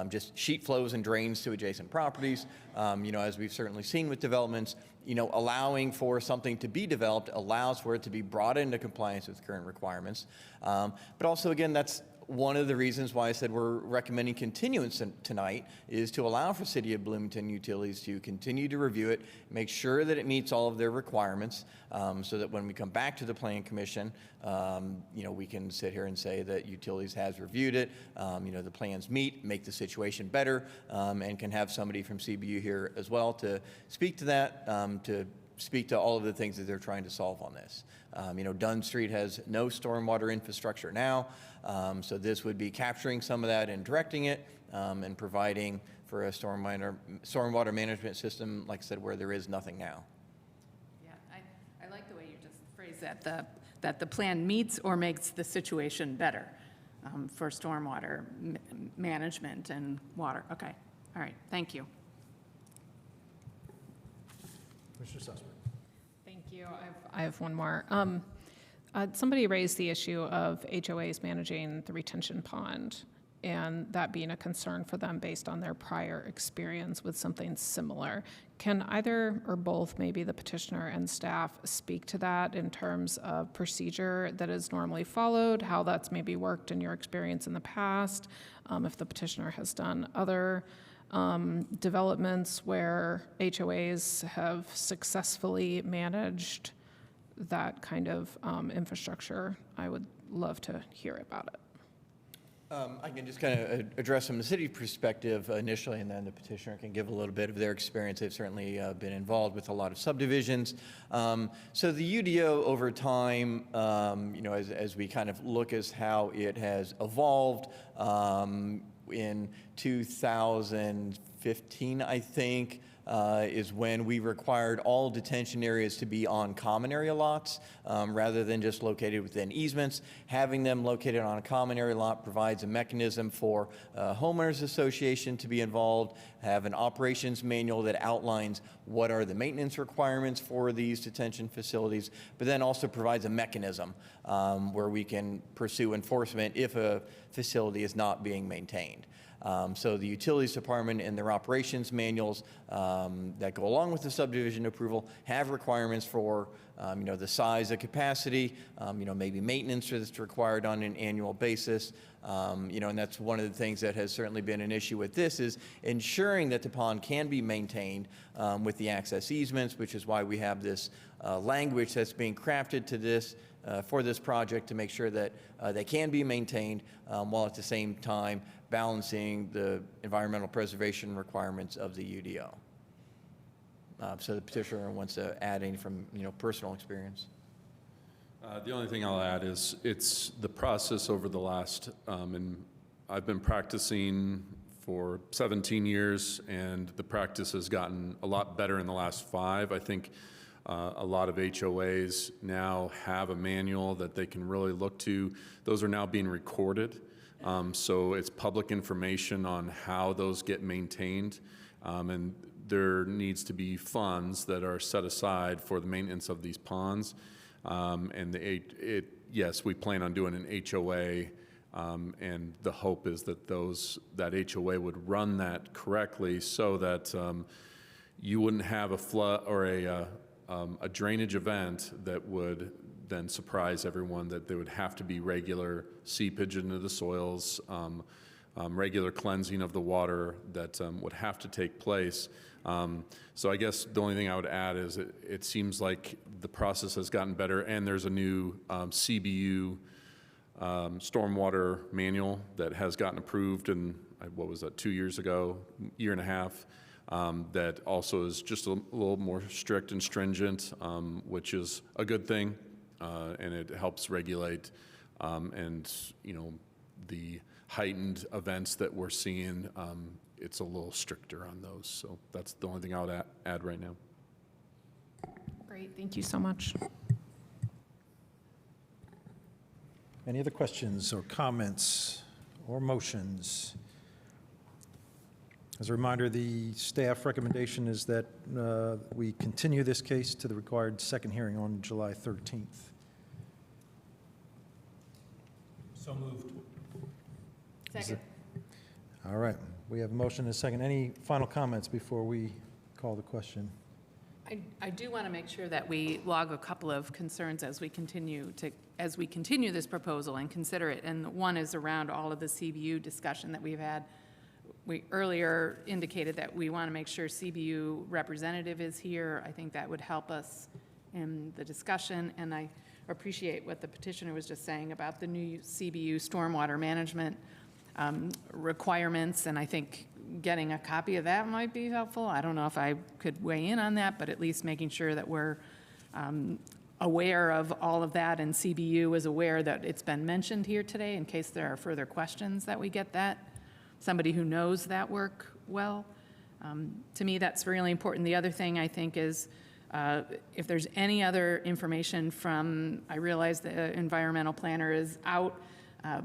just sheet flows and drains to adjacent properties. You know, as we've certainly seen with developments, you know, allowing for something to be developed allows for it to be brought into compliance with current requirements. But also, again, that's one of the reasons why I said we're recommending continuance tonight, is to allow for City of Bloomington Utilities to continue to review it, make sure that it meets all of their requirements, so that when we come back to the Plan Commission, you know, we can sit here and say that Utilities has reviewed it, you know, the plans meet, make the situation better, and can have somebody from CBU here as well to speak to that, to speak to all of the things that they're trying to solve on this. You know, Dunn Street has no stormwater infrastructure now, so this would be capturing some of that and directing it, and providing for a stormwater management system, like I said, where there is nothing now. Yeah, I like the way you just phrased that the plan meets or makes the situation better for stormwater management and water. Okay, all right, thank you. Commissioner Sussman. Thank you. I have one more. Somebody raised the issue of HOAs managing the retention pond, and that being a concern for them based on their prior experience with something similar. Can either or both, maybe the petitioner and staff, speak to that in terms of procedure that is normally followed, how that's maybe worked in your experience in the past, if the petitioner has done other developments where HOAs have successfully managed that kind of infrastructure? I would love to hear about it. I can just kind of address from the city perspective initially, and then the petitioner can give a little bit of their experience. They've certainly been involved with a lot of subdivisions. So the UDO over time, you know, as we kind of look as how it has evolved, in 2015, I think, is when we required all detention areas to be on common area lots rather than just located within easements. Having them located on a common area lot provides a mechanism for homeowners association to be involved, have an operations manual that outlines what are the maintenance requirements for these detention facilities, but then also provides a mechanism where we can pursue enforcement if a facility is not being maintained. So the Utilities Department and their operations manuals that go along with the subdivision approval have requirements for, the size of capacity, maybe maintenance that's required on an annual basis. And that's one of the things that has certainly been an issue with this is ensuring that the pond can be maintained with the access easements, which is why we have this language that's being crafted to this for this project to make sure that they can be maintained while at the same time balancing the environmental preservation requirements of the UDO. So the petitioner wants to add any from personal experience. The only thing I'll add is it's the process over the last, and I've been practicing for 17 years, and the practice has gotten a lot better in the last 5. I think a lot of HOAs now have a manual that they can really look to. Those are now being recorded. So it's public information on how those get maintained. And there needs to be funds that are set aside for the maintenance of these ponds. And yes, we plan on doing an HOA. And the hope is that that HOA would run that correctly so that you wouldn't have a flood or a drainage event that would then surprise everyone, that there would have to be regular seepage into the soils, regular cleansing of the water that would have to take place. So I guess the only thing I would add is it seems like the process has gotten better, and there's a new CBU stormwater manual that has gotten approved in, what was that, 2 years ago, year and a half. That also is just a little more strict and stringent, which is a good thing, and it helps regulate and the heightened events that we're seeing. It's a little stricter on those, so that's the only thing I would add right now. Great, thank you so much. Any other questions or comments or motions? As a reminder, the staff recommendation is that we continue this case to the required second hearing on July 13th. So moved. Second. All right, we have a motion and a second. Any final comments before we call the question? I do want to make sure that we log a couple of concerns as we continue this proposal and consider it. And one is around all of the CBU discussion that we've had. We earlier indicated that we want to make sure CBU representative is here. I think that would help us in the discussion, and I appreciate what the petitioner was just saying about the new CBU stormwater management requirements, and I think getting a copy of that might be helpful. I don't know if I could weigh in on that, but at least making sure that we're aware of all of that, and CBU is aware that it's been mentioned here today in case there are further questions, that we get that. Somebody who knows that work well. To me, that's really important. The other thing I think is if there's any other information from, I realize the environmental planner is out,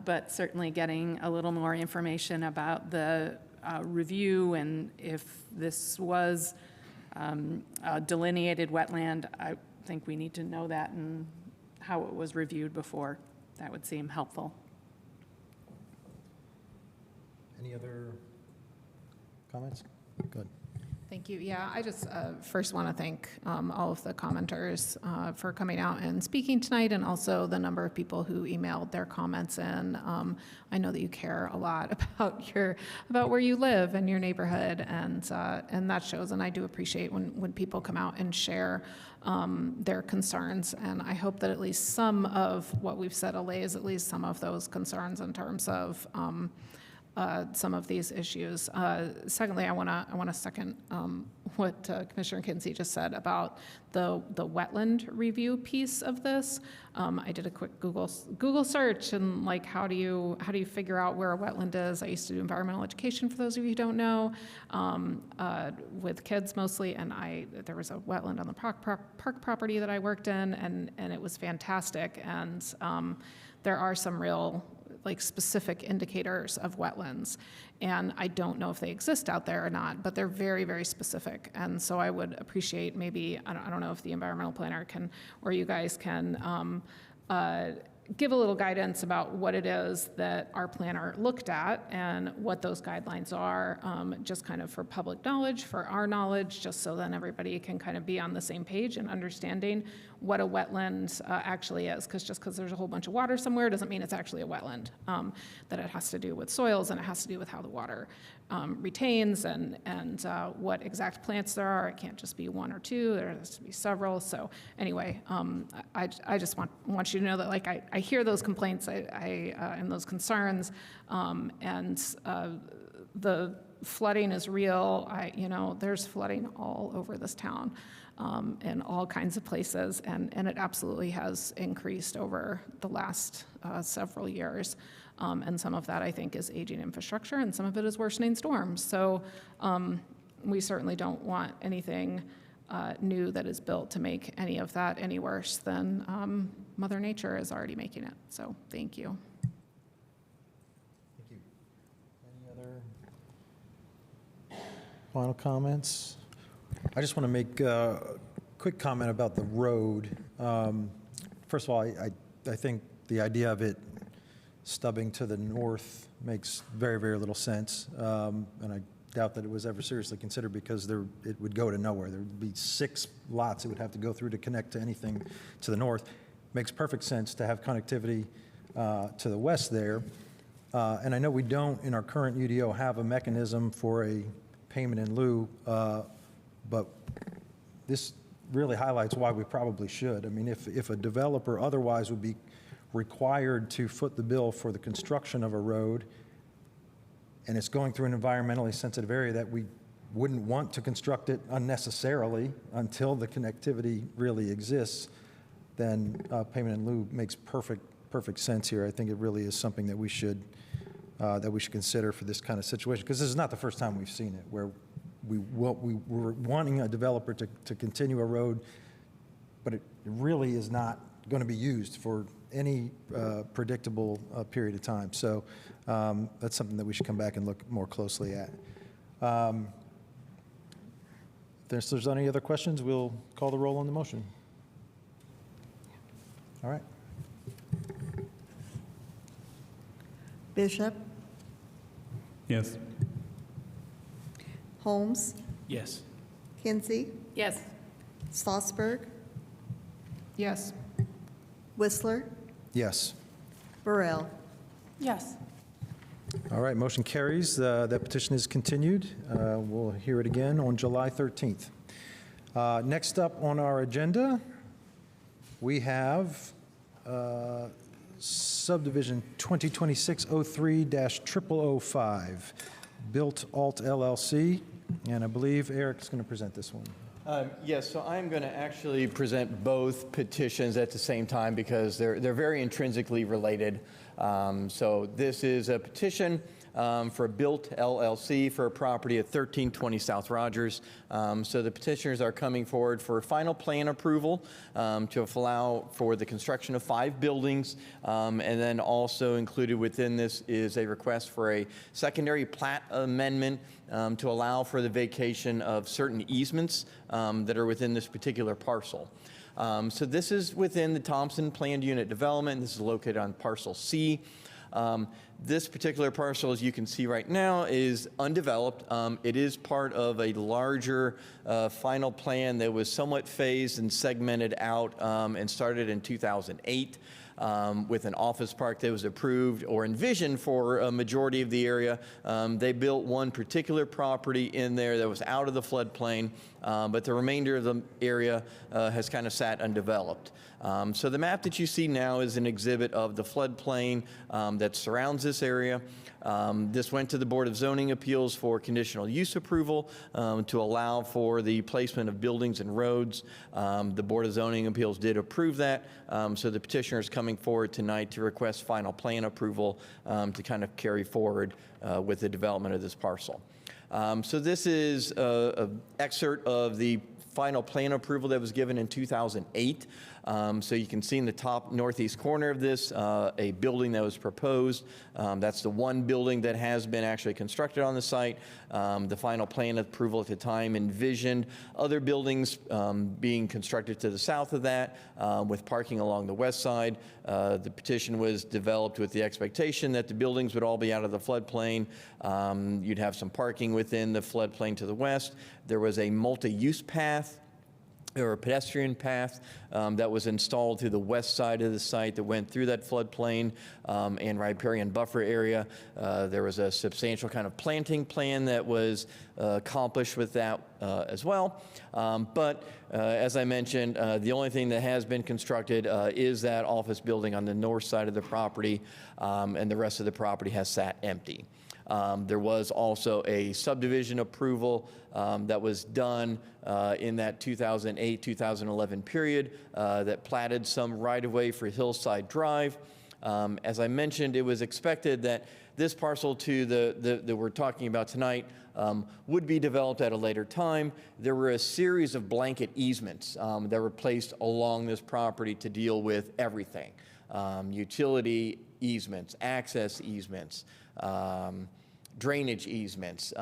but certainly getting a little more information about the review, and if this was a delineated wetland, I think we need to know that and how it was reviewed before. That would seem helpful. Any other comments? Good. Thank you. Yeah, I just first want to thank all of the commenters for coming out and speaking tonight, and also the number of people who emailed their comments in. I know that you care a lot about where you live and your neighborhood, and that shows. And I do appreciate when people come out and share their concerns. And I hope that at least some of what we've said allays at least some of those concerns in terms of some of these issues. Secondly, I want to second what Commissioner Kinsey just said about the wetland review piece of this. I did a quick Google search, and like, how do you figure out where a wetland is? I used to do environmental education, for those of you who don't know, with kids mostly, and there was a wetland on the park property that I worked in, and it was fantastic. And there are some real specific indicators of wetlands. And I don't know if they exist out there or not, but they're very, very specific. And so I would appreciate maybe, I don't know if the environmental planner can, or you guys can give a little guidance about what it is that our planner looked at and what those guidelines are, just kind of for public knowledge, for our knowledge, just so then everybody can kind of be on the same page and understanding what a wetland actually is. Because just because there's a whole bunch of water somewhere doesn't mean it's actually a wetland. That it has to do with soils, and it has to do with how the water retains, and what exact plants there are. It can't just be one or two, there has to be several. So anyway, I just want you to know that I hear those complaints and those concerns, and the flooding is real. There's flooding all over this town, in all kinds of places, and it absolutely has increased over the last several years. And some of that, I think, is aging infrastructure, and some of it is worsening storms. So we certainly don't want anything new that is built to make any of that any worse than Mother Nature is already making it. So thank you. Thank you. Any other final comments? I just want to make a quick comment about the road. First of all, I think the idea of it stubbing to the north makes very, very little sense. And I doubt that it was ever seriously considered, because it would go to nowhere. There would be 6 lots it would have to go through to connect to anything to the north. Makes perfect sense to have connectivity to the west there. And I know we don't, in our current UDO, have a mechanism for a payment in lieu, but this really highlights why we probably should. I mean, if a developer otherwise would be required to foot the bill for the construction of a road, and it's going through an environmentally sensitive area, that we wouldn't want to construct it unnecessarily until the connectivity really exists, then payment in lieu makes perfect sense here. I think it really is something that we should consider for this kind of situation, because this is not the first time we've seen it, where we were wanting a developer to continue a road, but it really is not going to be used for any predictable period of time. So that's something that we should come back and look more closely at. If there's any other questions, we'll call the roll on the motion. All right. Bishop, Yes. Holmes, Yes. Kinsey, Yes. Slossberg, Yes. Whistler, Yes. Burrell. Yes. All right, motion carries. That petition is continued. We'll hear it again on July 13th. Next up on our agenda, we have subdivision 2026-03-0005, Built Alt LLC, and I believe Eric's going to present this one. Yes, so I'm going to actually present both petitions at the same time, because they're very intrinsically related. So this is a petition for Built LLC for a property at 1320 South Rogers. So the petitioners are coming forward for final plan approval to allow for the construction of 5 buildings. And then also included within this is a request for a secondary plat amendment to allow for the vacation of certain easements that are within this particular parcel. So this is within the Thompson Planned Unit Development. This is located on Parcel C. This particular parcel, as you can see right now, is undeveloped. It is part of a larger final plan that was somewhat phased and segmented out and started in 2008. with an office park that was approved or envisioned for a majority of the area. They built one particular property in there that was out of the floodplain, but the remainder of the area has kind of sat undeveloped. So the map that you see now is an exhibit of the floodplain that surrounds this area. This went to the Board of Zoning Appeals for conditional use approval to allow for the placement of buildings and roads. The Board of Zoning Appeals did approve that, so the petitioner is coming forward tonight to request final plan approval to kind of carry forward with the development of this parcel. So this is an excerpt of the final plan approval that was given in 2008. So you can see in the top northeast corner of this a building that was proposed. That's the one building that has been actually constructed on the site. The final plan approval at the time envisioned other buildings being constructed to the south of that with parking along the west side. The petition was developed with the expectation that the buildings would all be out of the floodplain. You'd have some parking within the floodplain to the west. There was a multi-use path or a pedestrian path that was installed through the west side of the site that went through that floodplain and riparian buffer area. There was a substantial kind of planting plan that was accomplished with that as well. But as I mentioned, the only thing that has been constructed is that office building on the north side of the property, and the rest of the property has sat empty. There was also a subdivision approval that was done in that 2008-2011 period that platted some right-of-way for Hillside Drive. As I mentioned, it was expected that this parcel that we're talking about tonight would be developed at a later time. There were a series of blanket easements that were placed along this property to deal with everything. Utility easements, access easements, drainage easements,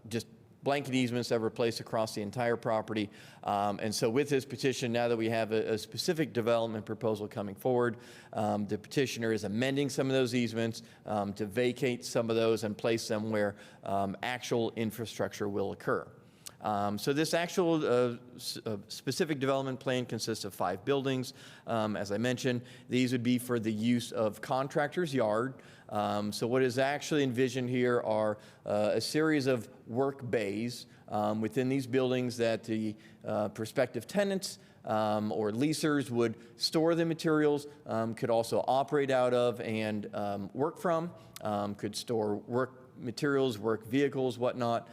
just blanket easements that were placed across the entire property. And so with this petition, now that we have a specific development proposal coming forward, the petitioner is amending some of those easements to vacate some of those and place them where actual infrastructure will occur. So this actual specific development plan consists of 5 buildings. As I mentioned, these would be for the use of contractors' yard. So what is actually envisioned here are a series of work bays within these buildings that the prospective tenants or leasers would store the materials, could also operate out of and work from, could store work materials, work vehicles, whatnot.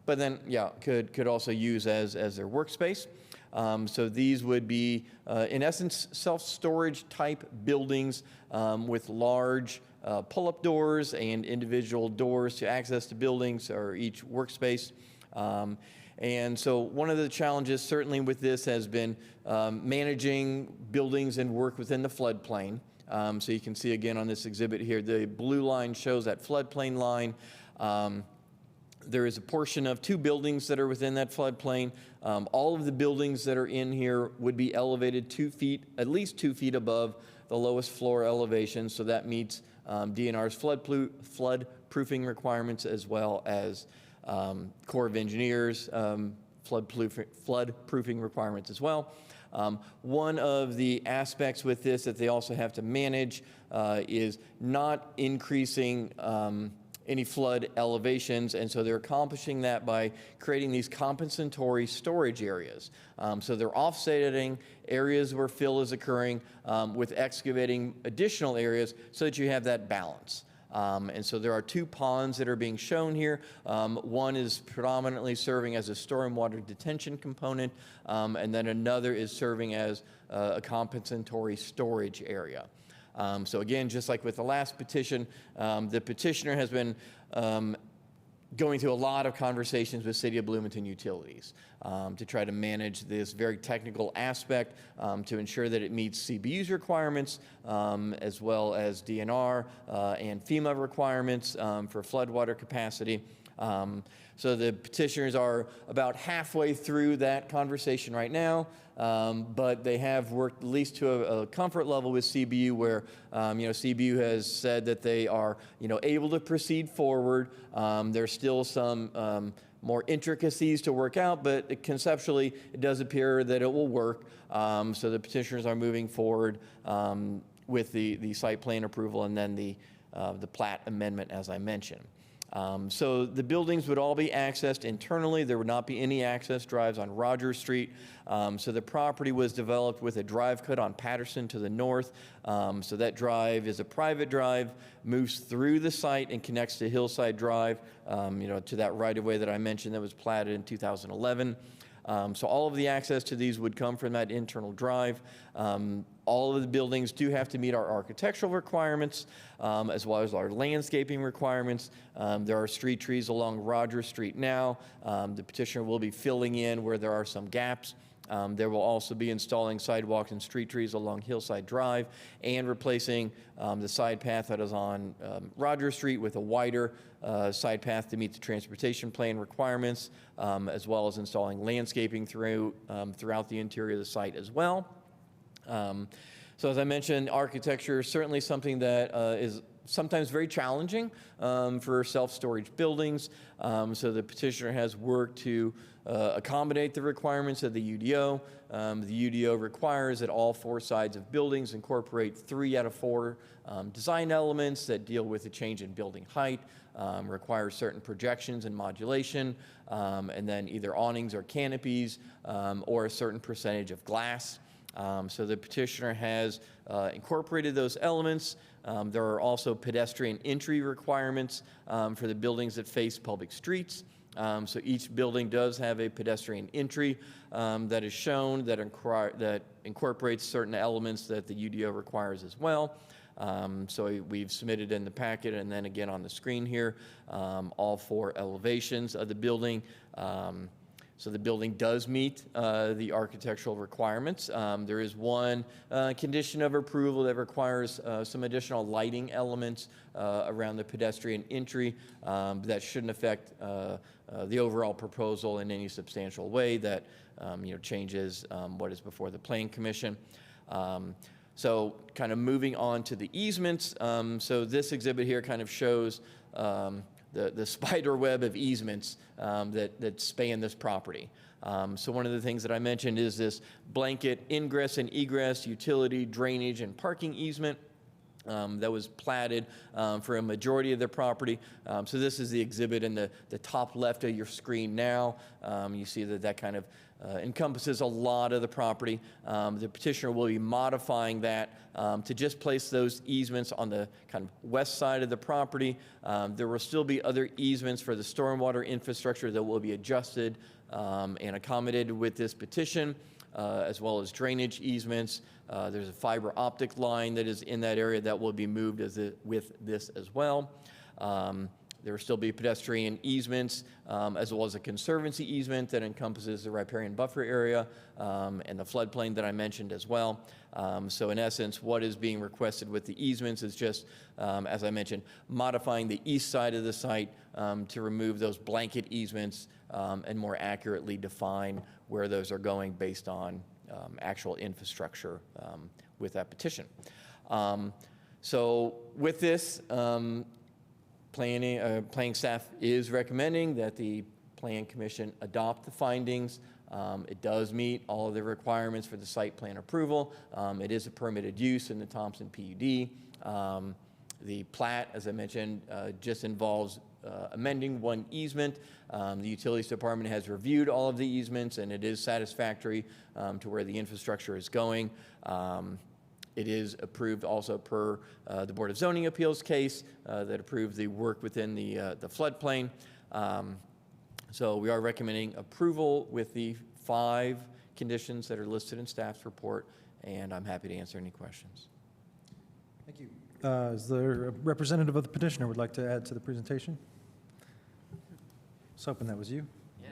But then, yeah, could also use as their workspace. So these would be, in essence, self-storage type buildings with large pull-up doors and individual doors to access the buildings or each workspace. And so one of the challenges certainly with this has been managing buildings and work within the floodplain. So you can see again on this exhibit here, the blue line shows that floodplain line. There is a portion of 2 buildings that are within that floodplain. All of the buildings that are in here would be elevated 2 feet, at least 2 feet above the lowest floor elevation. So that meets DNR's flood proofing requirements as well as Corps of Engineers flood proofing requirements as well. One of the aspects with this that they also have to manage is not increasing any flood elevations, and so they're accomplishing that by creating these compensatory storage areas. So they're offsetting areas where fill is occurring with excavating additional areas so that you have that balance. And so there are 2 ponds that are being shown here. One is predominantly serving as a stormwater detention component, and then another is serving as a compensatory storage area. So again, just like with the last petition, the petitioner has been going through a lot of conversations with City of Bloomington utilities to try to manage this very technical aspect to ensure that it meets CBU's requirements as well as DNR and FEMA requirements for floodwater capacity. So the petitioners are about halfway through that conversation right now, but they have worked at least to a comfort level with CBU where, CBU has said that they are, able to proceed forward. There's still some more intricacies to work out, but conceptually, it does appear that it will work. So the petitioners are moving forward with the site plan approval and then the plat amendment, as I mentioned. So the buildings would all be accessed internally. There would not be any access drives on Rogers Street. So the property was developed with a drive cut on Patterson to the north. So that drive is a private drive, moves through the site and connects to Hillside Drive, to that right-of-way that I mentioned that was platted in 2011. So all of the access to these would come from that internal drive. All of the buildings do have to meet our architectural requirements, as well as our landscaping requirements. There are street trees along Rogers Street now. The petitioner will be filling in where there are some gaps. There will also be installing sidewalks and street trees along Hillside Drive and replacing the side path that is on Rogers Street with a wider side path to meet the transportation plan requirements, as well as installing landscaping throughout the interior of the site as well. So as I mentioned, architecture is certainly something that is sometimes very challenging for self-storage buildings. So the petitioner has worked to accommodate the requirements of the UDO. The UDO requires that all 4 sides of buildings incorporate 3 out of 4 design elements that deal with the change in building height, requires certain projections and modulation, and then either awnings or canopies, or a certain percentage of glass. So the petitioner has incorporated those elements. There are also pedestrian entry requirements for the buildings that face public streets. So each building does have a pedestrian entry that is shown that incorporates certain elements that the UDO requires as well. So we've submitted in the packet and then again on the screen here all 4 elevations of the building. So the building does meet the architectural requirements. There is one condition of approval that requires some additional lighting elements around the pedestrian entry that shouldn't affect the overall proposal in any substantial way that changes what is before the Plan Commission. So kind of moving on to the easements. So this exhibit here kind of shows the spider web of easements that span this property. So one of the things that I mentioned is this blanket ingress and egress, utility, drainage, and parking easement that was platted for a majority of the property. So this is the exhibit in the top left of your screen now. You see that kind of encompasses a lot of the property. The petitioner will be modifying that to just place those easements on the kind of west side of the property. There will still be other easements for the stormwater infrastructure that will be adjusted and accommodated with this petition, as well as drainage easements. There's a fiber optic line that is in that area that will be moved with this as well. There will still be pedestrian easements, as well as a conservancy easement that encompasses the riparian buffer area and the floodplain that I mentioned as well. So in essence, what is being requested with the easements is just, as I mentioned, modifying the east side of the site to remove those blanket easements and more accurately define where those are going based on actual infrastructure with that petition. So with this, planning staff is recommending that the Plan Commission adopt the findings. It does meet all of the requirements for the site plan approval. It is a permitted use in the Thompson PUD. The plat, as I mentioned, just involves amending one easement. The Utilities Department has reviewed all of the easements, and it is satisfactory to where the infrastructure is going. It is approved also per the Board of Zoning Appeals case that approved the work within the floodplain. So we are recommending approval with the 5 conditions that are listed in staff's report, and I'm happy to answer any questions. Thank you. Is there a representative of the petitioner would like to add to the presentation? I was hoping that was you. Yeah,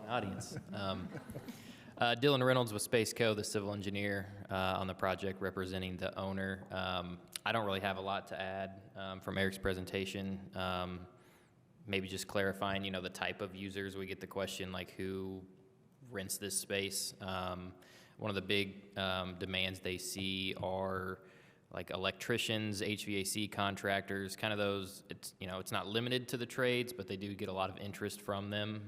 audience. Dylan Reynolds with Space Co., the civil engineer on the project representing the owner. I don't really have a lot to add from Eric's presentation. Maybe just clarifying, the type of users. We get the question, like, who rents this space? One of the big demands they see are like electricians, HVAC contractors, kind of those, it's, you know, it's not limited to the trades, but they do get a lot of interest from them.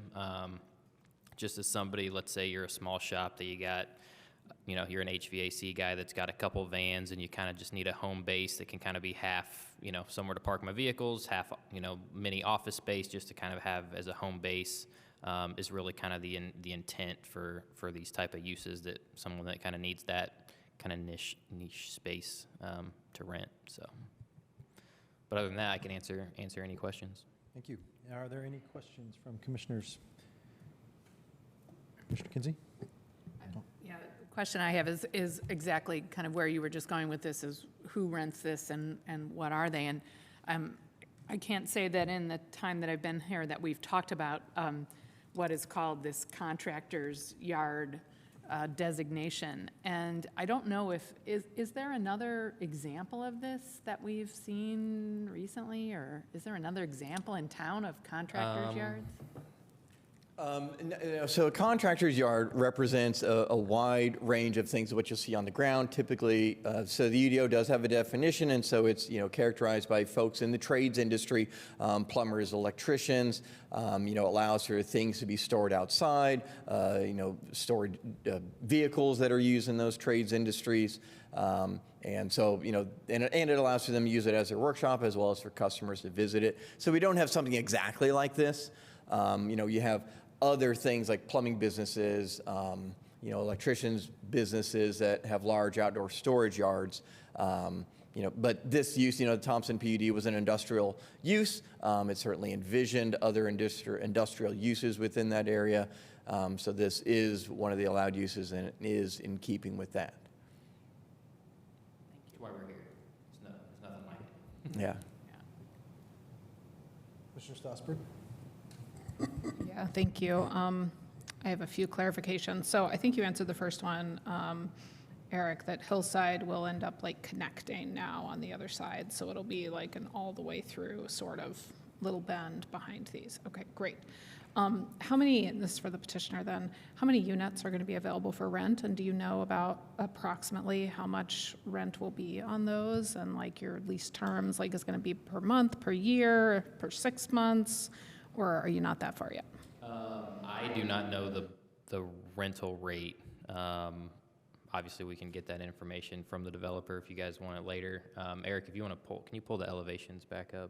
Just as somebody, let's say you're a small shop that you got, you know, you're an HVAC guy that's got a couple vans and you kind of just need a home base that can kind of be half, you know, somewhere to park my vehicles, half, you know, mini office space just to kind of have as a home base, is really kind of the intent for these type of uses, that someone that kind of needs that kind of niche space to rent. So, but other than that, I can answer any questions. Thank you. Are there any questions from commissioners? Commissioner Kinsey? Yeah, the question I have is exactly kind of where you were just going with this, is who rents this and what are they? And I can't say that in the time that I've been here that we've talked about what is called this contractor's yard designation. And I don't know if, is there another example of this that we've seen recently, or is there another example in town of contractor's yards? So a contractor's yard represents a wide range of things of what you'll see on the ground. Typically, so the UDO does have a definition, and so it's, you know, characterized by folks in the trades industry, plumbers, electricians. You know, allows for things to be stored outside. You know, stored vehicles that are used in those trades industries. And so, you know, and it allows for them to use it as their workshop as well as for customers to visit it. So we don't have something exactly like this. You know, you have other things like plumbing businesses, you know, electricians businesses that have large outdoor storage yards. You know, but this use, you know, the Thompson PUD was an industrial use. It certainly envisioned other industrial uses within that area. So this is one of the allowed uses, and it is in keeping with that. That's why we're here. It's nothing like it. Yeah. Commissioner Stossberg? Yeah, thank you. I have a few clarifications. So I think you answered the first one, Eric, that Hillside will end up like connecting now on the other side. So it'll be like an all the way through sort of little bend behind these. Okay, great. How many, and this is for the petitioner then, how many units are going to be available for rent? And do you know about approximately how much rent will be on those, and like your lease terms, like is going to be per month, per year, per 6 months? Or are you not that far yet? I do not know the rental rate. Obviously, we can get that information from the developer if you guys want it later. Eric, if you want to pull, can you pull the elevations back up?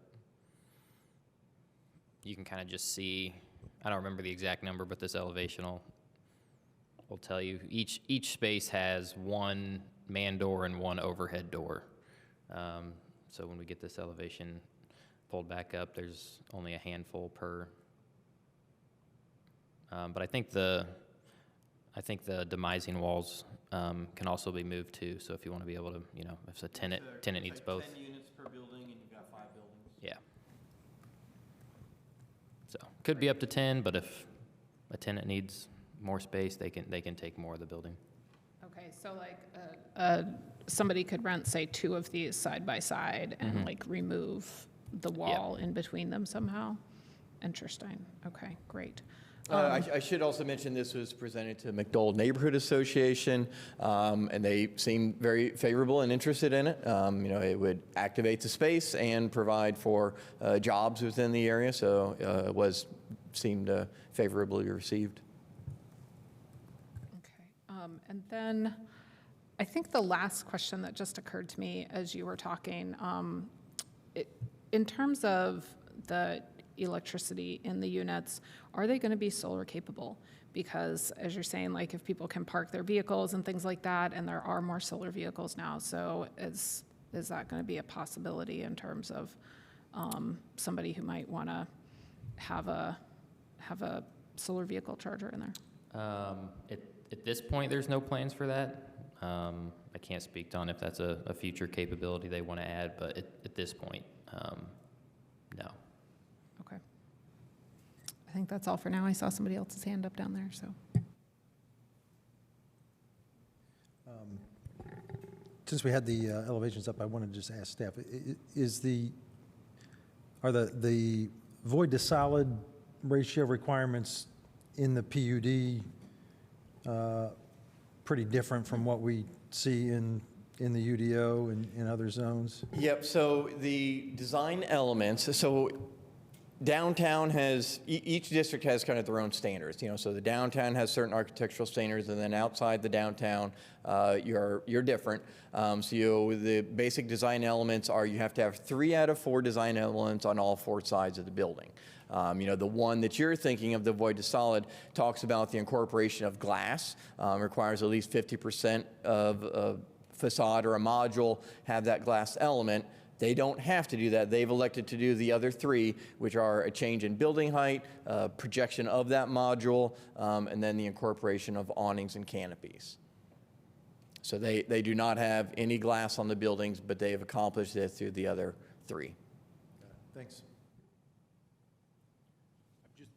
You can kind of just see, I don't remember the exact number, but this elevation will tell you. Each space has one man door and one overhead door. So when we get this elevation pulled back up, there's only a handful per. But I think the demising walls can also be moved too. So if you want to be able to, you know, if a tenant needs both. 10 units per building, and you've got 5 buildings. Yeah. So could be up to 10, but if a tenant needs more space, they can take more of the building. Okay, so like somebody could rent, say, 2 of these side by side and like remove the wall in between them somehow? Interesting. Okay, great. I should also mention this was presented to McDowell Neighborhood Association, and they seemed very favorable and interested in it. You know, it would activate the space and provide for jobs within the area, so it seemed favorably received. Okay, and then I think the last question that just occurred to me as you were talking, in terms of the electricity in the units, are they going to be solar capable? Because as you're saying, like if people can park their vehicles and things like that, and there are more solar vehicles now, so is that going to be a possibility in terms of somebody who might want to have a solar vehicle charger in there? At this point, there's no plans for that. I can't speak on if that's a future capability they want to add, but at this point, no. Okay. I think that's all for now. I saw somebody else's hand up down there, so. Since we had the elevations up, I wanted to just ask staff, are the void to solid ratio requirements in the PUD pretty different from what we see in in the UDO and in other zones? Yep, so the design elements, so downtown has, each district has kind of their own standards, so the downtown has certain architectural standards, and then outside the downtown, you're different. The basic design elements are you have to have 3 out of 4 design elements on all 4 sides of the building. The one that you're thinking of, the void to solid, talks about the incorporation of glass, requires at least 50% of a facade or a module have that glass element. They don't have to do that. They've elected to do the other 3, which are a change in building height, projection of that module, and then the incorporation of awnings and canopies. So they do not have any glass on the buildings, but they have accomplished it through the other 3. Thanks. Just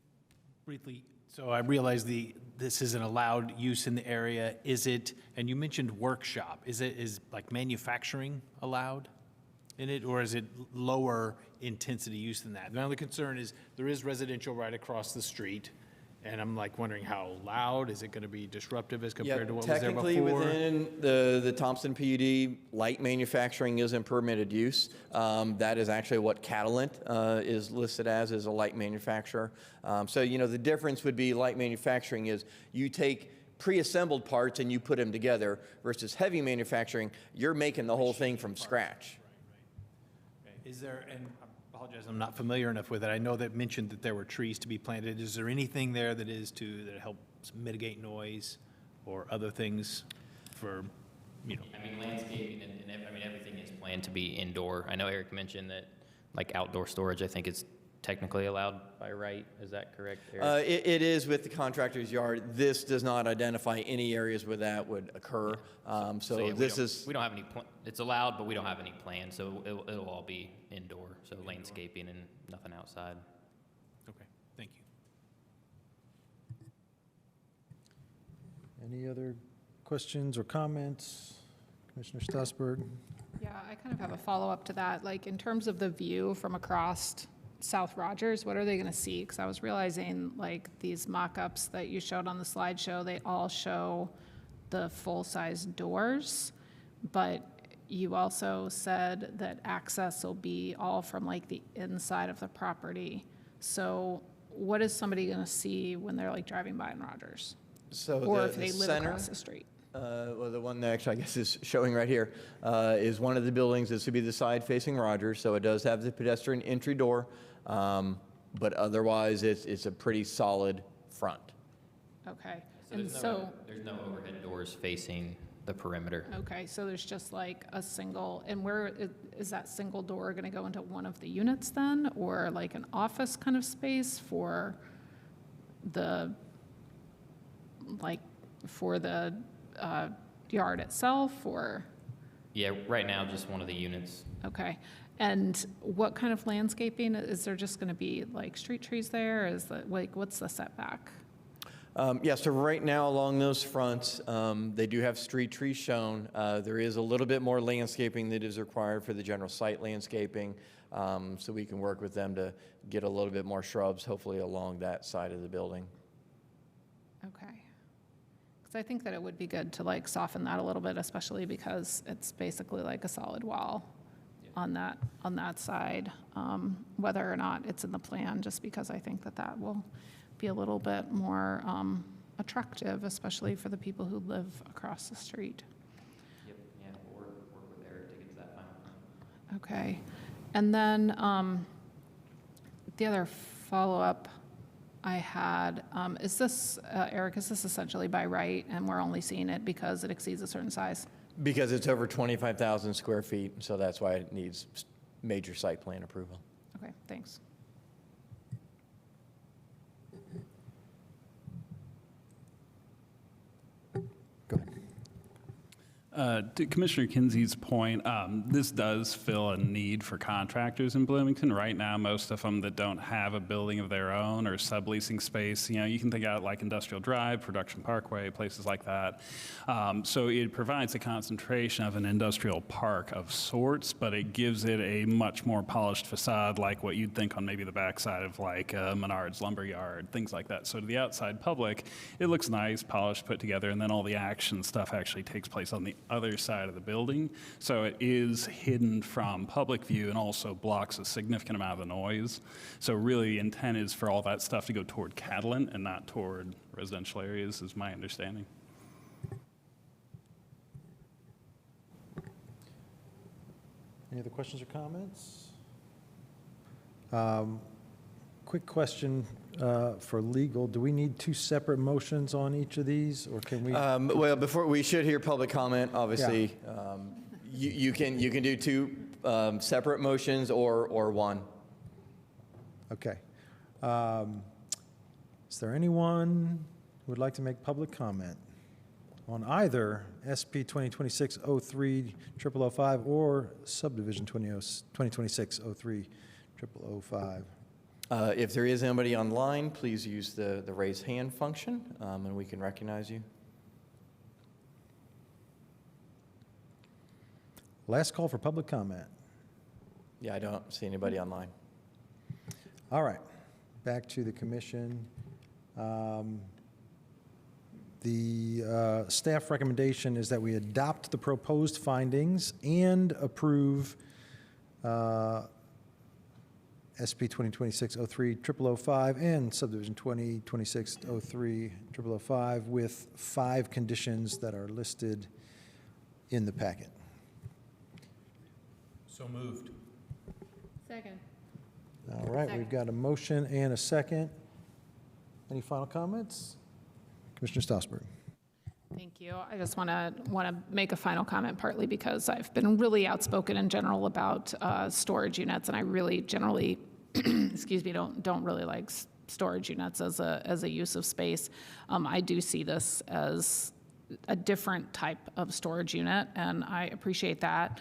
briefly, so I realize this is an allowed use in the area. Is it, and you mentioned workshop, is like manufacturing allowed in it, or is it lower intensity use than that? My only concern is there is residential right across the street, and I'm like wondering how loud, is it going to be disruptive as compared to what was there before? Technically within the Thompson PUD, light manufacturing isn't permitted use. That is actually what Catalent is listed as a light manufacturer. The difference would be light manufacturing is you take pre-assembled parts and you put them together versus heavy manufacturing, you're making the whole thing from scratch. Is there, and I apologize, I'm not familiar enough with it. I know that mentioned that there were trees to be planted. Is there anything there that helps mitigate noise or other things for, Landscaping and everything is planned to be indoor. I know Eric mentioned that like outdoor storage, I think is technically allowed by right. Is that correct, Eric? It is with the contractor's yard. This does not identify any areas where that would occur. We don't have any, it's allowed, but we don't have any plans, so it'll all be indoor, so landscaping and nothing outside. Okay, thank you. Any other questions or comments? Commissioner Strasburg? Yeah, I kind of have a follow-up to that. Like, in terms of the view from across South Rogers, what are they going to see? Because I was realizing, like, these mock-ups that you showed on the slideshow, they all show the full-size doors, but you also said that access will be all from, like, the inside of the property. So what is somebody going to see when they're, like, driving by in Rogers? Or if they live across the street? The one that actually I guess is showing right here is one of the buildings. This would be the side facing Rogers, so it does have the pedestrian entry door, but otherwise it's a pretty solid front. Okay. So there's no overhead doors facing the perimeter. Okay, so there's just like a single, and where is that single door going to go into one of the units then, or like an office kind of space for the yard itself, or? Yeah, right now, just one of the units. Okay. And what kind of landscaping? Is there just going to be like street trees there? Is that, like, what's the setback? So right now along those fronts, they do have street trees shown. There is a little bit more landscaping that is required for the general site landscaping, so we can work with them to get a little bit more shrubs, hopefully along that side of the building. Okay. I think that it would be good to like soften that a little bit, especially because it's basically like a solid wall on that side, whether or not it's in the plan, just because I think that will be a little bit more attractive, especially for the people who live across the street. Yep, yeah, we'll work with Eric to get to that final. Okay. And then the other follow-up I had, is this, Eric, is this essentially by right, and we're only seeing it because it exceeds a certain size? Because it's over 25,000 square feet, so that's why it needs major site plan approval. Okay, thanks. To Commissioner Kinsey's point, this does fill a need for contractors in Bloomington. Right now, most of them that don't have a building of their own or subleasing space, you can think out like Industrial Drive, Production Parkway, places like that. So it provides a concentration of an industrial park of sorts, but it gives it a much more polished facade like what you'd think on maybe the backside of like Menard's Lumberyard, things like that. So to the outside public, it looks nice, polished, put together, and then all the action stuff actually takes place on the other side of the building. So it is hidden from public view and also blocks a significant amount of the noise. So really the intent is for all that stuff to go toward Catalan and not toward residential areas, is my understanding. Any other questions or comments? Quick question for legal. Do we need two separate motions on each of these, or can we? Well, before, we should hear public comment, obviously. You can do two separate motions or one. Okay. Is there anyone who would like to make public comment on either SP 2026-03-0005 or subdivision 2026-03-0005? If there is anybody online, please use the raise hand function, and we can recognize you. Last call for public comment. Yeah, I don't see anybody online. All right, back to the commission. The staff recommendation is that we adopt the proposed findings and approve SP 2026-03-0005 and subdivision 2026-03-0005 with 5 conditions that are listed in the packet. So moved. Second. All right, we've got a motion and a second. Any final comments? Commissioner Stossberg. Thank you. I just want to make a final comment, partly because I've been really outspoken in general about storage units, and I really generally, excuse me, don't really like storage units as a use of space. I do see this as a different type of storage unit, and I appreciate that.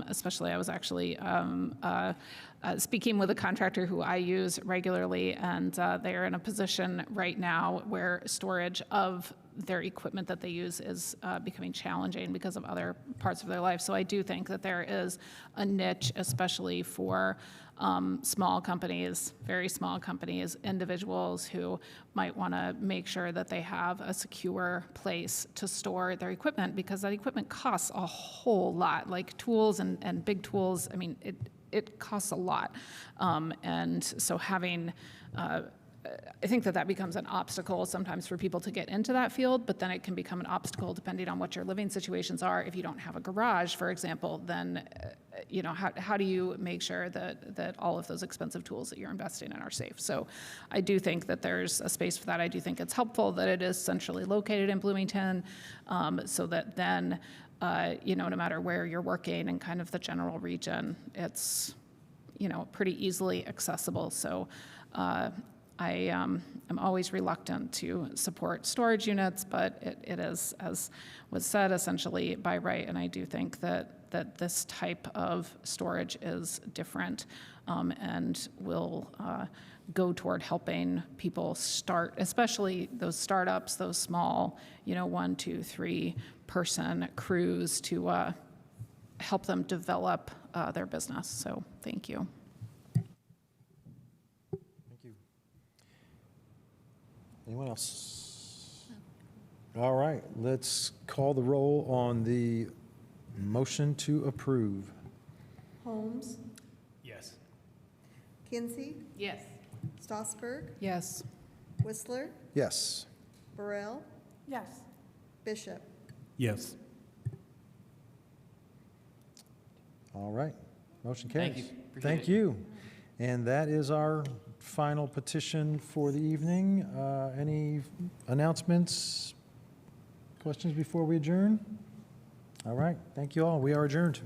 Especially, I was actually speaking with a contractor who I use regularly, and they are in a position right now where storage of their equipment that they use is becoming challenging because of other parts of their life. So I do think that there is a niche, especially for small companies, very small companies, individuals who might want to make sure that they have a secure place to store their equipment, because that equipment costs a whole lot, like tools and big tools. I mean, it costs a lot. And so having I think that becomes an obstacle sometimes for people to get into that field, but then it can become an obstacle depending on what your living situations are. If you don't have a garage, for example, then how do you make sure that all of those expensive tools that you're investing in are safe? So I do think that there's a space for that. I do think it's helpful that it is centrally located in Bloomington, so that then no matter where you're working and kind of the general region, it's pretty easily accessible. So I am always reluctant to support storage units, but it is, as was said, essentially by right, and I do think that this type of storage is different and will go toward helping people start, especially those startups, those small, 1, 2, 3 person crews, to help them develop their business. So thank you. Anyone else? All right, let's call the roll on the motion to approve. Holmes? Yes. Kinsey? Yes. Stossberg? Yes. Whistler? Yes. Burrell? Yes. Bishop? Yes. All right, motion carries. Thank you. Appreciate Thank it. you. And that is our final petition for the evening. Any announcements, questions before we adjourn? All right, thank you all. We are adjourned.